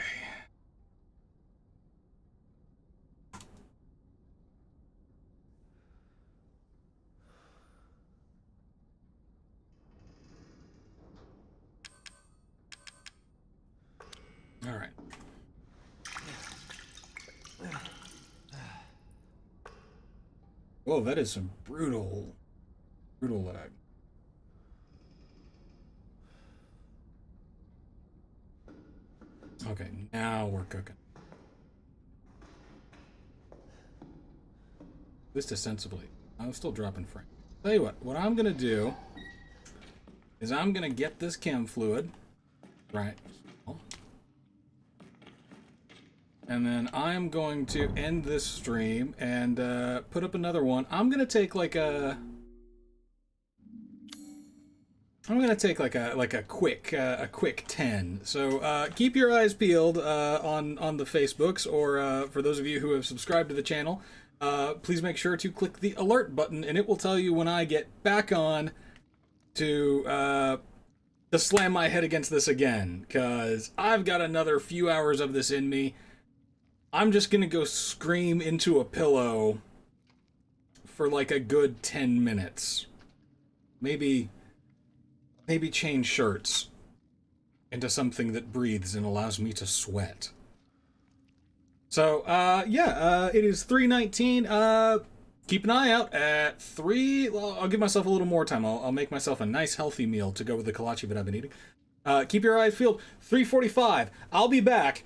All right. Whoa, that is some brutal lag. Okay, now we're cooking. At least ostensibly. I'm still dropping frames. Tell you what I'm gonna do is I'm gonna get this chem fluid, right? And then I'm going to end this stream and put up another one. I'm gonna take like a quick 10. So keep your eyes peeled on the Facebooks, or for those of you who have subscribed to the channel, please make sure to click the alert button, and it will tell you when I get back on to slam my head against this again, because I've got another few hours of this in me. I'm just gonna go scream into a pillow for like a good 10 minutes. Maybe change shirts into something that breathes and allows me to sweat. So, it is 3:19. Keep an eye out at 3. Well, I'll give myself a little more time. I'll make myself a nice healthy meal to go with the kolache that I've been eating. Keep your eyes peeled. 3:45. I'll be back.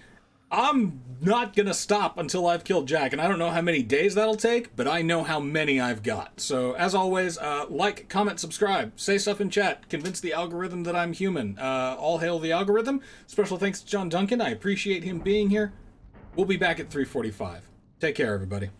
I'm not gonna stop until I've killed Jack, and I don't know how many days that'll take, but I know how many I've got. So, as always, like, comment, subscribe, say stuff in chat, convince the algorithm that I'm human. All hail the algorithm. Special thanks to John Duncan. I appreciate him being here. We'll be back at 3:45. Take care, everybody.